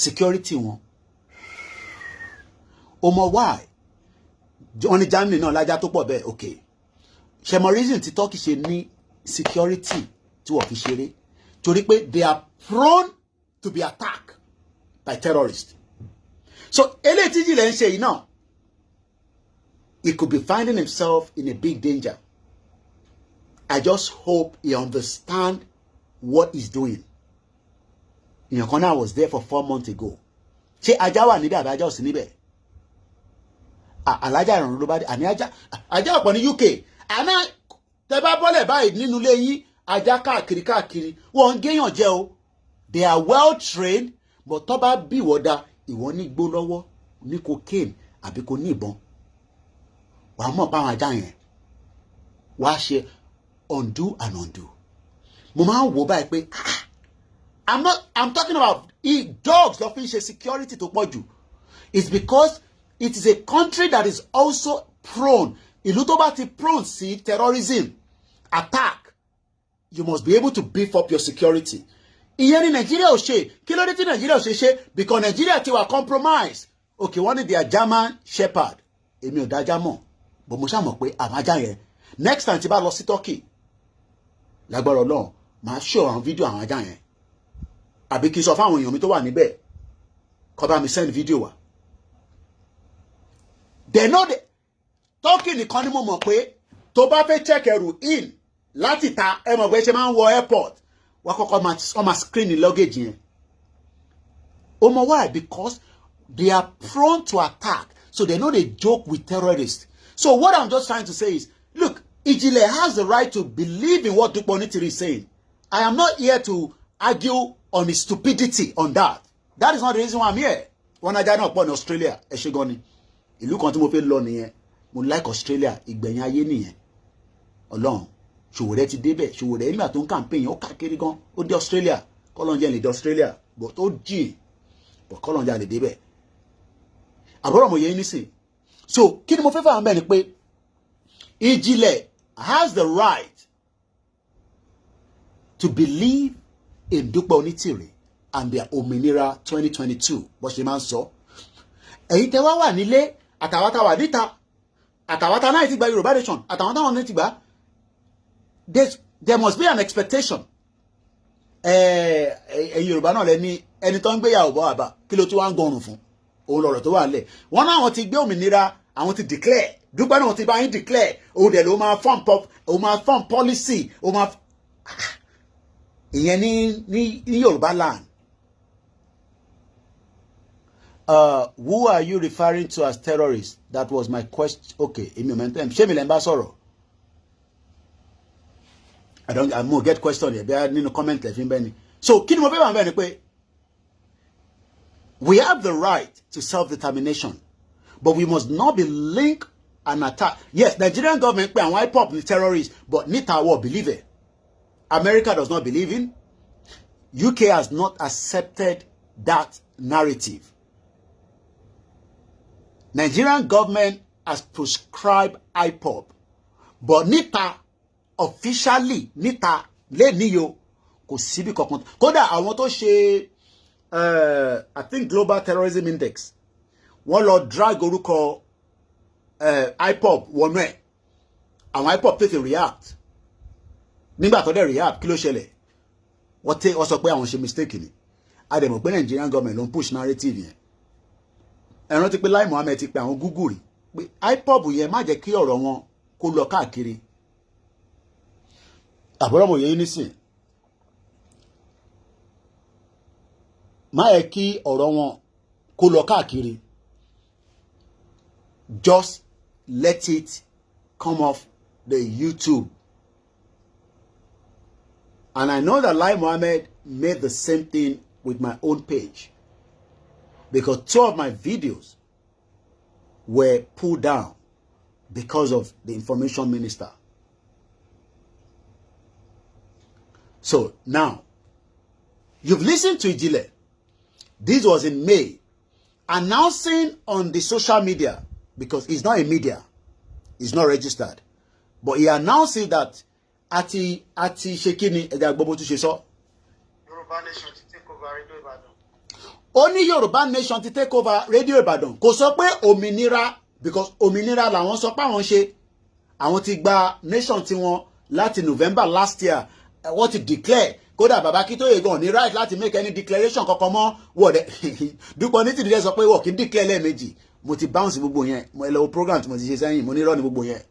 security wọn o mọ why wọ́n ní Germany náà lájá tó pọ̀ bẹ́ẹ̀ okay ṣe mọ reason tí Turkey ṣe ní security tí wọ́n fi ṣeré torí pé they are prone to be attacked by terrorists so eléyìí tí Ijinle ń ṣe yìí náà he could be finding himself in a big danger. I just hope he understands what he's doing. Ìyẹn kan náà was there for 4 months ago. Ṣé ajá wà níbẹ̀ àbí ajá ò sí níbẹ̀? Alájà ìrànlọ́ ló bá dé. Àní ajá ọ̀pọ̀ ní UK. Àná tẹ bá bọ́lẹ̀ báyìí nínú ilé yín ajá káàkiri. Wọ́n ń géèyàn jẹ o. They are well trained but tó bá bí ìwọ́dà ìwọ ní gbó lọ́wọ́ ní cocaine àbí kò ní ìbọn. wàá mọ̀ pé àwọn ajá yẹn wàá ṣe undo and undo. Mo máa ń wò báyìí pé I'm talking about dogs lọ fi ń ṣe security tó pọ̀ jù. It's because it is a country that is also prone. Ìlú tó bá ti prone sí terrorism attack, you must be able to beef up your security. Ìyẹn ni Nigeria ò ṣe. Kí ló dé tí Nigeria ò ṣe ṣe? Because Nigeria ti wà compromise. Okay, wọ́n ní their German shepherd. Èmi ò dájá mọ̀. But mo ṣá mọ̀ pé àwọn ajá yẹn. Next time tí bá lọ sí Turkey, lágbára Ọlọ́run, màá show àwọn fídíò àwọn ajá yẹn. Àbí kí n sọ fáwọn èèyàn mi tó wà níbẹ̀. Kó bá mi send video wá. They know the Turkey nìkan ni mo mọ̀ pé tó bá fẹ́ check ẹrù in láti ta ẹ mọ̀ pé ṣe máa ń wọ airport. Wọ́n kọ́kọ́ máa screen the luggage yẹn. O mọ̀ why? Because they are prone to attack. So they know they joke with terrorists. So what I'm just trying to say is, look, Ijinle has the right to believe in what Dupe Onitiri is saying. I am not here to argue on his stupidity on that. That is not the reason why I'm here. Wọ́n ajá náà pọ̀ ní Australia, ẹ ṣé gan ni. Ìlú kan tí mo fẹ́ lọ nìyẹn. Mo like Australia, ìgbẹ̀yìn ayé nìyẹn. Ọlọ́run, Ṣòwòrẹ́ ti débẹ̀. Ṣòwòrẹ́ nígbà tó ń campaign ó káàkiri gan. Ó dé Australia. Kọ́lọ́njẹ́ lè dé Australia. But ó jìn. But kọ́lọ́njẹ́ lè débẹ̀. Àbúrò mo yẹ yín nísìn. So kí ni mo fẹ́ fà ń bẹ̀ ni pé Ijinle has the right to believe in Dupe Onitiri and their Ominira 2022. Bó ṣe máa ń sọ. Ẹ̀yin tẹ́ wá wà nílé àtàwátà wà níta. Àtàwátà náà ti gba Yorùbá nation. Àtàwátà wọn náà ti gbà. There must be an expectation. Ẹ̀yin Yorùbá náà lẹ ní ẹni tó ń gbéyàwó bọ́ àbá kí ló tí wọ́n ń gọrùn fún. Òun lọ̀rọ̀ tó wà nílẹ̀. Wọ́n náà wọ́n ti gbé òmìnira, àwọn ti declare. Dupe náà wọ́n ti bá yín declare. Òun dẹ̀ ló máa form policy. Ó máa ìyẹn ní Yorùbá land. Who are you referring to as terrorists? That was my question. Okay, èmi ò mẹ́ntẹ́. Ṣé mi lẹ́ ń bá sọ̀rọ̀? I'm gonna get question here. Bí a nínú comment lẹ́ fi ń bẹ́ ni. So kí ni mo fẹ́ bá ń bẹ́ ni pé we have the right to self-determination, but we must not be linked and attacked. Yes, Nigerian government pé àwọn IPOB ni terrorists, but níta wọ́n believe it. America does not believe in. UK has not accepted that narrative. Nigerian government has prescribed IPOB, but níta officially níta lè níyò kò síbi kankan. Kódà àwọn tó ṣe I think Global Terrorism Index wọ́n lọ drag orúkọ IPOB wọnú ẹ̀. Àwọn IPOB tètè react. Nígbà tó dẹ̀ react kí ló ṣẹlẹ̀? Wọ́n sọ pé àwọn ṣe mistake ni. A dẹ̀ mọ̀ pé Nigerian government ló ń push narrative yẹn. Ẹ rántí pé Lai Mohammed ti pe àwọn Google rí pé IPOB yẹn má jẹ́ kí ọ̀rọ̀ wọn kó lọ káàkiri. Àbúrò mo yẹ yín nísìn. Má yẹ kí ọ̀rọ̀ wọn kó lọ káàkiri. Just let it come off the YouTube. And I know that Lai Mohammed made the same thing with my own page. Because 2 of my videos were pulled down because of the information minister. So now, you've listened to Ijinle. This was in May. Announcing on the social media, because he's not a media, he's not registered. But he announced that àti Shekini ẹ̀dá gbogbo tó ṣe sọ. Yorùbá nation to take over Radio Ibadan. Ó ní Yorùbá nation to take over Radio Ibadan. Kò sọ pé òmìnira, because òmìnira làwọn sọ pé àwọn ṣe. Àwọn ti gba nation tiwọn láti November last year. Wọ́n ti declare. Kódà bàbá Akíntóyè gan ní right láti make any declaration kankan mọ́ wọ̀dẹ̀. Dupe Onitiri sọ pé wọ́n kì í declare lẹ́ẹ̀mejì. Mo ti bounce gbogbo yẹn. Mo lọ program tí mo ti ṣe sẹ́yìn. Mo ní irọ́ ní gbogbo yẹn.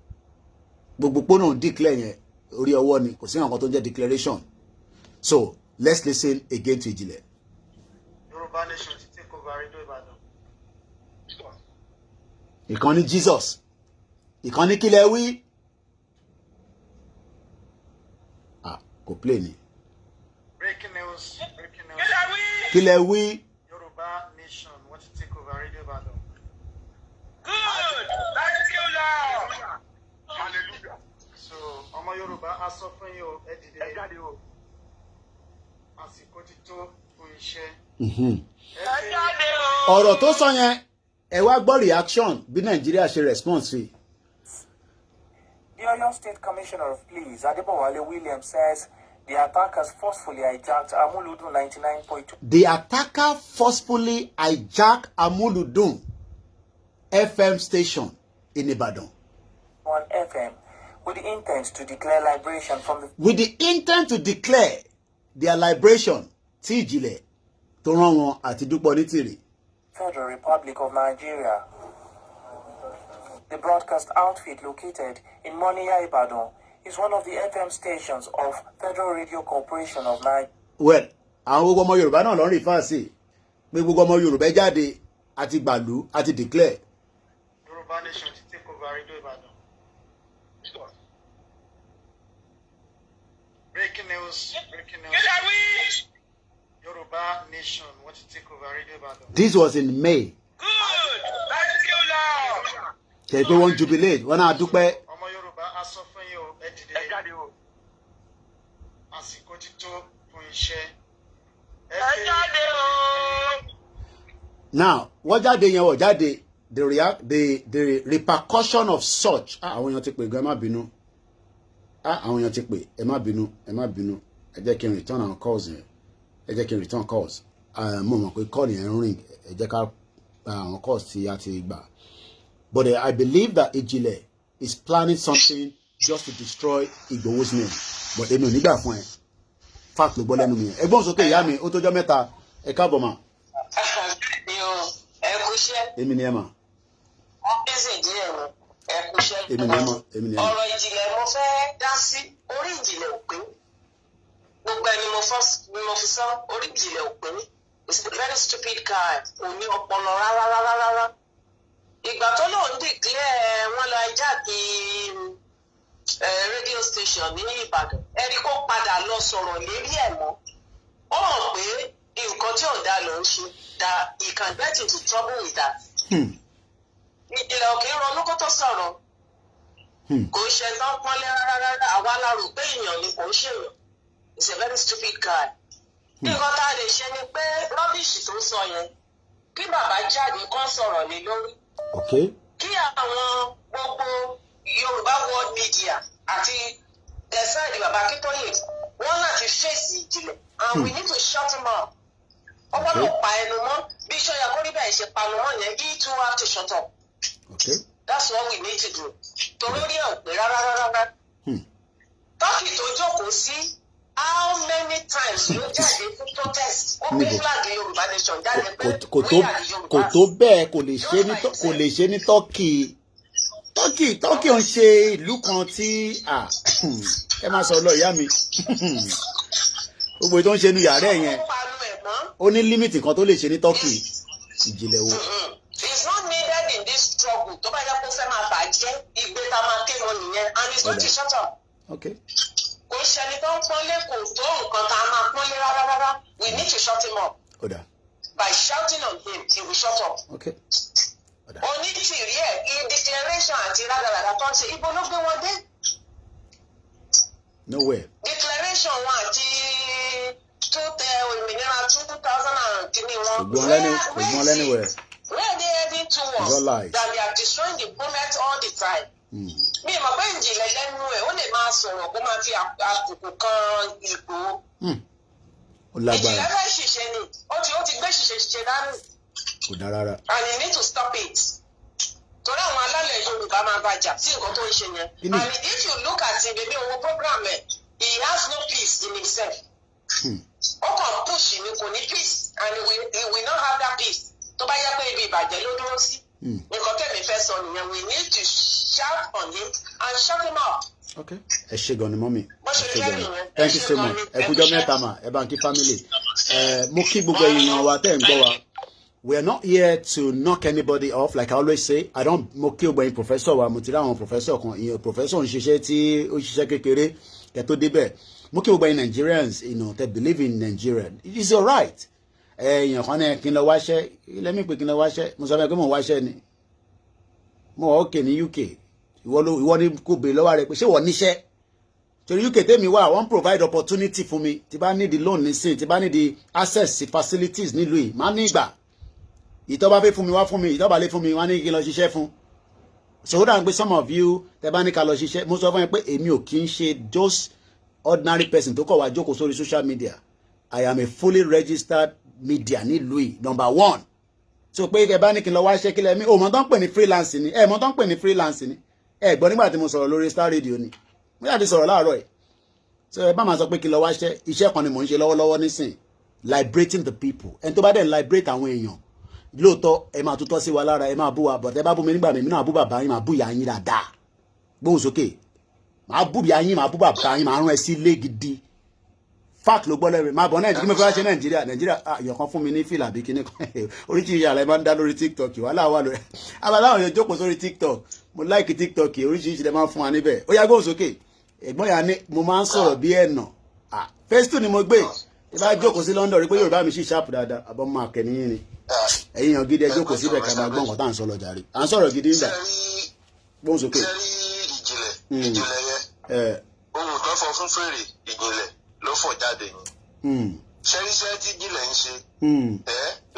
Gbogbo pọ́nà declare yẹn. Orí ọwọ́ ni kò sí nǹkan tó ń jẹ́ declaration. So let's listen again to Ijinle. Yorùbá nation to take over Radio Ibadan. Ìkan ní Jesus. Ìkan ní kílẹ̀ wí. Kò play ni. Breaking news. Kílẹ̀ wí. Yorùbá nation want to take over Radio Ibadan. Good. Thank you now. ọmọ Yorùbá a sọ fún yín o ẹ dìde ẹ jáde o àsìkò ti tó fún iṣẹ́. ẹ jáde o. ọ̀rọ̀ tó sọ yẹn ẹ wá gbọ́ reaction bí Nàìjíríà ṣe response sí. The Oyo State Commissioner of Police, Adebowale Williams, says the attackers forcefully hijacked Amuludun 99.2. The attacker forcefully hijacked Amuludun FM station in Ibadan. On FM with the intent to declare liberation from the... With the intent to declare their liberation, Ijinle, tó rán wọn àti Dupe onítìrì. Federal Republic of Nigeria. The broadcast outfit located in Moniya, Ibadan is one of the FM stations of Federal Radio Corporation of Nigeria. Well, àwọn gbogbo ọmọ Yorùbá náà ló ń rí fáàsì pé gbogbo ọmọ Yorùbá jáde àti gbàlú àti declare. Yorùbá nation ti take over Radio Ibadan. Breaking news. Yorùbá nation want to take over Radio Ibadan. This was in May. Good. Thank you, Lord. Ṣé pé wọ́n jubilate wọ́n náà dúpẹ́. Ọmọ Yorùbá a sọ fún yín o ẹ dìde ẹ jáde o àsìkò ti tó fún iṣẹ́. ẹ jáde o. Now wọ́n jáde yẹn wọ́n jáde the repercussion of such àwọn èèyàn ti pè gan ẹ má bínú àwọn èèyàn ti pè ẹ má bínú ẹ jẹ́ kí n return àwọn calls yẹn ẹ jẹ́ kí n return calls mo mọ̀ pé call yẹn ń ring ẹ jẹ́ ká àwọn calls tí a ti gbà. But I believe that Ijinle is planning something just to destroy Igboho's name. But èmi ò ní gbà fún ẹ. Fact ló gbọ́ lẹ́nu mi. Ẹgbọ́n sókè ìyá mi, ó tó jọ́ mẹ́ta, ẹ káàbọ̀ mà. Èmi ni ẹ mà. Èmi ni ẹ mà. Ọ̀rọ̀ Ijinle mo fẹ́ dá sí orí Ijinle ò pé. Gbogbo ẹni mo fi sọ orí Ijinle ò pé. He's a very stupid guy. Kò ní ọpọlọ rárá. Ìgbà tó lóun declare wọn lọ jáde radio station ní Ìbàdàn ẹni kó padà lọ sọ̀rọ̀ lérí ẹ̀ mọ́ ó hàn pé nǹkan tí ò dá ló ń ṣe that he can get into trouble with that. Ìjìnlẹ̀ òkè ronú kó tó sọ̀rọ̀ kò ń ṣe tán pọ́nlé rárá àwa la rò pé èèyàn ni kò ń ṣèyàn. He's a very stupid guy. Nǹkan tá a lè ṣe ni pé rọ́bìṣì tó ń sọ yẹn kí bàbá jáde kó sọ̀rọ̀ lé lórí. Okay. Kí àwọn gbogbo Yorùbá world media àti ẹ̀sán bàbá Akíntóyè wọ́n láti fèsì Ìjìnlẹ̀ and we need to shut him up. Ó gbọ́dọ̀ pa ẹnu mọ́ bí Ṣọ́yà Kóríbẹ̀ ṣe panu mọ́ yẹn he too have to shut up. Okay. That's what we need to do. Torí ẹ̀ ò pé rárá. Tọ́kì tó jókòó sí how many times ló jáde fún protest ó gbé flag Yorùbá nation jáde pé kò tó bẹ́ẹ̀ kò lè ṣe ní Turkey ò ń ṣe ìlú kan tí ẹ máa sọ lọ ìyá mi gbogbo tó ń ṣe ní yàrá ẹ̀ yẹn ó ní límìtì kan tó lè ṣe ní Turkey. Ìjìnlẹ̀ wo. It's not needed in this struggle tó bá yẹ kó fẹ́ máa bàjẹ́ ìgbé ta máa ké wọn nìyẹn and it's going to shut up. Okay. Kò ṣẹni tó ń pọ́nlé kò tó nǹkan tá a máa pọ́nlé rárá. We need to shut him up. By shouting on him, he will shut up. Okay. Onítìrí ẹ̀ declaration àti rádaràdà tó ń ṣe ibo ló gbé wọn dé. Nowhere. Declaration wọn àti Òmìnira 2003 wọn. Ògbọ́n anywhere. Where they heading towards that they are destroying the bullet all the time. Mi mọ̀ pé Ìjìnlẹ̀ lẹ́nu ẹ̀ ó lè máa sọ̀rọ̀ kó máa fi àbùkù kan Ìgbòho. Ìjìnlẹ̀ fẹ́ ṣiṣẹ́ ni ó ti gbé ṣiṣẹ́ dání. Kò dára rárá. And you need to stop it. Torí àwọn alálẹ̀ Yorùbá máa bàjá sí nǹkan tó ń ṣe yẹn. And if you look at him baby owó program ẹ̀ he has no peace in himself. Ó kàn push ni kò ní peace and he will not have that peace. Tó bá yẹ pé ibi ìbàjẹ́ ló dúró sí. Nǹkan tẹ̀mí fẹ́ sọ nìyẹn we need to shout on him and shut him up. Okay. Ẹ ṣé gan ni mọ́mì. Thank you so much. Ẹ kújọ́ mẹ́ta mà ẹ bá ń kí family. Mo kí gbogbo èèyàn wa tẹ́ ń gbọ́ wa. We are not here to knock anybody off like I always say. I don't mo kí gbogbo professor wa mo ti rí àwọn professor kan ìyẹn professor ń ṣiṣẹ́ tí ó ṣiṣẹ́ kékeré kẹ́ tó débẹ̀. Mo kí gbogbo Nigerians they believe in Nigeria. It is all right. Èèyàn kan ní kí n lọ wáṣẹ́ ilé mi pé kí n lọ wáṣẹ́ mo sọ fún ẹ pé mo wáṣẹ́ ni mo wà òkè ní UK ìwọ ni kò béèrè lọ́wọ́ rẹ pé ṣé wọ́n níṣẹ́ torí UK tèmi wà wọ́n provide opportunity fún mi tí bá need the loan nísìn tí bá need the access sí facilities nílùú yìí má ní ìgbà ìtọ́ bá fẹ́ fún mi wá fún mi ìtọ́ bá lè fún mi wá ní kí n lọ ṣiṣẹ́ fún so ó dà ń pé some of you tẹ bá ní ká lọ ṣiṣẹ́ mo sọ fún yín pé èmi ò kí ń ṣe just ordinary person tó kọ̀ wá jókòó sórí social media I am a fully registered media nílùú yìí number 1 so pé ẹ bá ní kí n lọ wá ṣe kílẹ̀ mi ò mọ̀ tó ń pè ní freelance ni ẹ mọ̀ tó ń pè ní freelance ni ẹ gbọ́ nígbà tí mo sọ̀rọ̀ lórí Star Radio ni mo yà ti sọ̀rọ̀ láàárọ̀ ẹ̀ so ẹ bá máa sọ pé kí n lọ wá ṣe iṣẹ́ kan ni mò ń ṣe lọ́wọ́lọ́wọ́ nísìn liberating the people ẹni tó bá dẹ̀ liberate àwọn èèyàn lóòótọ́ ẹ máa tutọ́ sí wa lára ẹ máa bú wa bọ̀tẹ́ bá bú mi nígbà mi náà bú bàbá yín máa bú ìyá yín dáadáa gbóhùn sókè máa bú ìyá yín máa bú bàbá yín máa rán ẹ sí ilé gidi fact ló gbọ́ lẹ́rìí máa bọ̀ nàìjíríà mo fẹ́ wá ṣe nàìjíríà àyàn kan fún mi ní fìlà bí kíní kan oríṣiríṣi àlẹ́ máa ń dá lórí tiktok wàhálà wà lórí abala àwọn èèyàn jókòó sórí tiktok mo like tiktok oríṣiríṣi lẹ́ máa ń fún wa níbẹ̀ ó yá gbóhùn sókè ẹ̀gbọ́n yà ni mo máa ń sọ̀rọ̀ bí ẹ̀nà phase 2 ni mo gbé ẹ bá jókòó sí London rí pé Yorùbá mi sì sharp dáadáa àbọ̀ máa kẹ́ níyìn ni ẹ̀yin yàn gidi ẹ jókòó síbẹ̀ ká máa gbọ́ nǹkan tá à ń sọ lọ jàre à ń sọ̀rọ̀ gidi nígbà gbóhùn sókè. ìjìnlẹ̀ yẹn ohun tó fọ fún fèrè ìjìnlẹ̀ ló fọ jáde yẹn ṣẹ́ríṣẹ́ tí ìjìnlẹ̀ ń ṣe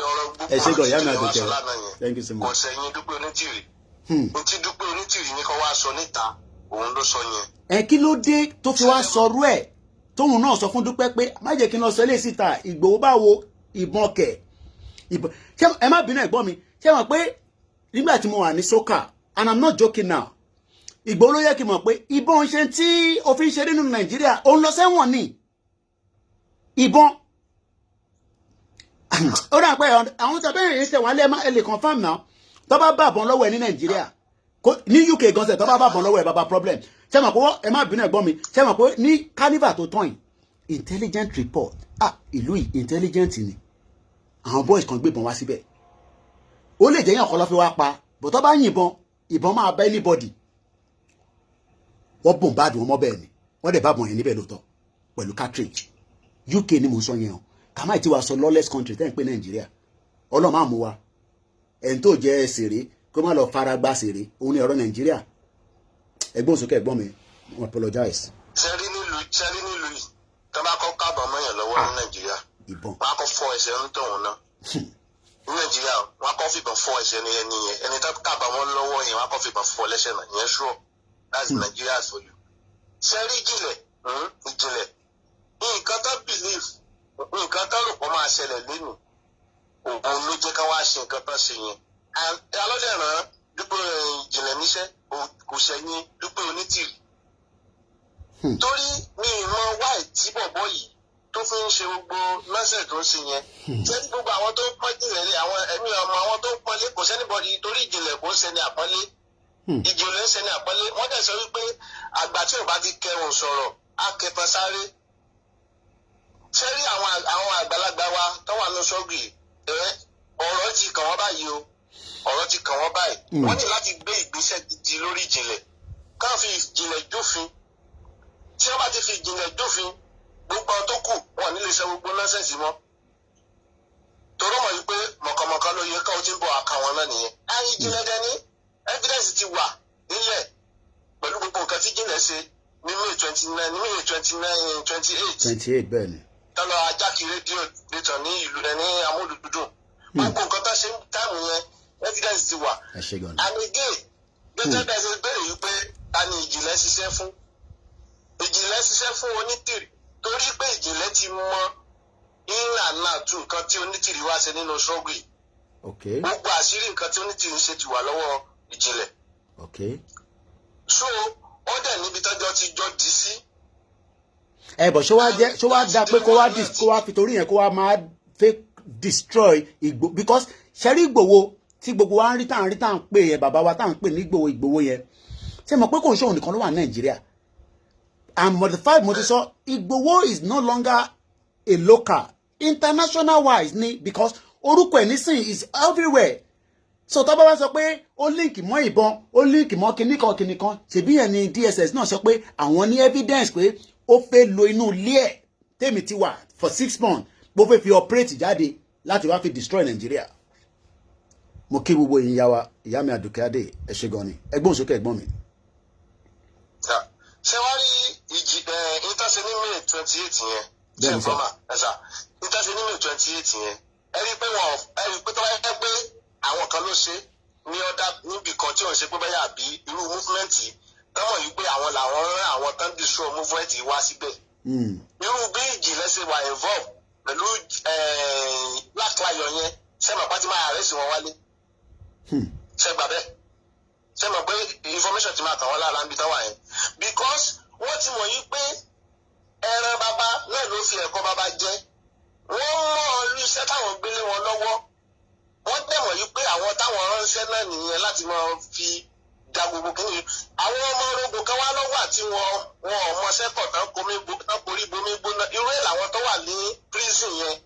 ọ̀rọ̀ gbogbo àwọn ìjìnlẹ̀ wa sọ lánàá yẹn kò sẹ́yìn Dúpẹ́ Onítìrì ohun tí Dúpẹ́ Onítìrì ní kó wá sọ níta òun ló sọ yẹn. ẹ kí ló dé tó fi wá sọrú ẹ tóun náà sọ fún Dúpẹ́ pé má jẹ́ kí n lọ sọ eléyìí síta Ìgbòho báwo ìbọn kẹ̀ ìbọn ẹ má bínú ẹ̀gbọ́n mi ṣé mọ̀ pé nígbà tí mo wà ní soka and I'm not joking now Ìgbòho ló yẹ kí n mọ̀ pé ìbọn ṣe tí òfin ṣe nínú Nàìjíríà òun lọ sẹ́wọ̀n ni ìbọn ó dà pé àwọn tàbí ẹ̀yìn ṣe wọ́n ẹ lè confam now tó bá bá àbọ̀n lọ́wọ́ ẹ ní Nàìjíríà ní UK gan ṣe tó bá bá àbọ̀n lọ́wọ́ ẹ bàbá problem ṣé mọ̀ pé ẹ má bínú ẹ̀gbọ́n mi ṣé mọ̀ pé ní carnival tó tán yìí intelligent report ìlú yìí intelligent ni àwọn boys kan gbébọn wá síbẹ̀ ó lè jẹ́yàn kan lọ́ fi wá pa bó tó bá yìnbọn ìbọn máa bá anybody wọ́n bùn báàdùn wọn mọ́ bẹ́ẹ̀ ni wọ́n dẹ̀ bá bọ̀ yẹn níbẹ̀ lóòótọ́ pẹ̀lú cartridge UK ni mo sọ yẹn o kàmáì tí wàá sọ lawless country tẹ́ ń pè Nàìjíríà ọlọ́mọ àmú wa ẹni tó jẹ́ ṣèré kó má lọ fara gbá ṣèré òun ni ọ̀rọ̀ Nàìjíríà ẹ̀gbọ́n sókè ẹ̀gbọ́n mi I apologize. sẹ́rí nílùú yìí tó bá kọ́ kábọ̀ mọ́yàn lọ́wọ́ ní Nàìjíríà ìbọn wọ́n á kọ́ fọ́ ẹsẹ̀ ń tọ̀hún náà ní Nàìjíríà wọ́n á kọ́ fìbọn fọ́ ẹsẹ̀ ní ẹni yẹn ẹni tó kábọ̀ mọ́ lọ́wọ́ yẹn wọ́n á kọ́ fìbọn fọ́ lẹ́sẹ̀ náà yẹn sure that's Nigeria for you. sẹ́rí ìjìnlẹ̀ nǹkan tó believe nǹkan tó rò pọ̀ máa ṣẹlẹ̀ lẹ́nu òun ló jẹ́ ká wá ṣe nǹkan tó ṣe yẹn alọ́dẹ̀ràn Dúpẹ́ ìjìnlẹ̀ níṣẹ́ kò ṣẹ̀yìn Dúpẹ́ Onítìrì torí mi ìmọ̀ wáì tí bọ̀bọ̀ yìí tó fi ń ṣe gbogbo lọ́sẹ̀ tó ń ṣe yẹn ṣé gbogbo àwọn tó ń pọ́n jìnlẹ̀ àwọn ẹ̀mí ọmọ àwọn tó ń pọ́nlé kò sẹ́nibọ̀dì torí ìjìnlẹ̀ kò ń ṣẹni àpọ́nlé ìjìnlẹ̀ ń ṣẹni àpọ́nlé wọ́n dẹ̀ sọ wípé àgbà tí ò bá ti kẹrùn sọ̀rọ̀ á kẹfọn sáré ṣé rí àwọn àgbàlagbà wa tó wà ní sọ́ọ̀gì ọ̀rọ̀ ti kàn wọ́n báyìí o ọ̀rọ̀ ti kàn wọ́n báyìí wọ́n ní láti gbé ìgbésẹ̀ gidi lórí ìjìnlẹ̀ káwọn fi ìjìnlẹ̀ jófin tí wọ́n bá ti fi ìjìnlẹ̀ jófin gbogbo tó kù wọn nílé iṣẹ́ gbogbo nọ́sẹ̀sì mọ́ torí mọ̀ wípé mọ̀kànmọ̀kàn ló yẹ káwọn ti ń bọ̀ àkàwọn náà nìyẹn àyè ìjìnlẹ̀ dání evidence ti wà nílẹ̀ pẹ̀lú gbogbo nǹkan tí ìjìnlẹ̀ ṣe ní May 29 ní May 28 bẹ́ẹ̀ ni tọ́lọ ajáki rédíò létọ̀ ní ìlú rẹ̀ ní amúlùdúdùn gbogbo nǹkan tó ṣe ń táàmù yẹn evidence ti wà and again gẹ́gẹ́ bí ẹ ṣe béèrè wípé ta ni ìjìnlẹ̀ ṣiṣẹ́ fún ìjìnlẹ̀ ṣiṣẹ́ fún Onítìrì torí pé ìjìnlẹ̀ ti mọ ìlànà tún nǹkan tí Onítìrì wá ṣe nínú ṣọ́ọ̀gì gbogbo àṣírí nǹkan tí Onítìrì ṣe ti wà lọ́wọ́ ìjìnlẹ̀ so ó dẹ̀ níbi tọ́jọ́ ti jọ dì sí. Bọ̀ ṣó wá dá pé kó wá fi torí yẹn kó wá máa fẹ́ destroy Ìgbòho because ṣẹ́rí Ìgbòho tí gbogbo wa ń rí tá à ń pè yẹn bàbá wa tá à ń pè ní Ìgbòho yẹn ṣe mọ̀ pé kò ń ṣòwò nìkan ló wà ní Nàìjíríà and modified mo ti sọ Ìgbòho is no longer a local international wise ni because orúkọ ẹ̀ nísìn is everywhere so tó bá wá sọ pé ó líǹkì mọ́ ìbọn ó líǹkì mọ́ kìnnìkan ṣèbí yẹn ni DSS náà sọ pé àwọn ní evidence pé ó fẹ́ lo inú ilé ẹ̀ tèmi ti wà for 6 months bó fẹ́ fi operate jáde láti wá fi destroy Nigeria mo kí gbogbo ìyá wa ìyá mi Àdùkẹ́ Adé ẹ ṣé gan ni ẹgbọ́n sókè ẹ̀gbọ́n mi. ṣé wàá rí 28 yẹn ṣe ń gbọ́mà ẹ̀sà níta ṣe ní May 28 yẹn ẹ rí pé tó bá yẹ pé àwọn kan ló ṣe ní ọ̀dà níbì kan tí ò ń ṣe pé báyà bí irú múfúmẹ́ǹtì tọ́mọ̀ yìí pé àwọn làwọn rán àwọn tán dìṣọ́ múfúmẹ́ǹtì wá síbẹ̀. irú bí Ìjìnlẹ̀ ṣe wà involve pẹ̀lú Black Lion yẹn sẹ́mà pátí máa àrẹ́sì wọn wálé. sẹ́gbà bẹ́ẹ̀ sẹ́mà pé information ti máa kàn wọ́n lára níbi táwa yẹn because wọ́n ti mọ̀ yí pé ẹran bàbá náà ló fi ẹ̀kọ́ bàbá jẹ́ wọ́n mọ̀ iṣẹ́ táwọn gbélé wọn lọ́wọ́ wọ́n dẹ̀mọ̀ yí pé àwọn táwọn ránṣẹ́ náà nìyẹn láti máa fi da gbogbo kìíní àwọn ọmọ orogun kan wá lọ́wọ́ àti wọn ọmọọṣẹ́ kọ̀ tán korí bomi gbóná irú ẹ̀ làwọn tó wà ní prison yẹn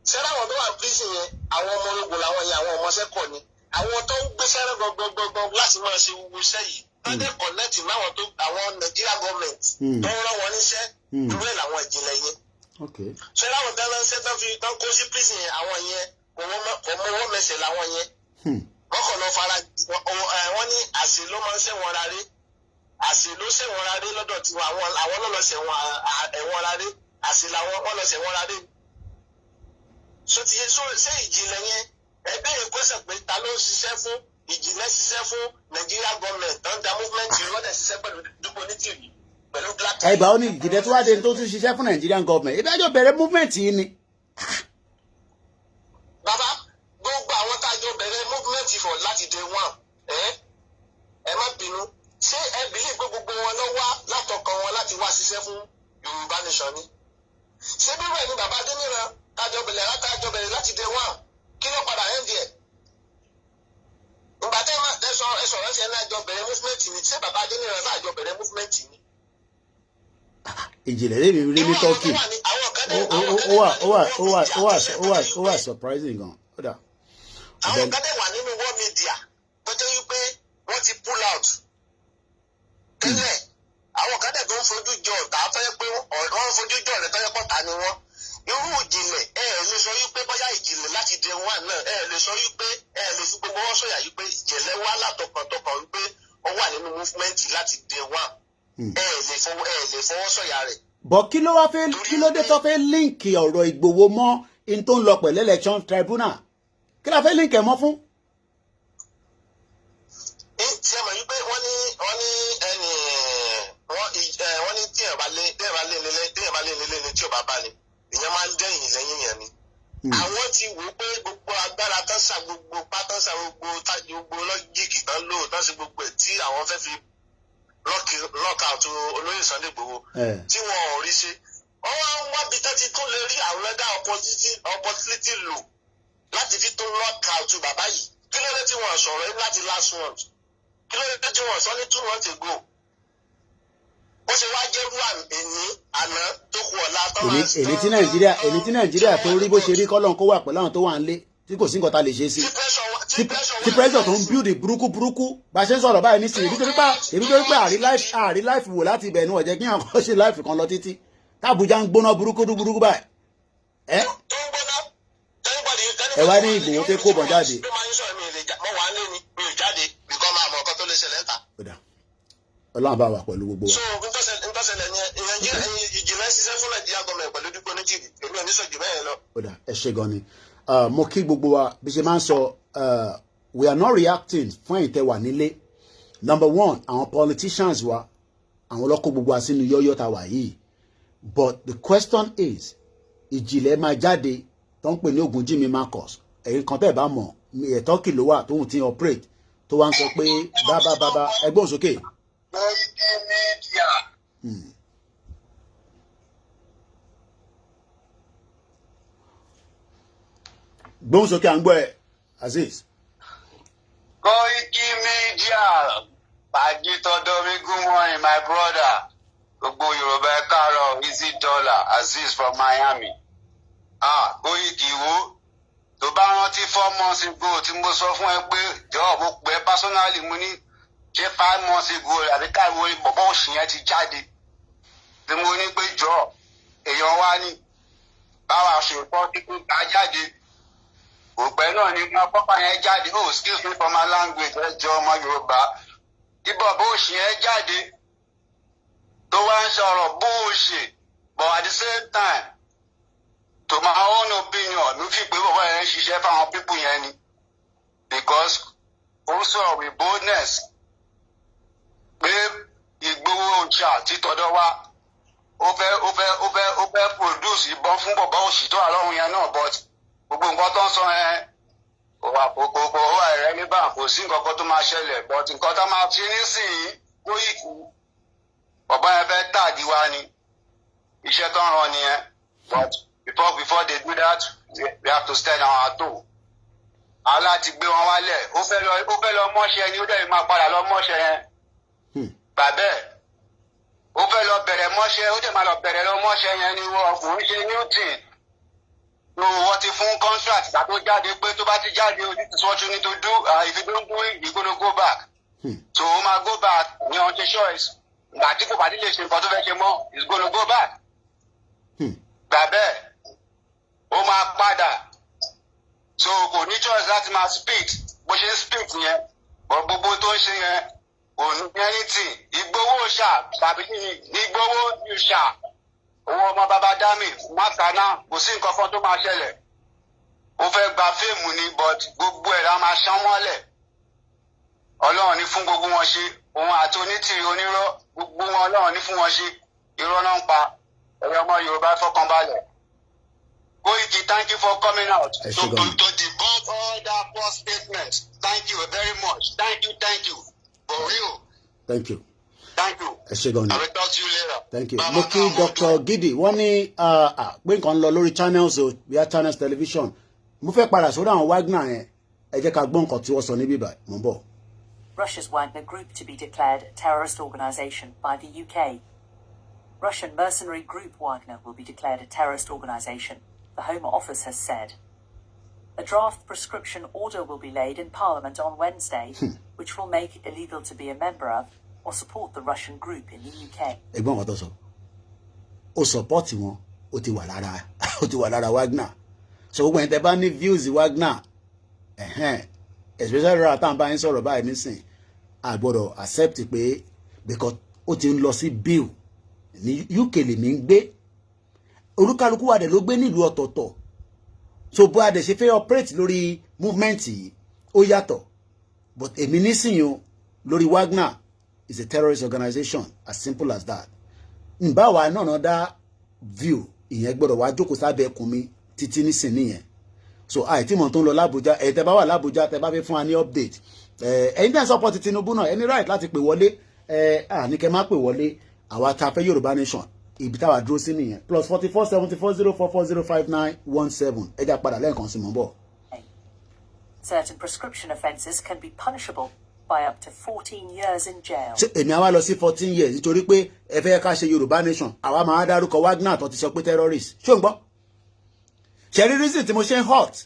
ṣẹ́rẹ́ àwọn tó wà ní prison yẹn àwọn ọmọ orogun làwọn yẹn àwọn ọmọọṣẹ́ kọ̀ ni àwọn tó ń gbéṣẹ́ rẹ̀ gbọgbọgbọ láti máa ṣe gbogbo iṣẹ́ yìí wọ́n dẹ̀ kọ̀nẹ́tì máwọn tó àwọn Nàìjíríà gọ́ọ̀mẹ̀ntì tó ń rán wọn níṣẹ́ irú ẹ̀ làwọn Ìjìnlẹ̀ yẹn ṣẹ́rẹ́ àwọn tó ń ránṣẹ́ tán kó sí prison yẹn àwọn yẹn ọmọwọ́ mẹsẹ̀ làwọn yẹn wọ́n kàn lọ fara wọ́n ní àṣẹ ló máa ń ṣẹ̀wọ̀n rárẹ̀ àṣẹ ló ṣẹ̀wọ̀n rárẹ̀ lọ́dọ̀ tiwọn àwọn lọ́lọ́ ṣẹ̀wọ̀n ẹ̀wọ̀n rárẹ̀ àṣẹ làwọn wọ́n lọ ṣẹ̀wọ̀n rárẹ̀ so ti ṣe Ìjìnlẹ̀ yẹn ẹgbẹ́ yẹn pèsè pé ta ló ń ṣiṣẹ́ fún Ìjìnlẹ̀ ṣiṣẹ́ fún Nigeria government tó ń da movement yìí wọ́n dẹ̀ ṣiṣẹ́ pẹ̀lú Dupe onítìrì pẹ̀lú Black. ẹgbà ó ní Ìjìnlẹ̀ tó wá dé tó tún ṣiṣẹ́ fún Nigerian government ìdájọ́ bẹ̀rẹ̀ movement yìí ni. bàbá gbogbo àwọn tájọ bẹ̀rẹ̀ movement for láti day one ẹ má bínú ṣé ẹ bìlí pé gbogbo wọn lọ wá látọkàn wọn láti wá ṣiṣẹ́ fún Yorùbá nation ni ṣé bí bẹ́ẹ̀ ni bàbá Adéníran tájọ bẹ̀rẹ̀ láti day one kí ló padà ẹ̀ ń díẹ̀ ìgbà tẹ́ ẹ sọ̀rọ̀ ṣe lájọ bẹ̀rẹ̀ movement ni ṣé bàbá Adéníran lájọ bẹ̀rẹ̀ movement ni. Ìjìnlẹ̀ lè rí ní Turkey ó wà surprising gan. àwọn kan dẹ̀ wà nínú world media tó jẹ́ wípé wọ́n ti pull out tẹ́lẹ̀ àwọn kan dẹ̀ tó ń fojú jọ ọ̀tá tó yẹ pé wọ́n ń fojú jọ ọ̀rẹ́ tó yẹ pọ̀tá ni wọ́n irú Ìjìnlẹ̀ lè sọ wípé bóyá Ìjìnlẹ̀ láti day one náà lè sọ wípé lè fi gbogbo wọn sọ̀yà wípé Ìjìnlẹ̀ wá látọkàntọkàn wípé ó wà nínú movement láti day one lè fọwọ́ sọ̀yà rẹ̀. bọ̀ kí ló dé tó fẹ́ líǹkì ọ̀rọ̀ Ìgbòho mọ́ in tó ń lọ pẹ̀lú election tribunal kí la fẹ́ líǹkì ẹ̀ mọ́ fún. ṣé ẹ mọ̀ wípé wọ́n ní tí ẹ̀ bá lé nílé ni tí ò bá bá ní ìyẹn máa ń dẹ́yìn lẹ́yìn yẹn ni. àwọn ti wò ó pé gbogbo agbára tán sá gbogbo pátánṣá gbogbo lọ́jìkì tán lò tán sí gbogbo ẹ̀ tí àwọn fẹ́ fi lock out olóyè Sunday Igboho tí wọn ò rí ṣe wọ́n wá ń wábi tán ti tún lè rí àwọn ẹ̀dá opportunity lò láti fi tún lock out bàbá yìí kí ló dé tí wọ́n sọ̀rọ̀ ẹ̀ láti last month kí ló dé tí wọ́n sọ ní 2 months ago ó ṣe wá jẹ́rú ẹ̀ní àná tó kù ọ̀la tó máa ń sọ. èmi tí Nàìjíríà tó rí bó ṣe rí kọ́lọ́n kó wà pẹ̀lú àwọn tó wà ń lé tí kò sí nǹkan tá lè ṣe sí tí president tó ń build burúkú bá ṣe ń sọ̀rọ̀ báyìí nísìnyí èmi tó rí pé àrí life wò láti ibẹ̀ ní ọ̀jẹ̀ kí àwọn kan ṣe life kan lọ títí tábùjá ń gbóná burúkú báyìí ẹ wá ní Ìgbòho fẹ́ kó bọ̀ jáde. Ọlọ́run bá wà pẹ̀lú gbogbo wa. so ntọ́sẹ̀lẹ̀ ni Ìjìnlẹ̀ ṣiṣẹ́ fún Nàìjíríà gọ́ọ̀mẹ̀ pẹ̀lú Dupe onítìrì èmi ò ní sọ jù bẹ́ẹ̀ lọ. ẹ ṣé gan ni mo kí gbogbo wa bí ṣe máa ń sọ we are not reacting fún ẹ̀yin tẹ́ wà nílé. Number one àwọn politicians wa àwọn lọ́kọ̀ gbogbo wa sínú yọ́yọ́ ta wà yìí but the question is Ìjìnlẹ̀ máa jáde tó ń pè ní Ògúnjímí Marcus ẹ̀yin kan tẹ́ ẹ̀ bá mọ̀ Turkey ló wà tóun ti ń operate tó wá ń sọ pé bábá ẹgbọ́n sókè. gbóhùn sókè à ń gbọ́ ẹ Azeez. Koiki Media pàdé tọdọ mi good morning my brother gbogbo Yorùbá ẹ káàárọ̀ easy dollar Azeez from Miami. Koiki wo tó bá rántí 4 months ago tí mo sọ fún ẹ pé jọ̀ọ́ mo pè personally mo ní ṣé 5 months ago àbí káàwé bọ̀bọ̀ òṣì yẹn ti jáde tí mo ní pé jọ̀ọ́ èèyàn wá ní báwa ṣe kọ́ kíkú gbà jáde òpẹ́ náà ní wọn pápá yẹn jáde excuse me for my language ẹ jọ ọmọ Yorùbá tí bọ̀bọ̀ òṣì yẹn jáde tó wá ń sọ̀rọ̀ bó o ṣe but at the same time to my own opinion mi fi pé bàbá yẹn ṣiṣẹ́ fáwọn people yẹn ni because also with boldness pé Igboho ọjà títọ́dọ̀ wa ó fẹ́ produce ìbọn fún bàbá òṣìṣẹ́ àlọ́run yẹn náà but gbogbo nǹkan tó ń sọ yẹn kò wà rẹ níbà kò sí nǹkan kan tó máa ṣẹlẹ̀ but nǹkan tó máa fi nísìnyí Koiki bàbá yẹn fẹ́ tàdí wa ni iṣẹ́ tó ń rán nìyẹn but before they do that we have to stand on our toe. Aláti gbé wọn wálẹ̀ ó fẹ́ lọ mọ́ṣẹ́ ni ó dẹ̀ máa padà lọ mọ́ṣẹ́ yẹn bàbẹ́ ó fẹ́ lọ bẹ̀rẹ̀ mọ́ṣẹ́ ó dẹ̀ máa lọ bẹ̀rẹ̀ lọ mọ́ṣẹ́ yẹn ni wọ́n kò ń ṣe newton tó wọ́n ti fún contract ìgbà tó jáde pé tó bá ti jáde o this is what you need to do if you don't do it you gonna go back so ó máa go back ní on the choice ìgbà tí kò bá ti lè ṣe nǹkan tó fẹ́ ṣe mọ́ is gonna go back bàbẹ́ ó máa padà so kò ní choice láti máa speak bó ṣe ń speak yẹn gbogbo tó ń ṣe yẹn kò ní anything Igboho ṣá tàbí Igboho ní ṣá owó ọmọ bàbá dami mátàná kò sí nǹkan kan tó máa ṣẹlẹ̀ ó fẹ́ gba fíìmù ni but gbogbo ẹ̀ la máa ṣán mọ́lẹ̀ Ọlọ́run ní fún gbogbo wọn ṣe òun àti onítìrì onírọ́ gbogbo wọn Ọlọ́run ní fún wọn ṣe irọ́ náà ń pa ẹ̀yọ́ ọmọ Yorùbá fọkànbalẹ̀. Koiki, thank you for coming out to debunk all that false statements. Thank you very much. Thank you. For real. Thank you. Thank you. I will talk to you later. Thank you. Mo kí Dr. Gidi, wọ́n ní pé nǹkan lọ lórí channels o, via channels television. Mo fẹ́ padà sórí àwọn Wagner yẹn. Ẹ jẹ́ ká gbọ́ nǹkan tí wọ́n sọ níbí báyìí. Mo ń bọ̀. Russia's Wagner Group to be declared a terrorist organization by the UK. Russian mercenary group Wagner will be declared a terrorist organization, the Home Office has said. A draft prescription order will be laid in Parliament on Wednesday, which will make it illegal to be a member of or support the Russian group in the UK. Ẹ̀gbọ́n wọn tó sọ. Ó support wọn, ó ti wà lára Wagner. So gbogbo ẹ̀yin tẹ́ bá ní views Wagner, especially ra tan bá yín sọ̀rọ̀ báyìí nísìn, a gbọ́dọ̀ accept pé because ó ti ń lọ sí bill ní UK lè mí ń gbé. Olúkálùkù wa dẹ̀ ló gbé nílùú ọ̀tọ̀ọ̀tọ̀. So bó a dẹ̀ ṣe fẹ́ operate lórí movement yìí ó yàtọ̀. But èmi nísìnyí o lórí Wagner is a terrorist organization, as simple as that. Ǹbá wa náà dá view ìyẹn gbọ́dọ̀ wá jókòó sábẹ́ ẹkùn mi títí nísìn nìyẹn. So àìtí mọ̀ tó ń lọ l'Abuja ẹ̀ tẹ́ bá wà l'Abuja tẹ́ bá fẹ́ fún wa ní update. Ẹ̀yin tẹ́ ń support Tinubu náà ẹni right láti pè wọlé ní kẹ́ má pè wọlé àwa ta fẹ́ Yorùbá nation ibi táwa dúró sí nìyẹn +44 74 044 059 17 ẹ já padà lẹ́ẹ̀kan sí mọ́ bọ̀. Certain prescription offences can be punishable by up to 14 years in jail. Ṣé èmi àwa lọ sí 14 years nítorí pé ẹ fẹ́ ká ṣe Yorùbá nation àwa máa dárúkọ Wagner tó ti sọ pé terrorist ṣó ń gbọ́. Ṣẹ̀rí reason tí mo ṣe ń hot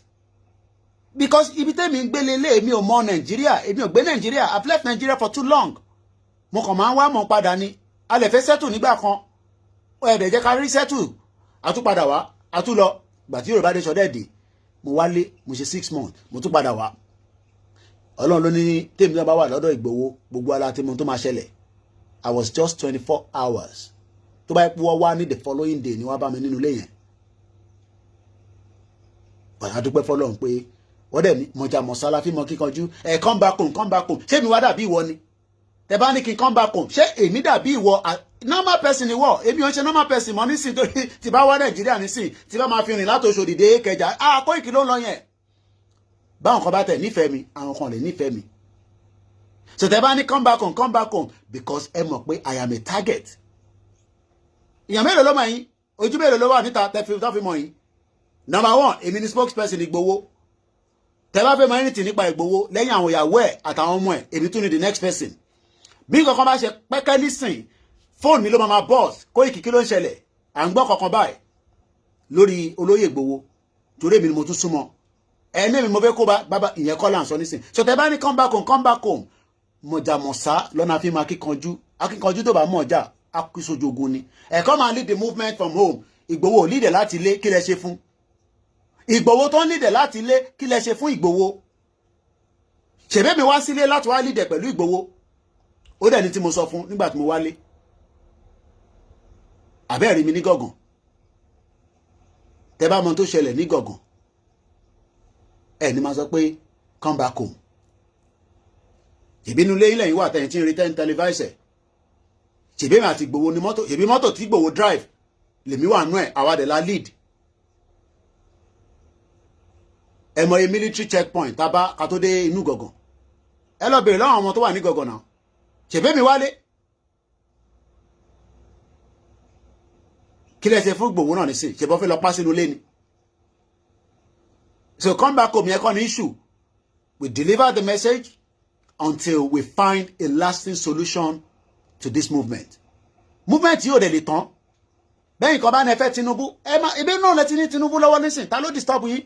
because ibi tẹ́mi ń gbélé lé èmi ò mọ Nàìjíríà èmi ò gbé Nàìjíríà I've left Nigeria for too long mo kàn máa ń wá mọ̀ padà ni a lè fẹ́ settle nígbà kan ẹ̀dẹ̀ jẹ́ ká rí settle àtúpadà wá àtúlọ gbà tí Yorùbá nation dẹ̀ mo wálé mo ṣe 6 months mo tún padà wá Ọlọ́run ló ní tèmi náà bá wà lọ́dọ̀ Ìgbòho gbogbo ala tí mo tó máa ṣẹlẹ̀ I was just 24 hours tó bá yẹ pé wọ́n wá ní the following day ni wọ́n bá mi nínú ilé yẹn bàtà dúpẹ́ fọlọ́run pé wọ́n dẹ̀ ní mọ̀jà mọ̀sálá fi mọ kíkanjú come back home ṣé mi wá dàbí ìwọ ni tẹ bá ní kí n come back home ṣé èmi dàbí ìwọ normal person ni wọ èmi ò ṣe normal person mọ́ nísìn torí tí bá wá Nàìjíríà nísìn tí bá máa fi rìn láti Òṣòdì dé Ìkẹjà Koiki ló ń lọ yẹn báwọn kan bá tẹ̀ nífẹ̀ẹ́ mi àwọn kan lè nífẹ̀ẹ́ mi so tẹ bá ní come back home because ẹ mọ̀ pé I am a target ìyàn mélòó ló mọ̀ yín ojú mélòó ló wà níta tẹ fi mọ̀ yín number 1 èmi ni spokesperson Ìgbòho tẹ bá fẹ́ mọ̀ anything nípa Ìgbòho lẹ́yìn àwọn ìyàwó ẹ̀ àtàwọn ọmọ ẹ̀ èmi tún ni the next person bí nǹkan kan bá ṣe pẹ́kẹ́ nísìn fóònù mi ló máa boss Koiki kí ló ń ṣẹlẹ̀ à ń gbọ́ kankan báyìí lórí olóyè Ìgbòho torí èmi ni mo tún súnmọ́ ẹni mi mo fẹ́ kó bàbá ìyẹn kọ́ là ń sọ nísìn so tẹ bá ní come back home mọ̀jàmọ̀sá lọ́nà fi máa akíkanjú tó bá mọ̀ ọjà akísojogun ni ẹ̀kọ́ máa lead the movement from home Ìgbòho lead láti ilé kí lẹ ṣe fún Ìgbòho tó ń lead láti ilé kí lẹ ṣe fún Ìgbòho ṣèbẹ́ mi wá sílé láti wá lead pẹ̀lú Ìgbòho ó dẹ̀ ní tí mo sọ fún nígbà tí mo wálé àbẹ́ẹ̀rí mi ní gọ̀gàn tẹ́ bá mọ̀ tó ṣẹlẹ̀ ní Ìgangan ẹ ní máa sọ pé come back home ìbínú ilé ilẹ̀ yìí wà tẹ̀yìn tí ń rí ten televisor ṣèbí mi àti Ìgbòho ní mọ́tò ṣèbí mọ́tò tí Ìgbòho drive lèmi wà nú ẹ̀ àwàdẹ̀ la lead ẹ mọ̀ military checkpoint tábà ká tó dé inú Ìgangan ẹ lọ bèèrè lọ́wọ́ àwọn tó wà ní Ìgangan náà ṣèbí mi wálé kí lẹ ṣe fún Ìgbòho náà nísìn ṣèbọ́ fẹ́ lọ pa sínú ilé ni so come back home yẹn kọ́ ní issue we deliver the message until we find a lasting solution to this movement yóò dẹ̀ lè tán bẹ́ẹ̀ nǹkan bá ní ẹ fẹ́ Tinubu ibi náà lẹ ti ní Tinubu lọ́wọ́ nísìn ta ló disturb yín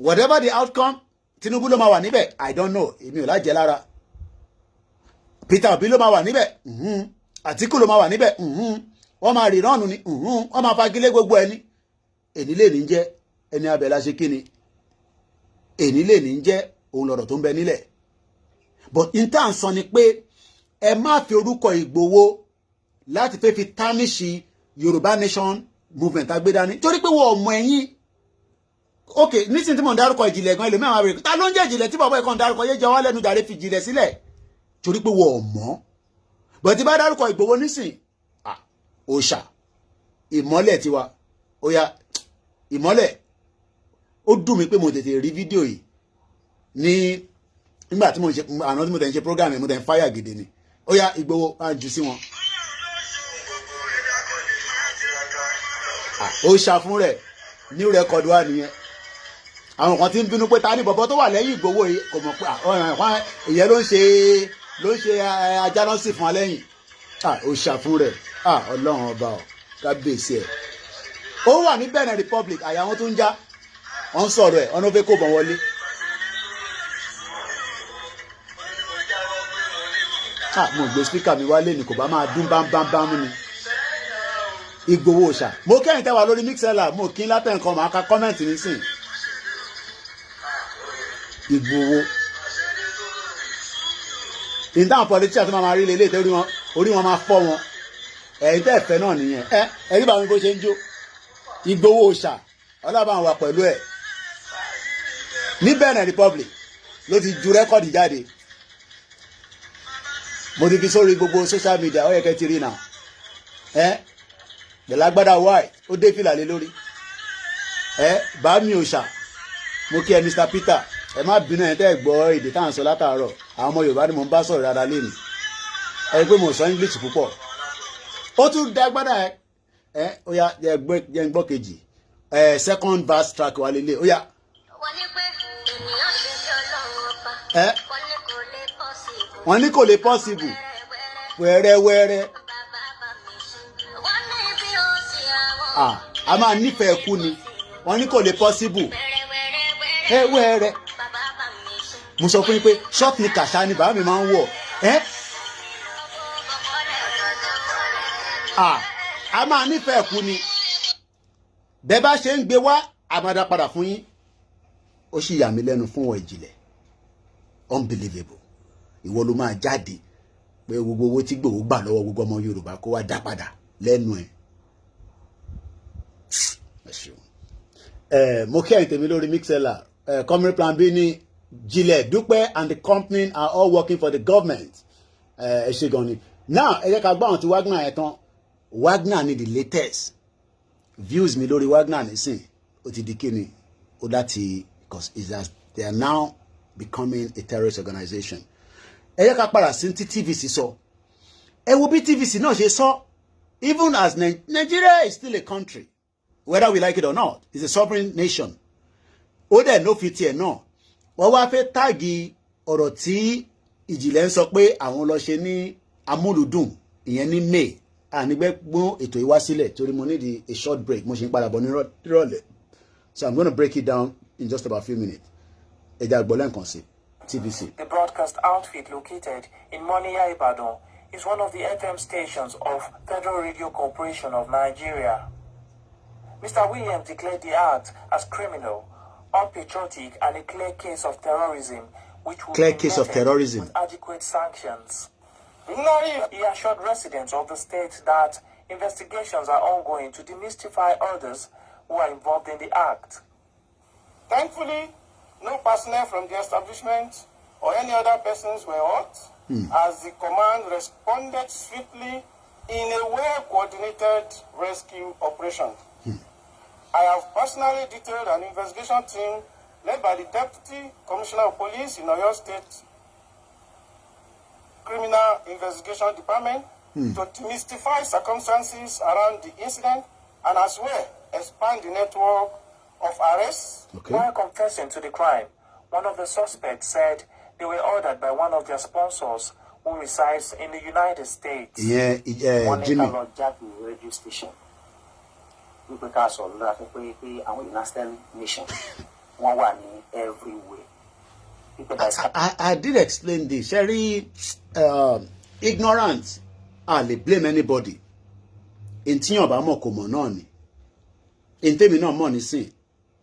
whatever the outcome Tinubu ló máa wà níbẹ̀ I don't know èmi ò lájẹ lára Peter Obi ló máa wà níbẹ̀ Àtíkù ló máa wà níbẹ̀ wọ́n máa rí ránù ni wọ́n máa fagilé gbogbo ẹni èní lè ní jẹ́ ẹni abẹ́lá ṣe kíni èní lè ní jẹ́ òun lọ̀rọ̀ tó ń bẹ nílẹ̀ but intan sọ ni pé ẹ má fi orúkọ Ìgbòho láti fẹ́ fi tánìṣì Yorùbá nation movement agbédání torí pé wọ́n ọmọ ẹ̀yìn ok nísìnyí tí mò ń dárúkọ Ìjìnlẹ̀ gan ẹlòmíràn àwọn àwẹ̀rẹ̀ ta ló ń jẹ́ Ìjìnlẹ̀ tí bàbá ẹ̀kọ́ ń dárúkọ yé jẹ́ wá lẹ́nu jàre fi Ìjìnlẹ̀ sílẹ̀ torí pé wọ́n ọmọ but tí bá dárúkọ Ìgbòho nísìn òòṣà ìmọ́lẹ̀ tiwa ó yá ìmọ́lẹ̀ ó dùn mí pé mo tètè rí fídíò yìí ní nígbà tí mo ṣe àná tí mo tẹ̀ ń ṣe program mo tẹ̀ ń fáyà gidi ni ó yá Ìgbòho á jù sí wọn. ó ṣàfún rẹ̀ new record wà nìyẹn àwọn kan ti ń bínú pé ta ni bọ̀bọ̀ tó wà lẹ́yìn Ìgbòho yìí kò mọ̀ pé ìyẹn ló ń ṣe ajánásì fún wa lẹ́yìn ó ṣàfún rẹ̀ ọlọ́run ọba ọ̀ kábíyèsí ẹ̀ ó wà ní Benin Republic àyà wọn tó ń já wọ́n sọ̀rọ̀ ẹ̀ ọ̀nà fẹ́ kó bọ̀ wọlé. mo gbé spíkà mi wálé ni kò bá máa dún bámbámbám ni Ìgbòho ṣá mo kẹ́yìn tẹ́wà lórí mixella mo kí n látẹ̀ nǹkan máa ka kọ́mẹ̀ntì nísìn Ìgbòho ìdáhùn politician tó máa rí lélẹ̀ tó orí wọn máa fọ́ wọn ẹ̀yin tẹ́ ẹ̀fẹ́ náà nìyẹn ẹ̀rí bá mi bó ṣe ń jó Ìgbòho ṣá ọlọ́bàá wà pẹ̀lú ẹ̀ ní Benin Republic ló ti ju rẹ́kọ̀dì jáde mo ti fi sórí gbogbo social media ó yẹ kẹ́ ti rí náà gbẹ̀lágbádá white ó dé fìlà lé lórí bá mi ò ṣà mo kí ẹ Mr. Peter ẹ má bínú ẹ tẹ́ ẹ gbọ́ èdè tá à ń sọ látàárọ̀ àwọn ọmọ Yorùbá ni mo ń bá sọ̀rọ̀ dáadáa lé mi ẹ pé mo sọ English púpọ̀ ó tún dá gbádá ó yá jẹ́ ń gbọ́ kejì second verse track wà lélẹ̀ ó yá. wọ́n ní kò lè possible wẹ́rẹ́wẹ́rẹ́ a máa nífẹ̀ẹ́ kú ni wọ́n ní kò lè possible wẹ́rẹ́ mo sọ fún yín pé short ni kàṣà ni bàbá mi máa ń wọ̀ a máa nífẹ̀ẹ́ kú ni bẹ́ẹ̀ bá ṣe ń gbé wá àmàdá padà fún yín ó sì yà mí lẹ́nu fún wọn Ìjìnlẹ̀ unbelievable ìwọ ló máa jáde pé gbogbo owó tí Ìgbòho gbà lọ́wọ́ gbogbo ọmọ Yorùbá kó wá dá padà lẹ́nu ẹ̀ mo kí ẹ̀yin tèmi lórí mixella Comrade Plan B ní Ijinle Dupe and the company are all working for the government ẹ ṣe gan ni now ẹ jẹ́ ká gbọ́ àwọn tí Wagner yẹn tán Wagner ni the latest views mi lórí Wagner nísìn ó ti di kíni ó láti because they are now becoming a terrorist organization ẹ jẹ́ ká padà sí ti TVC sọ ẹ wo bí TVC náà ṣe sọ even as Nigeria is still a country whether we like it or not it's a sovereign nation ó dẹ̀ ló fi tiẹ̀ náà wọ́n wá fẹ́ táàgì ọ̀rọ̀ tí Ìjìnlẹ̀ ń sọ pé àwọn lọ ṣe ní amúlùdùn ìyẹn ní May ànígbẹ́ gbọ́n ètò ìwá sílẹ̀ torí mo need a short break mo ṣe ń padà bọ̀ ní ìrọ̀lẹ́ so I'm going to break it down in just about a few minutes ẹ̀jẹ̀ àgbọ̀lẹ̀ nǹkan sí TVC. The broadcast outfit located in Moniya, Ibadan is one of the FM stations of Federal Radio Corporation of Nigeria. Mr. Williams declared the act as criminal, unpatriotic, and a clear case of terrorism, which would be met with adequate sanctions. He assured residents of the state that investigations are ongoing to demystify orders who are involved in the act. Thankfully, no personnel from the establishment or any other persons were hurt, as the command responded swiftly in a well-coordinated rescue operation. I have personally detailed an investigation team led by the Deputy Commissioner of Police in Oyo State Criminal Investigation Department to demystify circumstances around the incident and as well expand the network of arrests. While confessing to the crime, one of the suspects said they were ordered by one of their sponsors who resides in the United States. Ijinle. Radio station. People can solve that. We are United Nations. One everywhere. I did explain this. Sherry, ignorant. They blame anybody. In tiyan ba mo ko mo na ni. In temi na mo ni sin.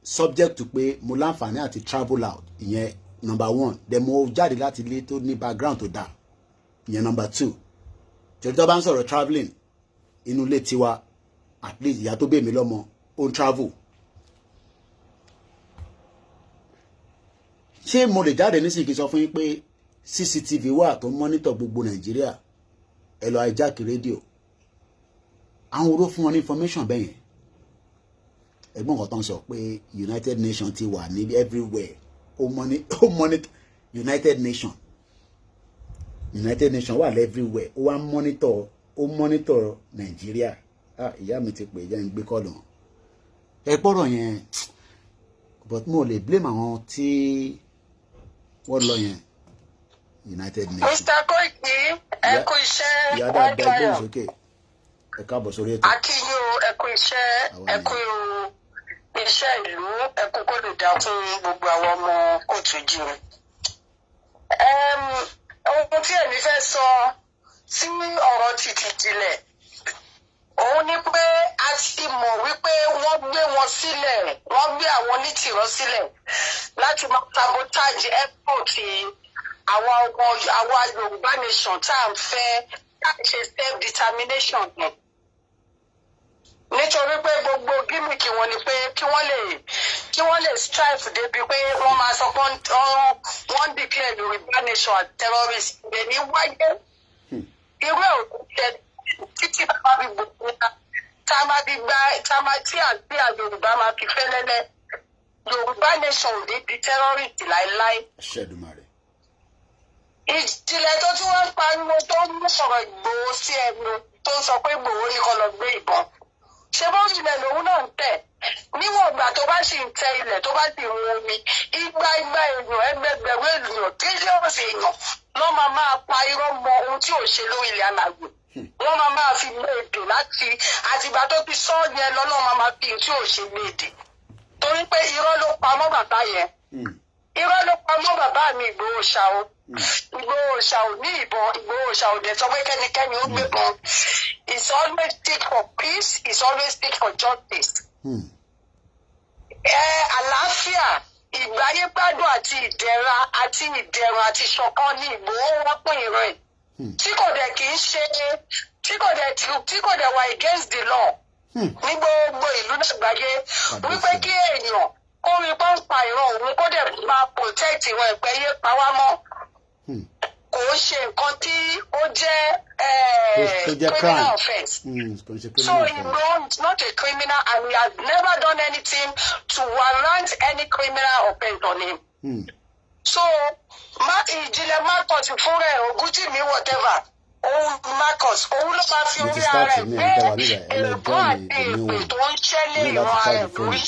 Subject to pé mo láǹfààní àti travel out. Ìyẹn number 1. Then mo jáde láti ilé tó ní background tó dá. Ìyẹn number 2. Jẹ́ tó bá ń sọ̀rọ̀ traveling inú ilé tiwa, at least ìyá tó bí mi lọ́mọ on travel. Ṣé mo lè jáde nísìnyí kí sọ fún yín pé CCTV wà tó monitor gbogbo Nàìjíríà? Ẹ lọ hijack radio. Àwọn oró fún wọn ní information bẹ́ẹ̀ yẹn. Ẹ̀gbọ́n kan tán sọ pé United Nations ti wà ní everywhere. Ó monitor United Nations. United Nations wà everywhere. Ó wá monitor Nàìjíríà. Ìyá mi ti pè é jẹ́ ń gbé kọ́lù wọn. Ẹ gbọ́dọ̀ yẹn, but mo lè blame àwọn tí wọ́n lọ yẹn. United Nations. Mr. Koiki, ẹ kú iṣẹ́. Ìyá dáadáa gbóhùn sókè. Ẹ káàbọ̀ sórí ètò. Akínyó, ẹ kú iṣẹ́, ẹ kú iṣẹ́ ìlú, ẹ kú kó lè dá fún gbogbo àwọn ọmọ kóòtù jíire. Ohun tí èmi fẹ́ sọ sí ọ̀rọ̀ títí Ìjìnlẹ̀, òun ni pé a ti mọ̀ wípé wọ́n gbé wọn sílẹ̀, wọ́n gbé àwọn onítìrọ sílẹ̀ láti máa sabotage airport àwa Yorùbá nation tá à ń fẹ́ láti ṣe self determination yẹn. Nítorí pé gbogbo gímìkì wọn ni pé kí wọ́n lè strive débi pé wọ́n máa sọ pé wọ́n declare Yorùbá nation as terrorist. Èmi wáyé irú ẹ̀ ò jẹ́ títí bá fi gbogbo tá a máa fi gba tí àgbé Yorùbá máa fi fẹ́ lẹ́lẹ́. Yorùbá nation ò ní di terrorist láéláé. Ìjìnlẹ̀ tó tún wá ń pariwo tó ń mú sọ̀rọ̀ Ìgbòho sí ẹnu tó ń sọ pé Ìgbòho ní kó lọ gbé ìbọn. Ṣé bó ilẹ̀ lòun náà ń tẹ̀? Níwọ̀n ìgbà tó bá sì ń tẹ ilẹ̀ tó bá sì ń wọ omi, igba èèyàn ẹgbẹgbẹ̀rún ènìyàn tírílíọ̀nù èèyàn ló máa pa irọ́ mọ ohun tí ò ṣe lórí ilẹ̀ alàgbò. Wọ́n máa fi gbé èdè láti àtìgbà tó fi sọ yẹn lọ́nà máa fi tí ò ṣe gbé èdè. Torí pé irọ́ ló pa mọ́ bàbá yẹn. Irọ́ ló pa mọ́ bàbá mi Ìgbòho ṣá o. Ìgbòho ṣá ò ní ìbọn, Ìgbòho ṣá ò dẹ̀ sọ pé kẹ́nikẹ́ni ó gbébọn. It's always seek for peace, it's always seek for justice. Àlàáfíà, ìgbáyégbádùn àti ìdẹ̀ra àti ìdẹ̀rùn àti ìṣọ̀kan ní Ìgbòho wọ́n pín ìran ẹ̀. Tí kò dẹ̀ kì í ṣe tí kò dẹ̀ wà against the law. Ní gbogbo ìlú lágbàáyé wípé kí èèyàn kó rí pọ́ǹpà ìran òun kó dẹ̀ máa protect ìran ẹ̀pẹ́ yé pa wá mọ́. Kò ń ṣe nǹkan tí ó jẹ́ criminal offence. So Igboho is not a criminal and he has never done anything to warrant any criminal offence on him. So Ìjìnlẹ̀ Marcus fún rẹ̀ Ògúnjìmí whatever Marcus òun ló máa fi orí ara ẹ̀ gbé èèbó àti èpè tó ń ṣẹ́lẹ̀ ìran ara ẹ̀ lórí.